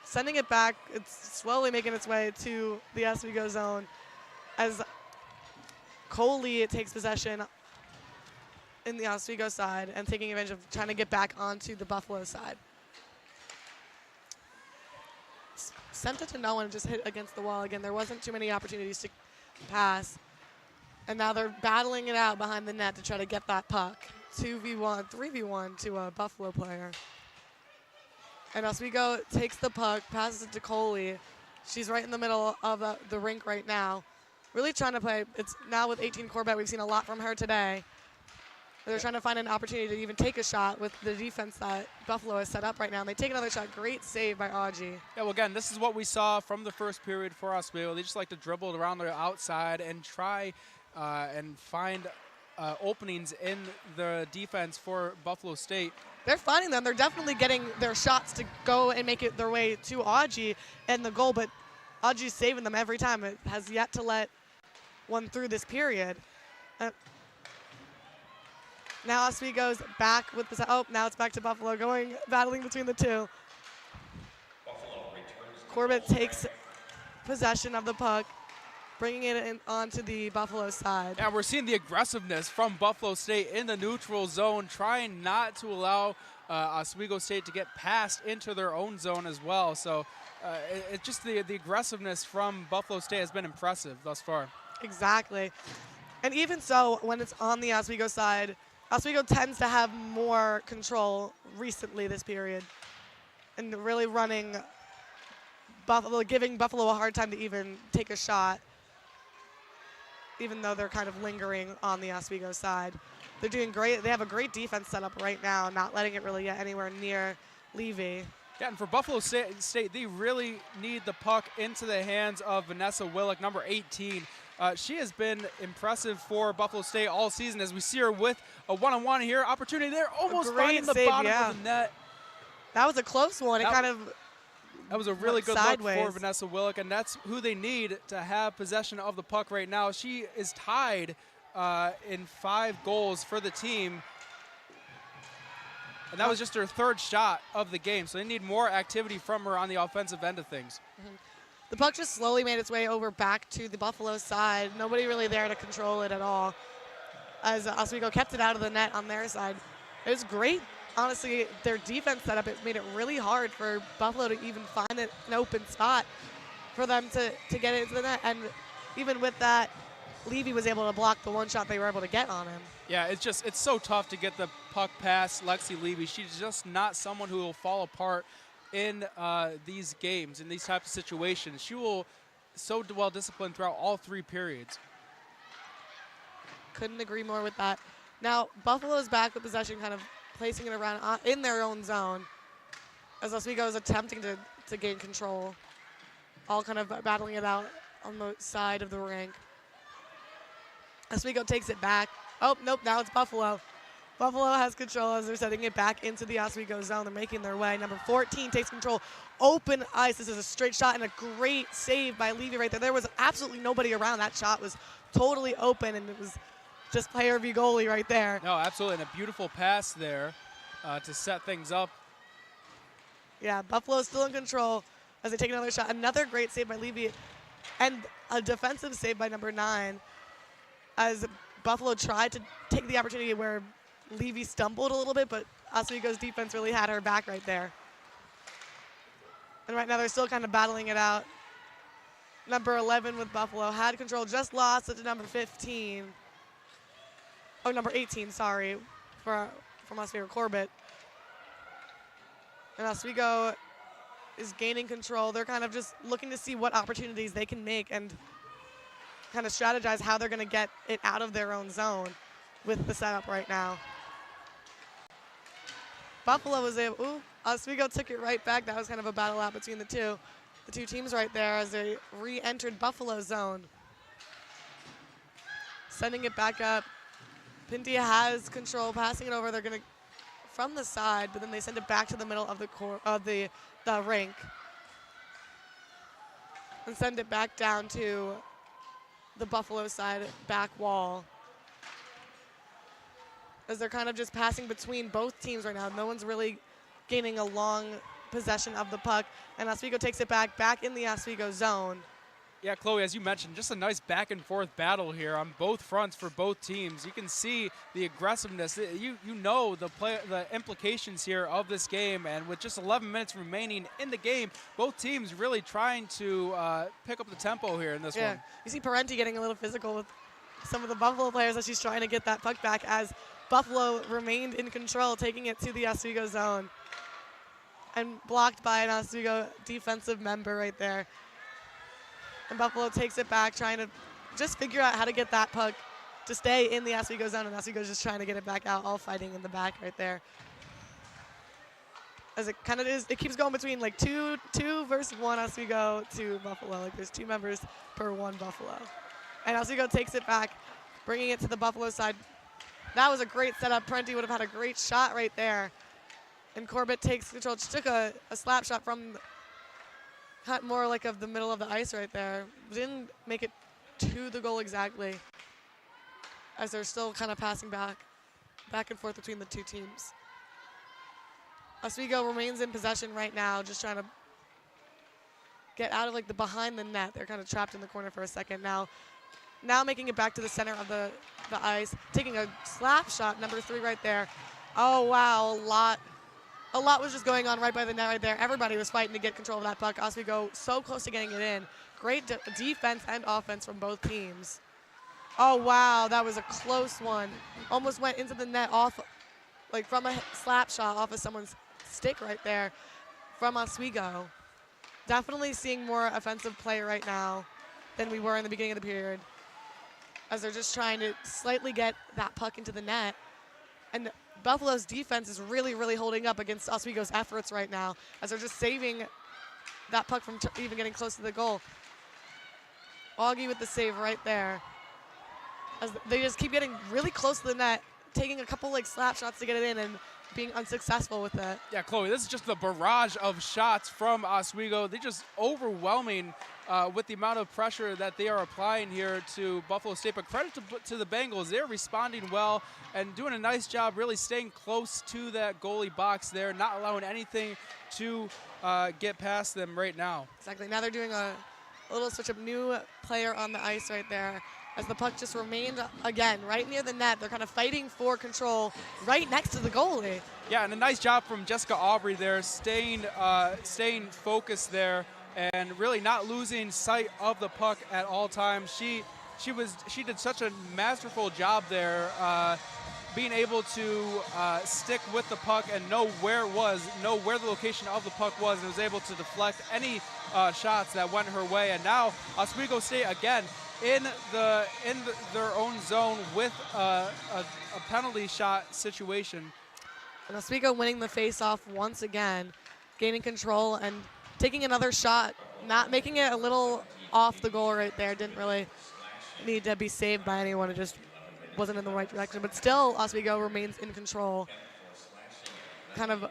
Sending it back, it's slowly making its way to the Oswego zone as Coley takes possession in the Oswego side and taking advantage of trying to get back onto the Buffalo side. Sent it to no one, just hit against the wall again. There wasn't too many opportunities to pass. And now they're battling it out behind the net to try to get that puck. 2v1, 3v1 to a Buffalo player. And Oswego takes the puck, passes it to Coley. She's right in the middle of the rink right now. Really trying to play. It's now with 18 Corbett. We've seen a lot from her today. They're trying to find an opportunity to even take a shot with the defense that Buffalo has set up right now. And they take another shot. Great save by Audrey. Yeah, well, again, this is what we saw from the first period for Oswego. They just like to dribble around the outside and try and find openings in the defense for Buffalo State. They're finding them. They're definitely getting their shots to go and make it their way to Audrey and the goal, but Audrey's saving them every time. It has yet to let one through this period. Now Oswego's back with the, oh, now it's back to Buffalo, battling between the two. Corbett takes possession of the puck, bringing it in onto the Buffalo side. And we're seeing the aggressiveness from Buffalo State in the neutral zone, trying not to allow Oswego State to get passed into their own zone as well. So it's just the aggressiveness from Buffalo State has been impressive thus far. Exactly. And even so, when it's on the Oswego side, Oswego tends to have more control recently this period and really running Buffalo, giving Buffalo a hard time to even take a shot, even though they're kind of lingering on the Oswego side. They're doing great. They have a great defense set up right now, not letting it really get anywhere near Levy. Yeah, and for Buffalo State, they really need the puck into the hands of Vanessa Willick, number 18. She has been impressive for Buffalo State all season as we see her with a one-on-one here. Opportunity there, almost finding the bottom of the net. That was a close one. That was a really good sideways look for Vanessa Willick, and that's who they need to have possession of the puck right now. She is tied in 5 goals for the team, and that was just her 3rd shot of the game, so they need more activity from her on the offensive end of things. Mm-hmm. The puck just slowly made its way over back to the Buffalo side. Nobody really there to control it at all, as Oswego kept it out of the net on their side. It was great. Honestly, their defense setup, it made it really hard for Buffalo to even find an open spot for them to get it into the net. And even with that, Levy was able to block the one shot they were able to get on him. Yeah, it's so tough to get the puck past Lexi Levy. She's just not someone who will fall apart in these games, in these types of situations. She will so well disciplined throughout all 3 periods. Couldn't agree more with that. Now, Buffalo's back with possession, kind of placing it around in their own zone as Oswego is attempting to gain control. All kind of battling it out on the side of the rink. Oswego takes it back. Oh, nope, now it's Buffalo. Buffalo has control as they're setting it back into the Oswego zone. They're making their way. Number 14 takes control. Open ice. This is a straight shot and a great save by Levy right there. There was absolutely nobody around. That shot was totally open, and it was just player v goalie right there. No, absolutely, and a beautiful pass there to set things up. Yeah, Buffalo's still in control as they take another shot. Another great save by Levy, and a defensive save by number 9 as Buffalo tried to take the opportunity where Levy stumbled a little bit, but Oswego's defense really had her back right there. And right now they're still kind of battling it out. Number 11 with Buffalo had control, just lost it to number 15. Oh, number 18, sorry, from Oswego Corbett. And Oswego is gaining control. They're kind of just looking to see what opportunities they can make and kind of strategize how they're going to get it out of their own zone with the setup right now. Buffalo was able, ooh, Oswego took it right back. That was kind of a battle out between the two teams right there as they re-entered Buffalo zone. Sending it back up. Pindia has control, passing it over. They're going to, from the side, but then they send it back to the middle of the rink. And send it back down to the Buffalo side back wall. As they're kind of just passing between both teams right now. No one's really gaining a long possession of the puck, and Oswego takes it back in the Oswego zone. Yeah, Chloe, as you mentioned, just a nice back and forth battle here on both fronts for both teams. You can see the aggressiveness. You know the implications here of this game, and with just 11 minutes remaining in the game, both teams really trying to pick up the tempo here in this one. You see Parenti getting a little physical with some of the Buffalo players as she's trying to get that puck back, as Buffalo remained in control, taking it to the Oswego zone, and blocked by an Oswego defensive member right there. And Buffalo takes it back, trying to just figure out how to get that puck to stay in the Oswego zone, and Oswego's just trying to get it back out, all fighting in the back right there. As it kind of is, it keeps going between like two versus one Oswego to Buffalo. Like there's 2 members per 1 Buffalo. And Oswego takes it back, bringing it to the Buffalo side. That was a great setup. Parenti would have had a great shot right there. And Corbett takes control. She took a slap shot from cut more like of the middle of the ice right there. Didn't make it to the goal exactly, as they're still kind of passing back and forth between the 2 teams. Oswego remains in possession right now, just trying to get out of like the behind the net. They're kind of trapped in the corner for a second now. Now making it back to the center of the ice, taking a slap shot, number 3 right there. Oh wow, a lot was just going on right by the net right there. Everybody was fighting to get control of that puck. Oswego so close to getting it in. Great defense and offense from both teams. Oh, wow, that was a close one. Almost went into the net off, like from a slap shot off of someone's stick right there from Oswego. Definitely seeing more offensive play right now than we were in the beginning of the period, as they're just trying to slightly get that puck into the net. And Buffalo's defense is really, really holding up against Oswego's efforts right now, as they're just saving that puck from even getting close to the goal. Augie with the save right there, as they just keep getting really close to the net, taking a couple like slap shots to get it in and being unsuccessful with it. Yeah, Chloe, this is just the barrage of shots from Oswego. They're just overwhelming with the amount of pressure that they are applying here to Buffalo State. But credit to the Bengals. They're responding well and doing a nice job really staying close to that goalie box there, not allowing anything to get past them right now. Exactly. Now they're doing a little switch up, new player on the ice right there, as the puck just remained, again, right near the net. They're kind of fighting for control right next to the goalie. Yeah, and a nice job from Jessica Aubrey there, staying focused there and really not losing sight of the puck at all times. She did such a masterful job there, being able to stick with the puck and know where the location of the puck was, and was able to deflect any shots that went her way. And now Oswego State again in their own zone with a penalty shot situation. And Oswego winning the face-off once again, gaining control and taking another shot, not making it a little off the goal right there. Didn't really need to be saved by anyone. It just wasn't in the right direction. But still, Oswego remains in control, kind of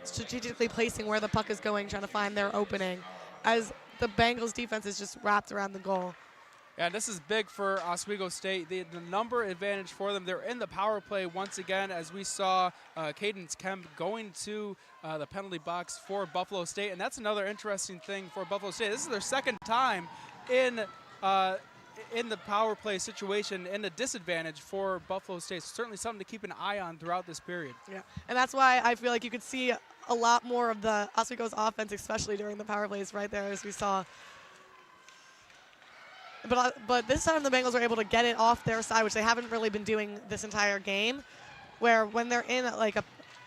strategically placing where the puck is going, trying to find their opening, as the Bengals defense is just wrapped around the goal. Yeah, this is big for Oswego State. The number advantage for them. They're in the power play once again, as we saw Cadence Kemp going to the penalty box for Buffalo State. And that's another interesting thing for Buffalo State. This is their second time in the power play situation, in a disadvantage for Buffalo State. So certainly something to keep an eye on throughout this period. Yeah, and that's why I feel like you could see a lot more of the Oswego's offense, especially during the power plays right there, as we saw. But this time the Bengals were able to get it off their side, which they haven't really been doing this entire game, where when they're in like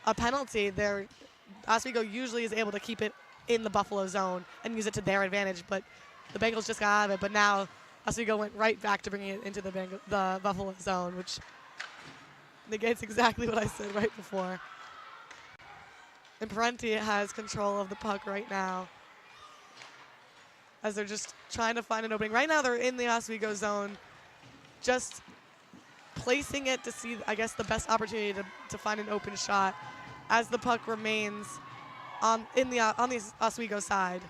a penalty, Oswego usually is able to keep it in the Buffalo zone and use it to their advantage, but the Bengals just got out of it. But now Oswego went right back to bringing it into the Buffalo zone, which negates exactly what I said right before. And Parenti has control of the puck right now, as they're just trying to find an opening. Right now they're in the Oswego zone, just placing it to see, I guess, the best opportunity to find an open shot, as the puck remains on the Oswego side.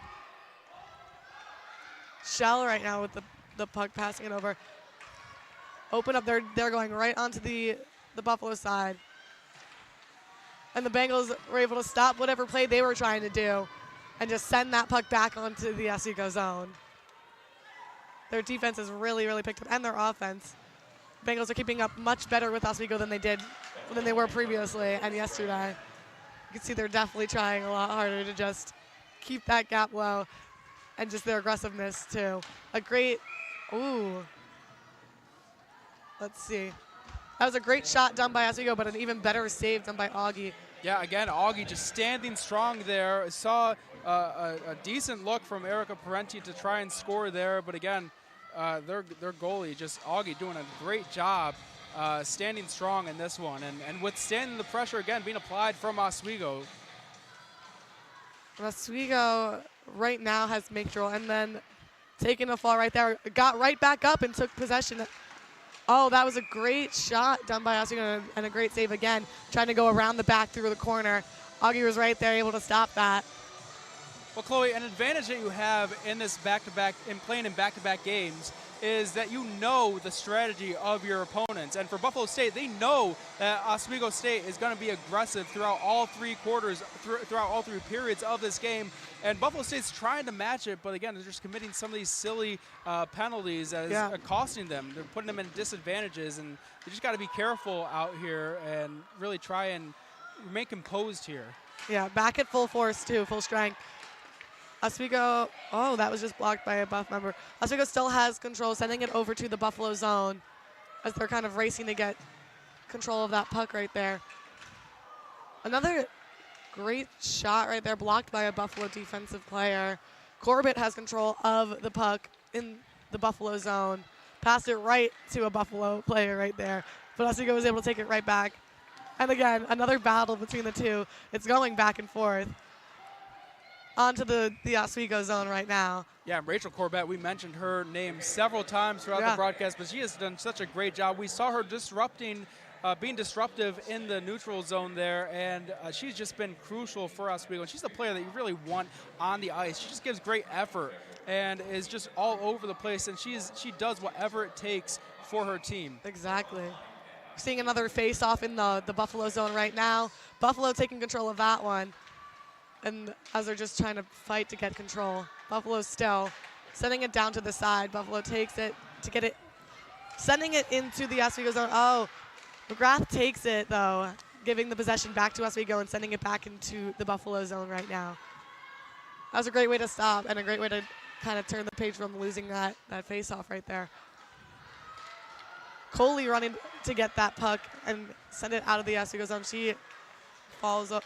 Shell right now with the puck, passing it over. Open up, they're going right onto the Buffalo side. And the Bengals were able to stop whatever play they were trying to do and just send that puck back onto the Oswego zone. Their defense has really, really picked up, and their offense. Bengals are keeping up much better with Oswego than they were previously and yesterday. You can see they're definitely trying a lot harder to just keep that gap low, and just their aggressiveness too. A great, let's see. That was a great shot done by Oswego, but an even better save done by Augie. Yeah, again, Augie just standing strong there. Saw a decent look from Erica Parenti to try and score there, but again, their goalie, just Augie, doing a great job standing strong in this one and withstanding the pressure, again, being applied from Oswego. Oswego right now has make control, and then taking a fall right there, got right back up and took possession. Oh, that was a great shot done by Oswego and a great save again, trying to go around the back through the corner. Augie was right there, able to stop that. Well, Chloe, an advantage that you have in this back-to-back, in playing in back-to-back games, is that you know the strategy of your opponents. And for Buffalo State, they know that Oswego State is going to be aggressive throughout all three quarters, throughout all three periods of this game. And Buffalo State's trying to match it, but again, they're just committing some of these silly penalties that is costing them. They're putting them in disadvantages, and you just got to be careful out here and really try and remain composed here. Yeah, back at full force too, full strength. Oswego, oh, that was just blocked by a Buff member. Oswego still has control, sending it over to the Buffalo zone as they're kind of racing to get control of that puck right there. Another great shot right there, blocked by a Buffalo defensive player. Corbett has control of the puck in the Buffalo zone. Passed it right to a Buffalo player right there. But Oswego was able to take it right back. And again, another battle between the two. It's going back and forth. Onto the Oswego zone right now. Yeah, Rachel Corbett, we mentioned her name several times throughout the broadcast, but she has done such a great job. We saw her being disruptive in the neutral zone there, and she's just been crucial for Oswego. She's the player that you really want on the ice. She just gives great effort and is just all over the place, and she does whatever it takes for her team. Exactly. Seeing another face-off in the Buffalo zone right now. Buffalo taking control of that one. And as they're just trying to fight to get control. Buffalo still sending it down to the side. Buffalo takes it to get it, sending it into the Oswego zone. Oh, McGrath takes it though, giving the possession back to Oswego and sending it back into the Buffalo zone right now. That was a great way to stop and a great way to kind of turn the page from losing that face-off right there. Coley running to get that puck and send it out of the Oswego zone. She follows up.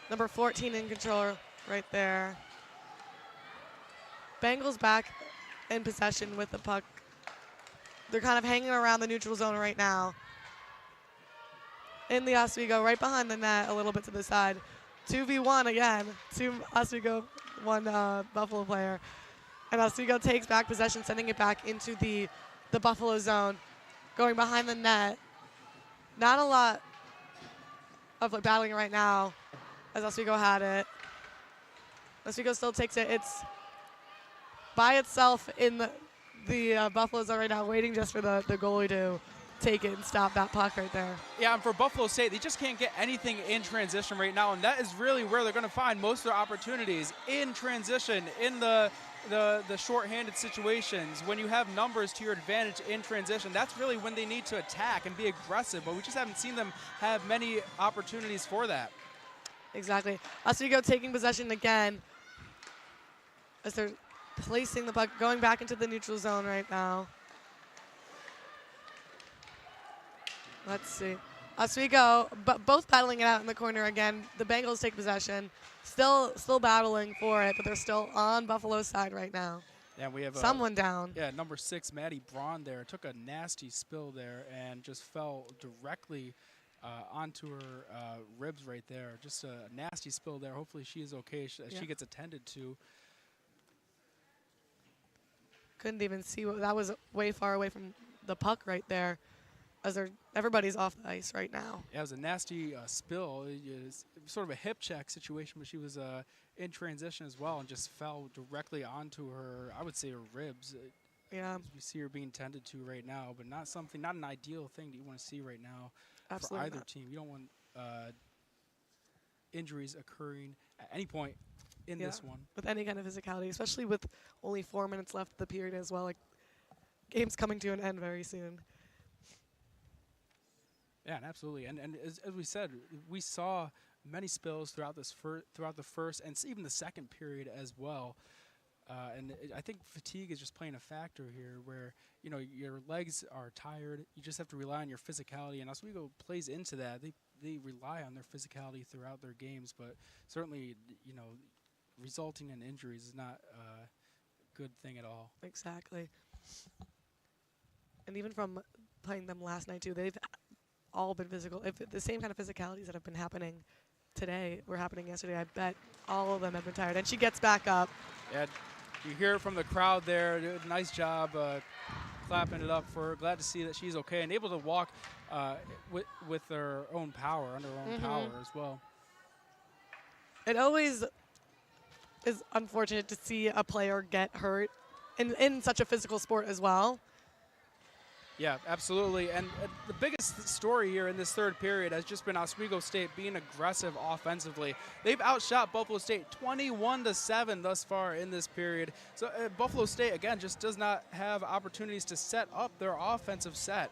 Number 14 in control right there. Bengals back in possession with the puck. They're kind of hanging around the neutral zone right now. In the Oswego, right behind the net, a little bit to the side. 2v1 again. Two Oswego, one Buffalo player. And Oswego takes back possession, sending it back into the Buffalo zone. Going behind the net. Not a lot of battling right now, as Oswego had it. Oswego still takes it. It's by itself in the Buffalo zone right now, waiting just for the goalie to take it and stop that puck right there. Yeah, and for Buffalo State, they just can't get anything in transition right now, and that is really where they're going to find most of their opportunities, in transition, in the short-handed situations. When you have numbers to your advantage in transition, that's really when they need to attack and be aggressive, but we just haven't seen them have many opportunities for that. Exactly. Oswego taking possession again as they're placing the puck, going back into the neutral zone right now. Let's see. Oswego, but both battling it out in the corner again. The Bengals take possession. Still battling for it, but they're still on Buffalo's side right now. Yeah, we have someone down. Yeah, number 6, Maddie Braun there. Took a nasty spill there and just fell directly onto her ribs right there. Just a nasty spill there. Hopefully she is okay. She gets attended to. Couldn't even see that was way far away from the puck right there, as everybody's off the ice right now. Yeah, it was a nasty spill. It was sort of a hip check situation, but she was in transition as well and just fell directly onto her, I would say, her ribs. Yeah. We see her being tended to right now, but not an ideal thing that you want to see right now. Absolutely for either not. team. You don't want injuries occurring at any point in this one. With any kind of physicality, especially with only 4 minutes left of the period as well. Like, game's coming to an end very soon. Yeah, and absolutely. And as we said, we saw many spills throughout throughout the first and even the second period as well. I think fatigue is just playing a factor here where, you know, your legs are tired. You just have to rely on your physicality. And Oswego plays into that. They rely on their physicality throughout their games, but certainly, you know, resulting in injuries is not a good thing at all. Exactly. And even from playing them last night, too, they've all been physical. If the same kind of physicalities that have been happening today were happening yesterday, I bet all of them have been tired. And she gets back up. Yeah, you hear it from the crowd there. Nice job clapping it up for her. Glad to see that she's okay and able to walk with her own power, under her own power as well. It always is unfortunate to see a player get hurt in such a physical sport as well. Yeah, absolutely. And the biggest story here in this third period has just been Oswego State being aggressive offensively. They've outshot Buffalo State 21-7 thus far in this period. So Buffalo State, again, just does not have opportunities to set up their offensive set.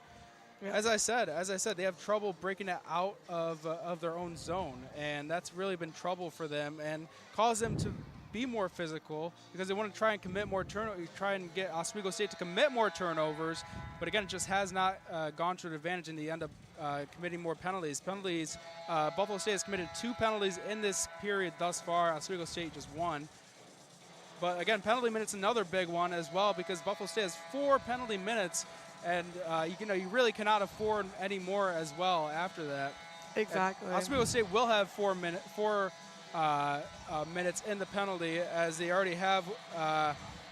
Yeah. As I said, they have trouble breaking it out of their own zone, and that's really been trouble for them and caused them to be more physical because they want to try and commit more turnovers, try and get Oswego State to commit more turnovers, but again, it just has not gone to an advantage, and they end up committing more penalties. Buffalo State has committed 2 penalties in this period thus far. Oswego State just 1. But again, penalty minutes another big one as well because Buffalo State has 4 penalty minutes, and you really cannot afford any more as well after that. Exactly. And Oswego State will have 4 minutes in the penalty, as they already have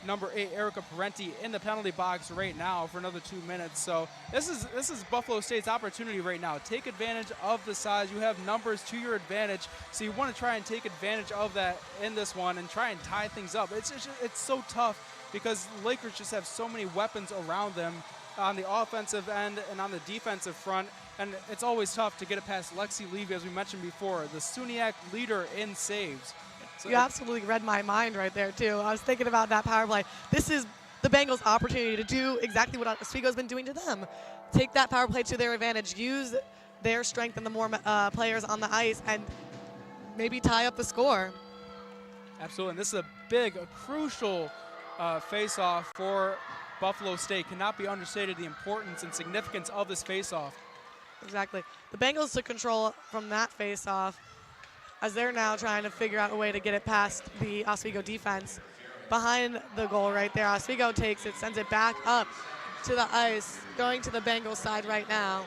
number 8 Erica Parenti in the penalty box right now for another 2 minutes. So this is Buffalo State's opportunity right now. Take advantage of the size. You have numbers to your advantage, so you want to try and take advantage of that in this one and try and tie things up. It's so tough because the Lakers just have so many weapons around them on the offensive end and on the defensive front. And it's always tough to get it past Lexi Levy, as we mentioned before, the SUNY leader in saves. So you absolutely read my mind right there, too. I was thinking about that power play. This is the Bengals' opportunity to do exactly what Oswego's been doing to them. Take that power play to their advantage, use their strength and the more players on the ice, and maybe tie up the score. Absolutely, and this is a crucial face-off for Buffalo State. Cannot be understated the importance and significance of this face-off. Exactly. The Bengals took control from that face-off as they're now trying to figure out a way to get it past the Oswego defense. Behind the goal right there, Oswego takes it, sends it back up to the ice, going to the Bengals side right now.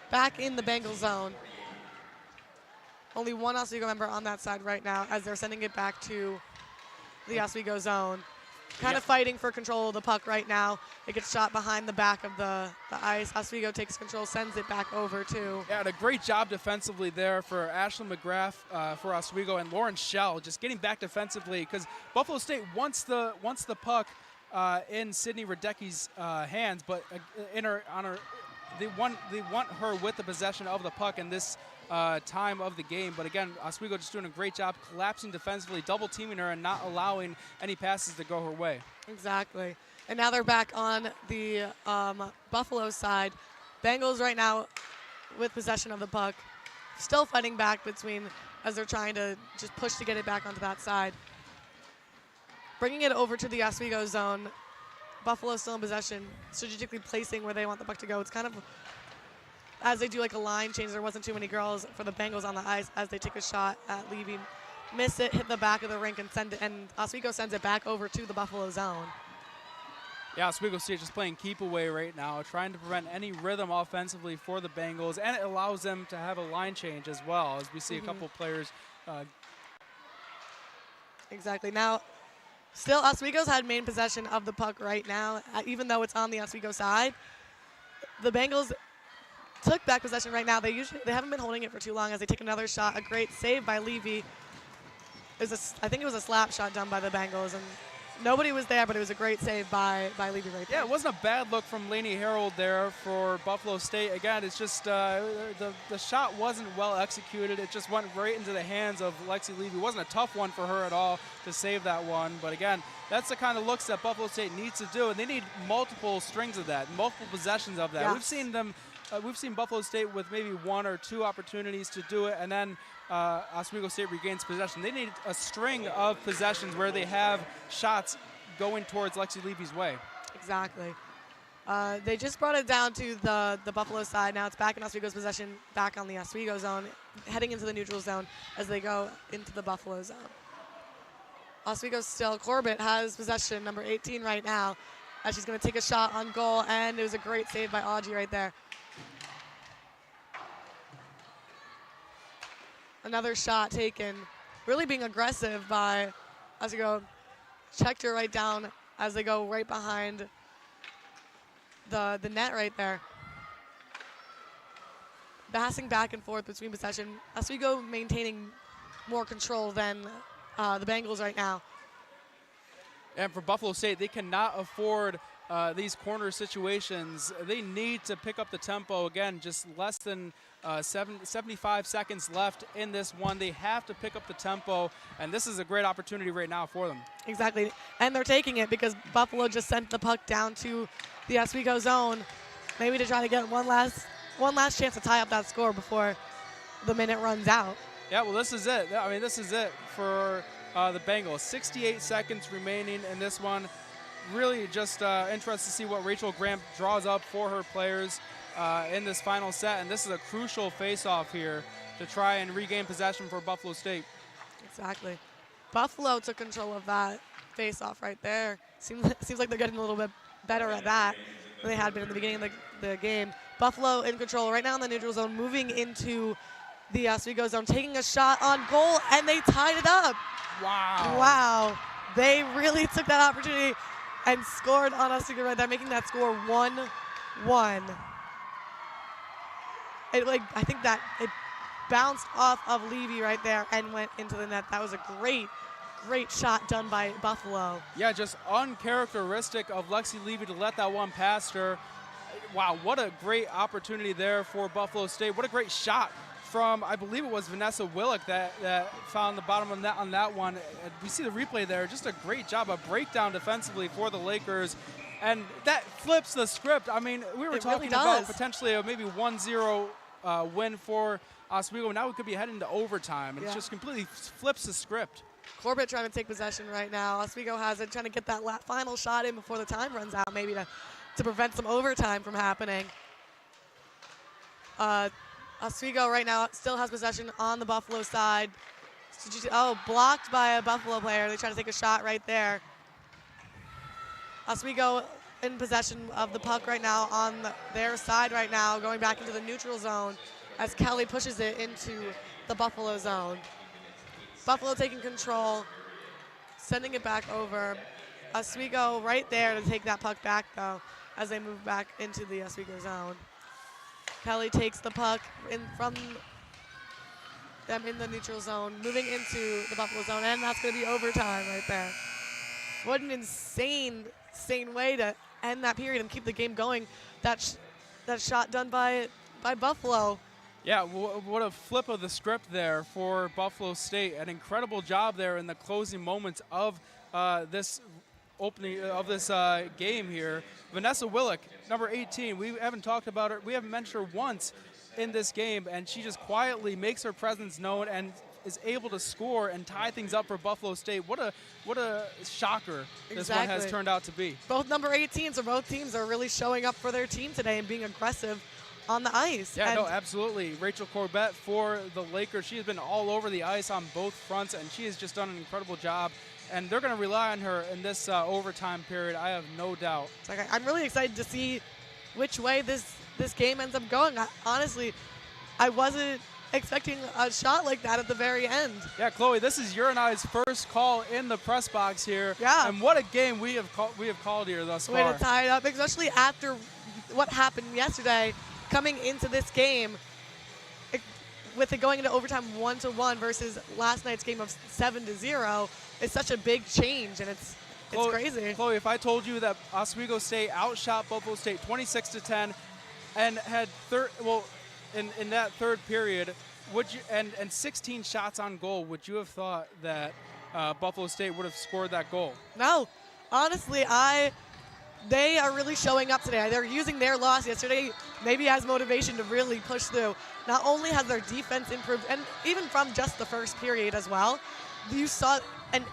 Back in the Bengals zone. Only one Oswego member on that side right now as they're sending it back to the Oswego zone. Kind of fighting for control of the puck right now. It gets shot behind the back of the ice. Oswego takes control, sends it back over to. Yeah, and a great job defensively there for Ashley McGrath for Oswego, and Lauren Schell just getting back defensively because Buffalo State wants the puck in Sydney Radecki's hands, but they want her with the possession of the puck in this time of the game. But again, Oswego just doing a great job collapsing defensively, double teaming her, and not allowing any passes to go her way. Exactly. And now they're back on the Buffalo side. Bengals right now with possession of the puck, still fighting back as they're trying to just push to get it back onto that side. Bringing it over to the Oswego zone. Buffalo still in possession, strategically placing where they want the puck to go. It's kind of as they do like a line change. There wasn't too many girls for the Bengals on the ice as they take a shot at Levy. Miss it, hit the back of the rink, and Oswego sends it back over to the Buffalo zone. Yeah, Oswego State just playing keep away right now, trying to prevent any rhythm offensively for the Bengals, and it allows them to have a line change as well, as we see a couple players. Exactly. Now, still Oswego's had main possession of the puck right now, even though it's on the Oswego side. The Bengals took back possession right now. They haven't been holding it for too long as they take another shot. A great save by Levy. I think it was a slap shot done by the Bengals, and Nobody was there, but it was a great save by Levy right there. Yeah, it wasn't a bad look from Lainey Harold there for Buffalo State. Again, it's just the shot wasn't well executed. It just went right into the hands of Lexi Levy. It wasn't a tough one for her at all to save that one. But again, that's the kind of looks that Buffalo State needs to do, and they need multiple strings of that, multiple possessions of that. Yes. We've seen them. We've seen Buffalo State with maybe 1 or 2 opportunities to do it, and then Oswego State regains possession. They need a string of possessions where they have shots going towards Lexi Levy's way. Exactly. They just brought it down to the Buffalo side. Now it's back in Oswego's possession, back on the Oswego zone, heading into the neutral zone as they go into the Buffalo zone. Oswego still, Corbett has possession, number 18 right now, as she's going to take a shot on goal, and it was a great save by Audrey right there. Another shot taken, really being aggressive by Oswego. Checked her right down as they go right behind the net right there. Passing back and forth between possession. Oswego maintaining more control than the Bengals right now. And for Buffalo State, they cannot afford these corner situations. They need to pick up the tempo. Again, just less than 75 seconds left in this one. They have to pick up the tempo, and this is a great opportunity right now for them. Exactly, and they're taking it because Buffalo just sent the puck down to the Oswego zone, maybe to try to get one last chance to tie up that score before the minute runs out. Yeah, well, this is it. I mean, this is it for the Bengals. 68 seconds remaining in this one. Really just interested to see what Rachel Graham draws up for her players in this final set, and this is a crucial face-off here to try and regain possession for Buffalo State. Exactly. Buffalo took control of that face-off right there. Seems like they're getting a little bit better at that than they had been in the beginning of the game. Buffalo in control right now in the neutral zone, moving into the Oswego zone, taking a shot on goal, and they tied it up. Wow. Wow. They really took that opportunity and scored on Oswego right there, making that score 1-1. I think that it bounced off of Levy right there and went into the net. That was a great shot done by Buffalo. Yeah, just uncharacteristic of Lexi Levy to let that one past her. Wow, what a great opportunity there for Buffalo State. What a great shot from, I believe it was Vanessa Willick that found the bottom of the net on that one. We see the replay there. Just a great job, a breakdown defensively for the Lakers. And that flips the script. I mean, we were talking about potentially a maybe 1-0 win for Oswego. Now we could be heading to overtime. It just completely flips the script. Corbett trying to take possession right now. Oswego has it, trying to get that final shot in before the time runs out, maybe to prevent some overtime from happening. Oswego right now still has possession on the Buffalo side. Blocked by a Buffalo player. They try to take a shot right there. Oswego in possession of the puck right now on their side right now, going back into the neutral zone as Kelly pushes it into the Buffalo zone. Buffalo taking control, sending it back over. Oswego right there to take that puck back, though, as they move back into the Oswego zone. Kelly takes the puck from them in the neutral zone, moving into the Buffalo zone, and that's going to be overtime right there. What an insane way to end that period and keep the game going. That shot done by Buffalo. Yeah, what a flip of the script there for Buffalo State. An incredible job there in the closing moments of this opening of this game here. Vanessa Willick, number 18. We haven't talked about her. We haven't mentioned her once in this game, and she just quietly makes her presence known and is able to score and tie things up for Buffalo State. What a shocker this one has turned out to be. Both number 18s, so both teams are really showing up for their team today and being aggressive on the ice. Yeah, no, absolutely. Rachel Corbett for the Lakers. She has been all over the ice on both fronts, and she has just done an incredible job. And they're going to rely on her in this overtime period, I have no doubt. I'm really excited to see which way this game ends up going. Honestly, I wasn't expecting a shot like that at the very end. Yeah, Chloe, this is your and I's first call in the press box here. Yeah. And what a game we have called here thus far. Way to tie it up, especially after what happened yesterday, coming into this game, with it going into overtime 1-1 versus last night's game of 7-0, is such a big change, and It's crazy. Chloe, if I told you that Oswego State outshot Buffalo State 26-10 and had in that third period, would you and 16 shots on goal, would you have thought that Buffalo State would have scored that goal? No, honestly, they are really showing up today. They're using their loss yesterday maybe as motivation to really push through. Not only has their defense improved, and even from just the first period as well, you saw an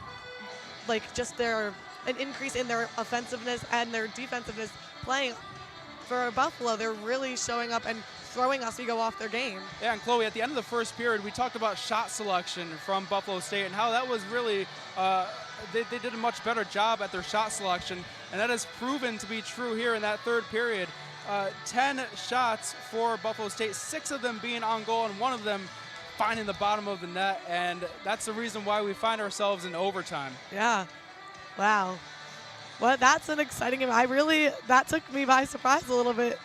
increase in their offensiveness and their defensiveness playing for Buffalo. They're really showing up and throwing Oswego off their game. Yeah, and Chloe, at the end of the first period, we talked about shot selection from Buffalo State and how that was really, they did a much better job at their shot selection, and that has proven to be true here in that third period. 10 shots for Buffalo State, 6 of them being on goal and 1 of them finding the bottom of the net, and that's the reason why we find ourselves in overtime. Yeah. Wow. Well, that's an exciting game. That took me by surprise a little bit.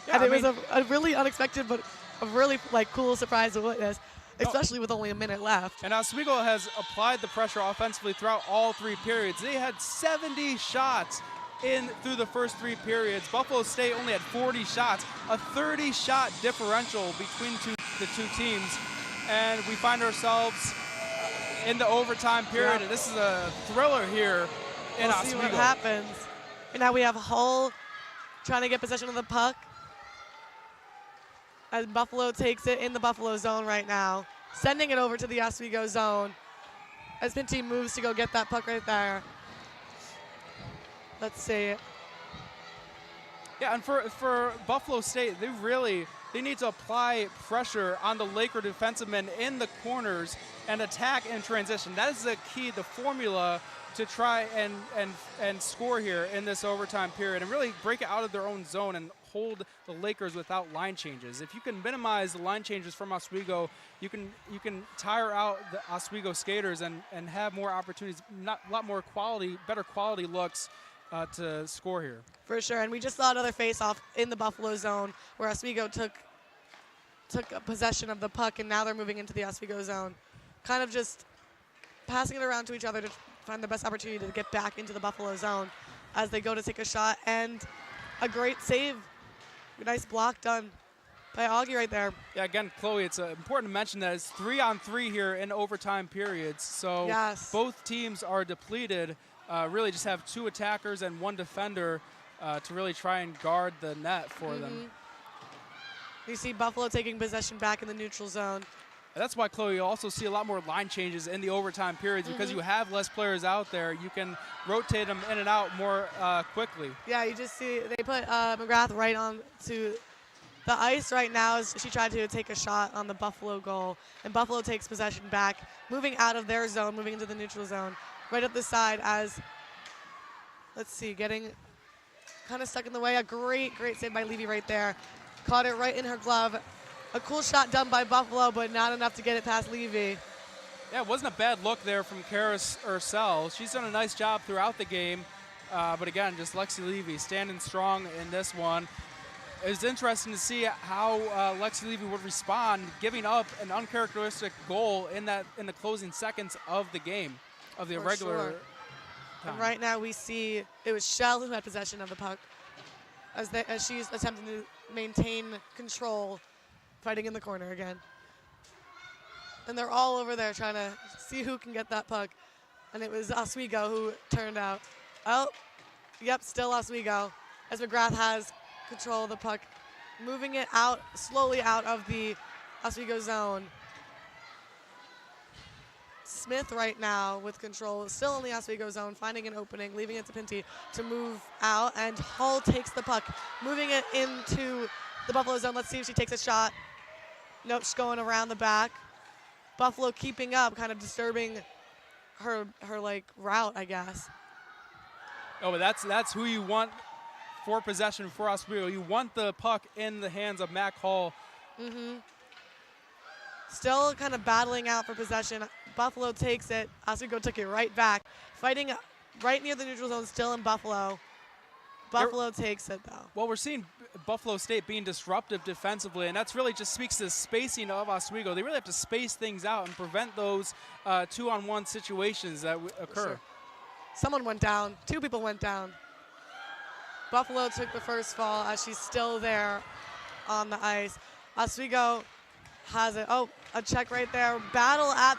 Yeah, and it was a really unexpected but a really cool surprise to witness, especially with only a minute left. And Oswego has applied the pressure offensively throughout all 3 periods. They had 70 shots through the first 3 periods. Buffalo State only had 40 shots, a 30-shot differential between the two teams. And we find ourselves in the overtime period, and this is a thriller here in Oswego. See what happens. And now we have Hull trying to get possession of the puck as Buffalo takes it in the Buffalo zone right now, sending it over to the Oswego zone as Pinty moves to go get that puck right there. Let's see. Yeah, and for Buffalo State, they need to apply pressure on the Laker defensemen in the corners and attack in transition. That is the key, the formula to try and score here in this overtime period and really break it out of their own zone and hold the Lakers without line changes. If you can minimize the line changes from Oswego, you can tire out the Oswego skaters and have more opportunities, a lot more better quality looks to score here. For sure, and we just saw another face-off in the Buffalo zone where Oswego took possession of the puck, and now they're moving into the Oswego zone, kind of just passing it around to each other to find the best opportunity to get back into the Buffalo zone as they go to take a shot, and a great save. Nice block done by Augie right there. Yeah, again, Chloe, it's important to mention that it's 3-on-3 here in overtime periods, so yes, both teams are depleted. Really just have 2 attackers and 1 defender to really try and guard the net for them. You see Buffalo taking possession back in the neutral zone. And that's why, Chloe, you also see a lot more line changes in the overtime periods because you have less players out there. You can rotate them in and out more quickly. Yeah, you just see they put McGrath right on to the ice right now as she tried to take a shot on the Buffalo goal. And Buffalo takes possession back, moving out of their zone, moving into the neutral zone. Right up the side as, let's see, getting kind of stuck in the way. A great save by Levy right there. Caught it right in her glove. A cool shot done by Buffalo, but not enough to get it past Levy. Yeah, it wasn't a bad look there from Karis Ursel. She's done a nice job throughout the game. But again, just Lexi Levy standing strong in this one. It's interesting to see how Lexi Levy would respond, giving up an uncharacteristic goal in the closing seconds of the game. Of the regular time. And right now we see it was Shell who had possession of the puck as she's attempting to maintain control, fighting in the corner again. And they're all over there trying to see who can get that puck. And it was Oswego who turned out. Oh, yep, still Oswego as McGrath has control of the puck, moving it out slowly out of the Oswego zone. Smith right now with control, still in the Oswego zone, finding an opening, leaving it to Pinty to move out, and Hull takes the puck, moving it into the Buffalo zone. Let's see if she takes a shot. Nope, she's going around the back. Buffalo keeping up, kind of disturbing her route, I guess. Oh, but that's who you want for possession for Oswego. You want the puck in the hands of Mac Hull. Still kind of battling out for possession. Buffalo takes it. Oswego took it right back. Fighting right near the neutral zone, still in Buffalo. Buffalo takes it, though. Well, we're seeing Buffalo State being disruptive defensively, and that's really just speaks to the spacing of Oswego. They really have to space things out and prevent those 2-on-1 situations that occur. Sure. Someone went down. 2 people went down. Buffalo took the first fall as she's still there on the ice. Oswego has it. Oh, a check right there. Battle at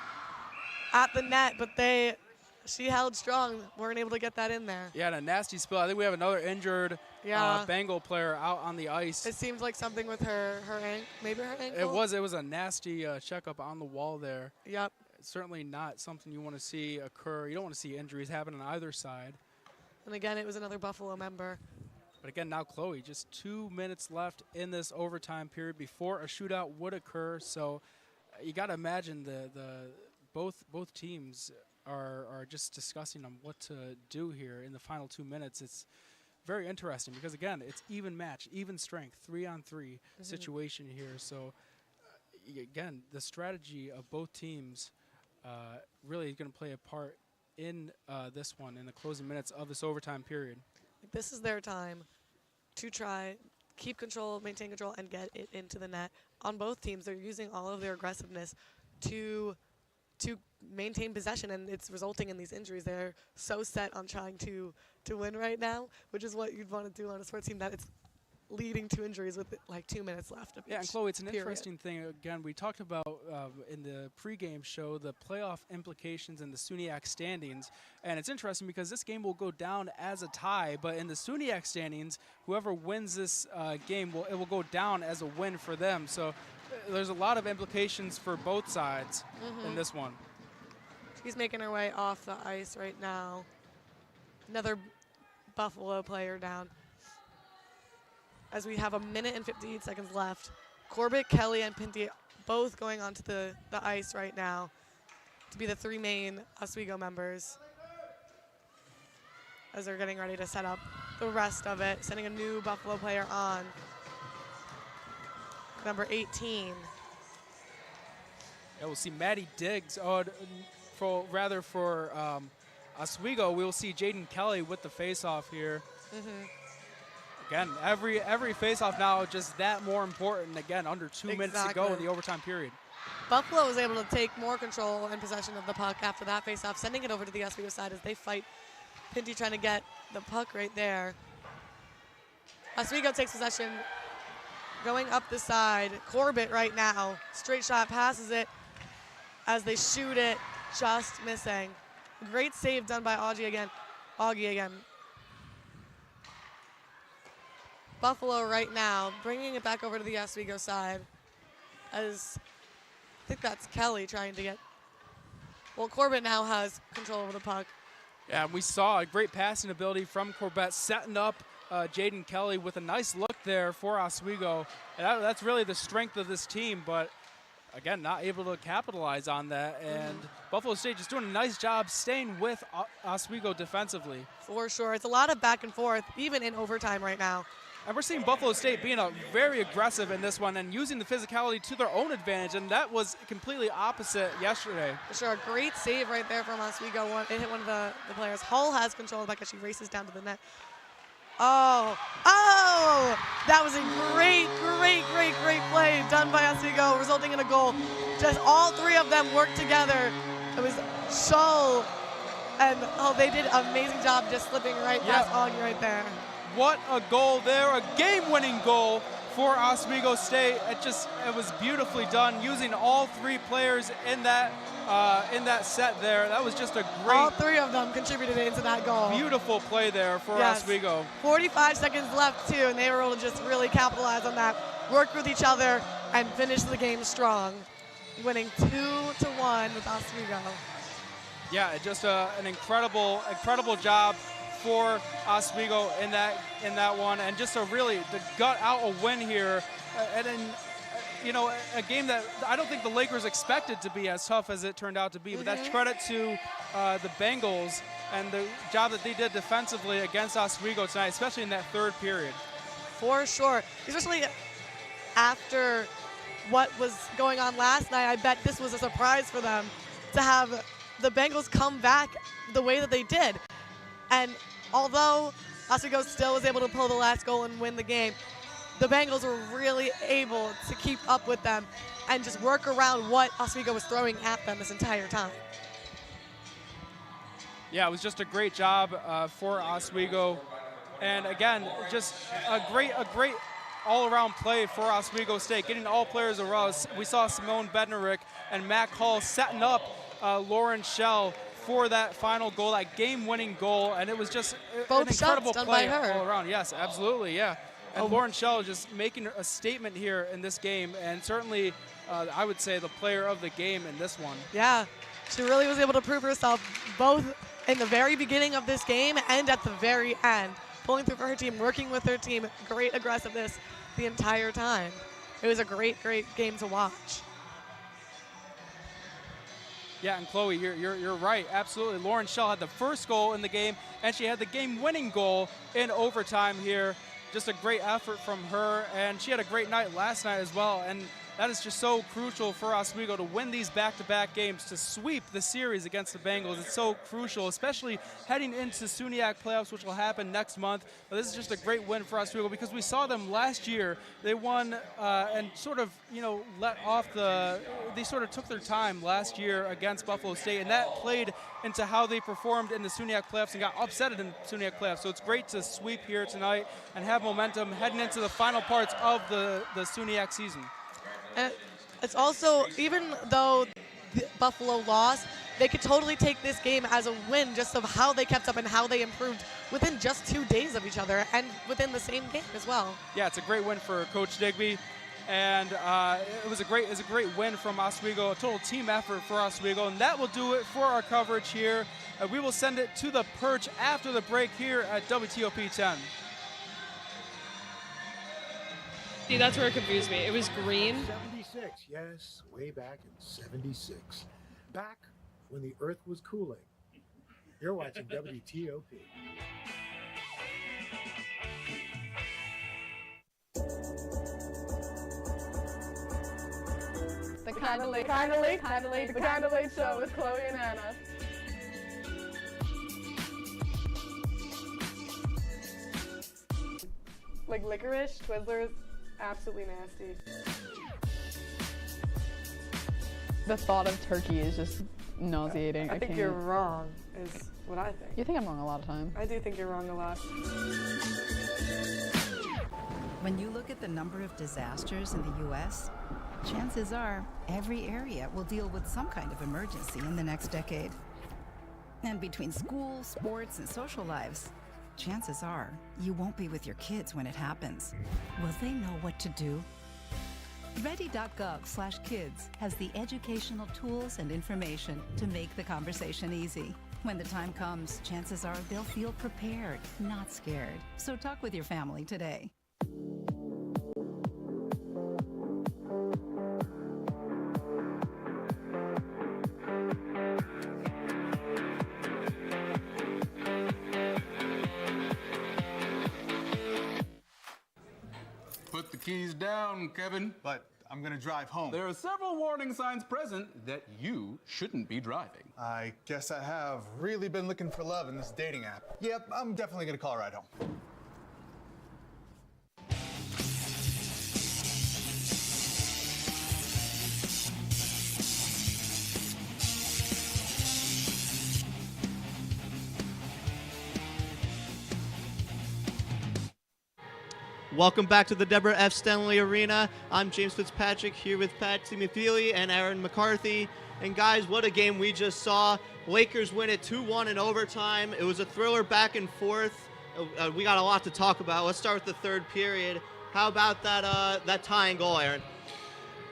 the net, but she held strong. Weren't able to get that in there. Yeah, and a nasty spill. I think we have another injured Bengal player out on the ice. It seems like something with her maybe her ankle. It was a nasty checkup on the wall there. Yep. It's certainly not something you want to see occur. You don't want to see injuries happen on either side. And again, it was another Buffalo member. But again, now Chloe, just 2 minutes left in this overtime period before a shootout would occur. So you got to imagine both teams are just discussing on what to do here in the final 2 minutes. It's very interesting because, again, it's even match, even strength, 3-on-3 situation here. So, again, the strategy of both teams really is going to play a part in this one, in the closing minutes of this overtime period. This is their time to try, keep control, maintain control, and get it into the net. On both teams, they're using all of their aggressiveness to maintain possession, and it's resulting in these injuries. They're so set on trying to win right now, which is what you'd want to do on a sports team, that it's leading to injuries with like 2 minutes left of Yeah, and each Chloe, it's an period. interesting thing. Again, we talked about in the pregame show the playoff implications in the SUNYAC standings, and it's interesting because this game will go down as a tie, but in the SUNYAC standings, whoever wins this game, it will go down as a win for them. So there's a lot of implications for both sides in this one. She's making her way off the ice right now. Another Buffalo player down. As we have 1 minute and 58 seconds left. Corbett, Kelly, and Pinty both going onto the ice right now to be the 3 main Oswego members as they're getting ready to set up the rest of it. Sending a new Buffalo player on. Number 18. Yeah, we'll see Maddie Diggs. For Oswego, we'll see Jaden Kelly with the face-off here. Again, every face-off now just that more important. Again, under 2 minutes to go in the overtime period. Buffalo was able to take more control and possession of the puck after that face-off, sending it over to the Oswego side as they fight. Pinty trying to get the puck right there. Oswego takes possession, going up the side. Corbett right now, straight shot, passes it as they shoot it, just missing. Great save done by Augie again. Buffalo right now, bringing it back over to the Oswego side, as I think that's Kelly trying to get, well, Corbett now has control over the puck. Yeah, we saw a great passing ability from Corbett, setting up Jaden Kelly with a nice look there for Oswego. And that's really the strength of this team, but again, not able to capitalize on that. And Buffalo State just doing a nice job staying with Oswego defensively. For sure. It's a lot of back and forth, even in overtime right now. And we're seeing Buffalo State being very aggressive in this one and using the physicality to their own advantage, and that was completely opposite yesterday. For sure, a great save right there from Oswego. It hit one of the players. Hull has control of the puck as she races down to the net. Oh, that was a great play done by Oswego, resulting in a goal. Just all 3 of them worked together. It was Shull, and they did an amazing job just slipping right past Augie right there. What a goal there, a game-winning goal for Oswego State. It was beautifully done, using all 3 players in that set there. That was just a great. All 3 of them contributed into that goal. Beautiful play there for Oswego. 45 seconds left too, and they were able to just really capitalize on that, work with each other, and finish the game strong, winning 2-1 with Oswego. Yeah, just an incredible job for Oswego in that one, and just to gut out a win here, and then a game that I don't think the Lakers expected to be as tough as it turned out to be. But that's credit to the Bengals and the job that they did defensively against Oswego tonight, especially in that 3rd period. For sure, especially after what was going on last night. I bet this was a surprise for them to have the Bengals come back the way that they did. And although Oswego still was able to pull the last goal and win the game, the Bengals were really able to keep up with them and just work around what Oswego was throwing at them this entire time. Yeah, it was just a great job for Oswego. And again, just a great all-around play for Oswego State, getting all players around. We saw Simone Bednarek and Mac Hall setting up Lauren Schell for that final goal, that game-winning goal, and it was just Both an incredible shots done play by her. all around. Yes, absolutely, yeah. And Lauren Schell just making a statement here in this game, and certainly I would say the player of the game in this one. Yeah, she really was able to prove herself both in the very beginning of this game and at the very end. Pulling through for her team, working with her team, great aggressiveness the entire time. It was a great game to watch. Yeah, and Chloe, you're right, absolutely. Lauren Schell had the first goal in the game, and she had the game-winning goal in overtime here. Just a great effort from her, and she had a great night last night as well, and that is just so crucial for Oswego to win these back-to-back games, to sweep the series against the Bengals. It's so crucial, especially heading into SUNYAC playoffs, which will happen next month. But this is just a great win for Oswego because we saw them last year. They won and sort of, let off they sort of took their time last year against Buffalo State, and that played into how they performed in the SUNYAC playoffs and got upset in the SUNYAC playoffs. So it's great to sweep here tonight and have momentum heading into the final parts of the SUNYAC season. And it's also, even though Buffalo lost, they could totally take this game as a win just of how they kept up and how they improved within just 2 days of each other and within the same game as well. Yeah, it's a great win for Coach Digby, and it was a great win from Oswego, a total team effort for Oswego, and that will do it for our coverage here. We will send it to the perch after the break here at WTOP 10. See, that's where it confused me. It was green. 76, yes, way back in 76. Back when the Earth was cooling. You're watching WTOP. The Kinda Late Show with Chloe and Anna. Like licorice, Twizzlers, absolutely nasty. The thought of turkey is just nauseating. I think you're wrong, is what I think. You think I'm wrong a lot of times. I do think you're wrong a lot. When you look at the number of disasters in the U.S., chances are every area will deal with some kind of emergency in the next decade. And between school, sports, and social lives, chances are you won't be with your kids when it happens. Will they know what to do? Ready.gov/kids has the educational tools and information to make the conversation easy. When the time comes, chances are they'll feel prepared, not scared. So talk with your family today. Put the keys down, Kevin. But I'm gonna drive home. There are several warning signs present that you shouldn't be driving. I guess I have really been looking for love in this dating app. Yep, I'm definitely gonna call a ride home. Welcome back to the Deborah F. Stanley Arena. I'm James Fitzpatrick here with Patsy McFeely and Aaron McCarthy. And guys, what a game we just saw. Lakers win it 2-1 in overtime. It was a thriller back and forth. We got a lot to talk about. Let's start with the third period. How about that tying goal, Aaron?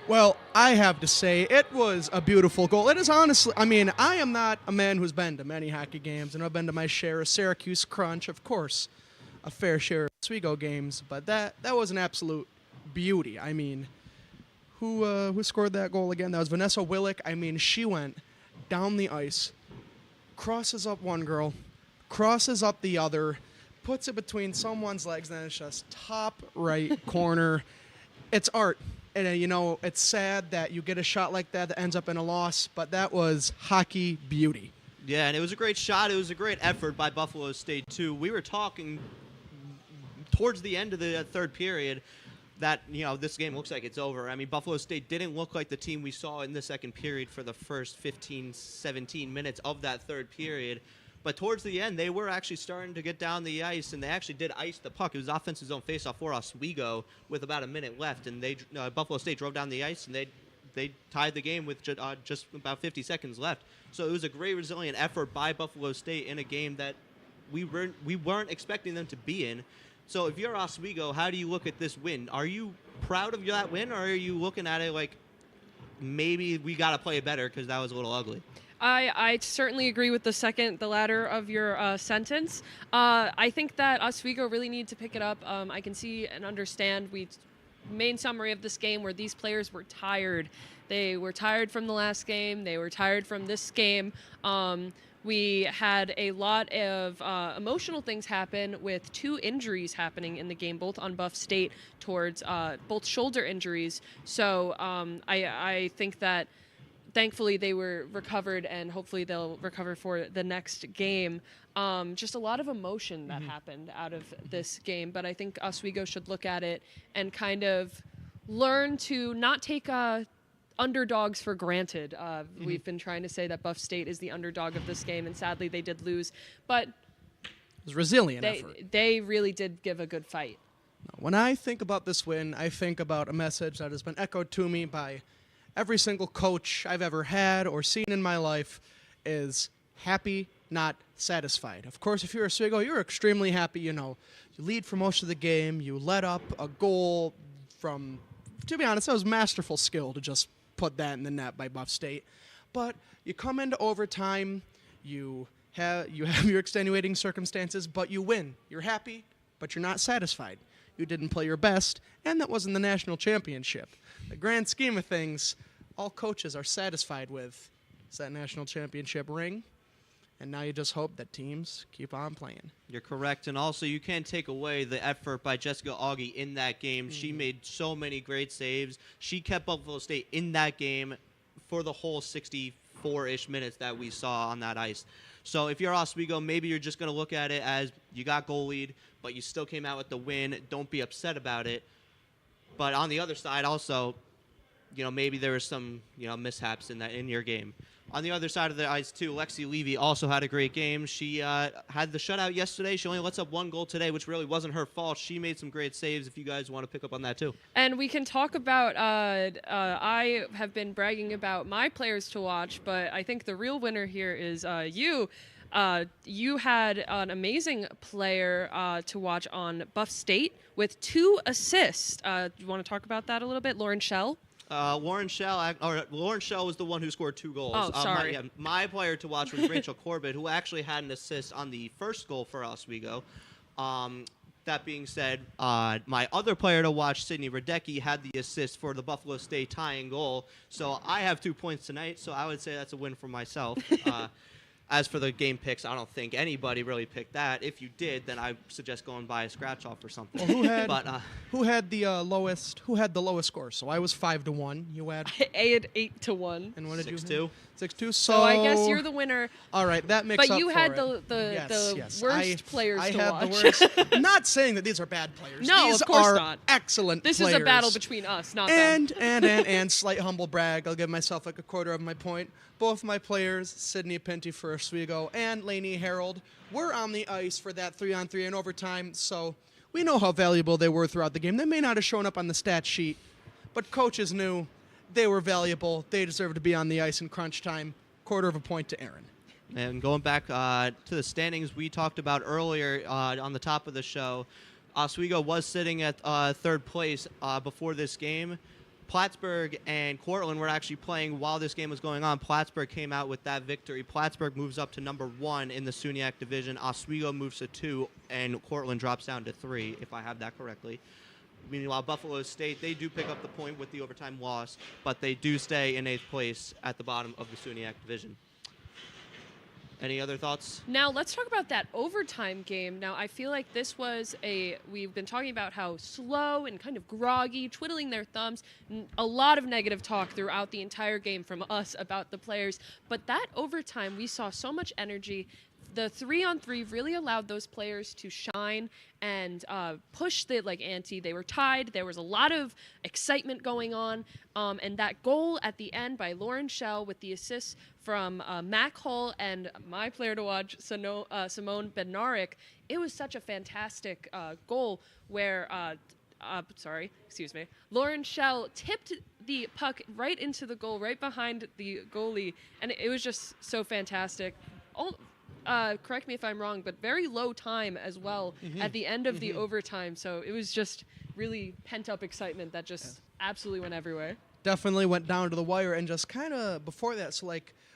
Well, I have to say, it was a beautiful goal. It is honestly, I mean, I am not a man who's been to many hockey games, and I've been to my share of Syracuse Crunch, of course, a fair share of Oswego games, but that was an absolute beauty. I mean, who scored that goal again? That was Vanessa Willick. I mean, she went down the ice, crosses up one girl, crosses up the other, puts it between someone's legs, and then it's just top right corner. It's art. And, it's sad that you get a shot like that ends up in a loss, but that was hockey beauty. Yeah, and it was a great shot. It was a great effort by Buffalo State, too. We were talking towards the end of the third period that, this game looks like it's over. I mean, Buffalo State didn't look like the team we saw in the second period for the first 15, 17 minutes of that third period. But towards the end, they were actually starting to get down the ice, and they actually did ice the puck. It was offensive zone faceoff for Oswego with about a minute left, and Buffalo State drove down the ice, and they tied the game with just about 50 seconds left. So it was a great, resilient effort by Buffalo State in a game that we weren't expecting them to be in. So if you're Oswego, how do you look at this win? Are you proud of that win, or are you looking at it like maybe we got to play better because that was a little ugly? I certainly agree with the latter of your sentence. I think that Oswego really need to pick it up. I can see and understand main summary of this game where these players were tired. They were tired from the last game. They were tired from this game. We had a lot of emotional things happen with 2 injuries happening in the game, both on Buff State towards both shoulder injuries. So I think that thankfully they were recovered, and hopefully they'll recover for the next game. Just a lot of emotion that happened out of this game, but I think Oswego should look at it and kind of learn to not take underdogs for granted. We've been trying to say that Buff State is the underdog of this game, and sadly they did lose, but It was resilient effort. They really did give a good fight. When I think about this win, I think about a message that has been echoed to me by every single coach I've ever had or seen in my life is happy, not satisfied. Of course, if you're Oswego, you're extremely happy. You lead for most of the game. You let up a goal from, to be honest, that was masterful skill to just put that in the net by Buff State. But you come into overtime, you have your extenuating circumstances, but you win. You're happy, but you're not satisfied. You didn't play your best, and that wasn't the national championship. The grand scheme of things, all coaches are satisfied with is that national championship ring, and now you just hope that teams keep on playing. You're correct, and also you can't take away the effort by Jessica Augie in that game. She made so many great saves. She kept Buffalo State in that game for the whole 64-ish minutes that we saw on that ice. So if you're Oswego, maybe you're just going to look at it as you got goal lead, but you still came out with the win. Don't be upset about it. But on the other side, also, maybe there were some, mishaps in your game. On the other side of the ice, too, Lexi Levy also had a great game. She had the shutout yesterday. She only lets up 1 goal today, which really wasn't her fault. She made some great saves, if you guys want to pick up on that, too. And we can talk about, I have been bragging about my players to watch, but I think the real winner here is you. You had an amazing player to watch on Buff State with 2 assists. Do you want to talk about that a little bit? Lauren Schell? Lauren Schell was the one who scored 2 goals. Oh, sorry. My player to watch was Rachel Corbett, who actually had an assist on the first goal for Oswego. That being said, my other player to watch, Sydney Radecki, had the assist for the Buffalo State tying goal. So I have 2 points tonight, so I would say that's a win for myself. As for the game picks, I don't think anybody really picked that. If you did, then I suggest going by a scratch off or something. Well, who had the lowest score? So I was 5-1. You had I had 8-1. And what did 6-2. 6-2. So I guess you're the winner. All right, that makes up But you for had it. the worst players I to had watch. the worst. I'm not saying that these are bad players. No, these of course are not. excellent This players. is a battle between us, not them. And slight humble brag. I'll give myself like a quarter of my point. Both my players, Sydney Pinty for Oswego and Lainey Harold, were on the ice for that 3-on-3 in overtime, so we know how valuable they were throughout the game. They may not have shown up on the stat sheet, but coaches knew they were valuable. They deserved to be on the ice in crunch time. Quarter of a point to Aaron. And going back to the standings we talked about earlier on the top of the show, Oswego was sitting at 3rd place before this game. Plattsburgh and Cortland were actually playing while this game was going on. Plattsburgh came out with that victory. Plattsburgh moves up to number 1 in the SUNY division. Oswego moves to 2, and Cortland drops down to 3, if I have that correctly. Meanwhile, Buffalo State, they do pick up the point with the overtime loss, but they do stay in 8th place at the bottom of the SUNY division. Any other thoughts? Now, let's talk about that overtime game. Now, I feel like this was we've been talking about how slow and kind of groggy, twiddling their thumbs, a lot of negative talk throughout the entire game from us about the players. But that overtime, we saw so much energy. the 3-on-3 really allowed those players to shine and push the ante. They were tied. There was a lot of excitement going on, and that goal at the end by Lauren Schell with the assist from Mac Hull and my player to watch, Simone Bednarik. It was such a fantastic goal where, Lauren Schell tipped the puck right into the goal, right behind the goalie, and it was just so fantastic. Correct me if I'm wrong, but very low time as well at the end of the overtime. So it was just really pent-up excitement that just absolutely went everywhere. Definitely went down to the wire, and just kind of before that, so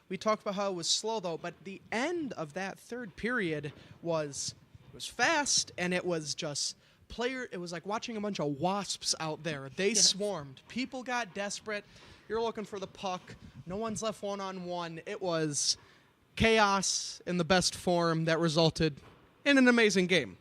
we talked about how it was slow though, but the end of that third period was fast, and it was just it was like watching a bunch of wasps out there. They swarmed. People got desperate. You're looking for the puck. No one's left one-on-one. It was chaos in the best form that resulted in an amazing game.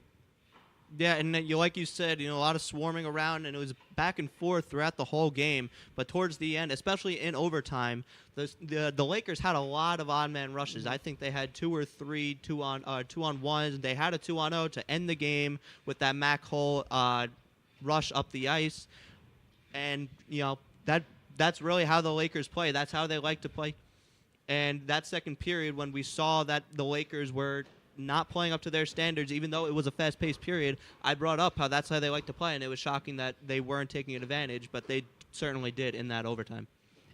Yeah, and like you said, a lot of swarming around, and it was back and forth throughout the whole game. But towards the end, especially in overtime, the Lakers had a lot of odd man rushes. I think they had 2 or 3 2-on-1s. They had a 2-on-0 to end the game with that Mac Hull rush up the ice, and that's really how the Lakers play. That's how they like to play. And that second period, when we saw that the Lakers were not playing up to their standards, even though it was a fast-paced period, I brought up how that's how they like to play, and it was shocking that they weren't taking advantage, but they certainly did in that overtime.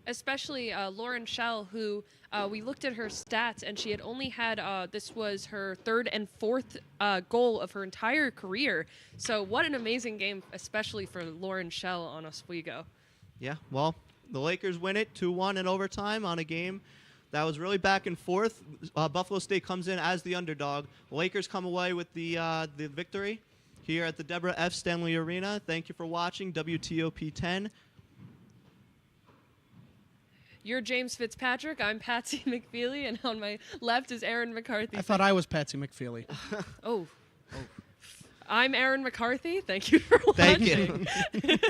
Especially Lauren Schell, who we looked at her stats, and she had only had, this was her 3rd and 4th goal of her entire career. So what an amazing game, especially for Lauren Schell on Oswego. Yeah, well, the Lakers win it 2-1 in overtime on a game that was really back and forth. Buffalo State comes in as the underdog. The Lakers come away with the victory here at the Deborah F. Stanley Arena. Thank you for watching WTOP 10. You're James Fitzpatrick. I'm Patsy McFeely, and on my left is Aaron McCarthy. I thought I was Patsy McFeely. Oh. I'm Aaron McCarthy. Thank you for watching. Thank you.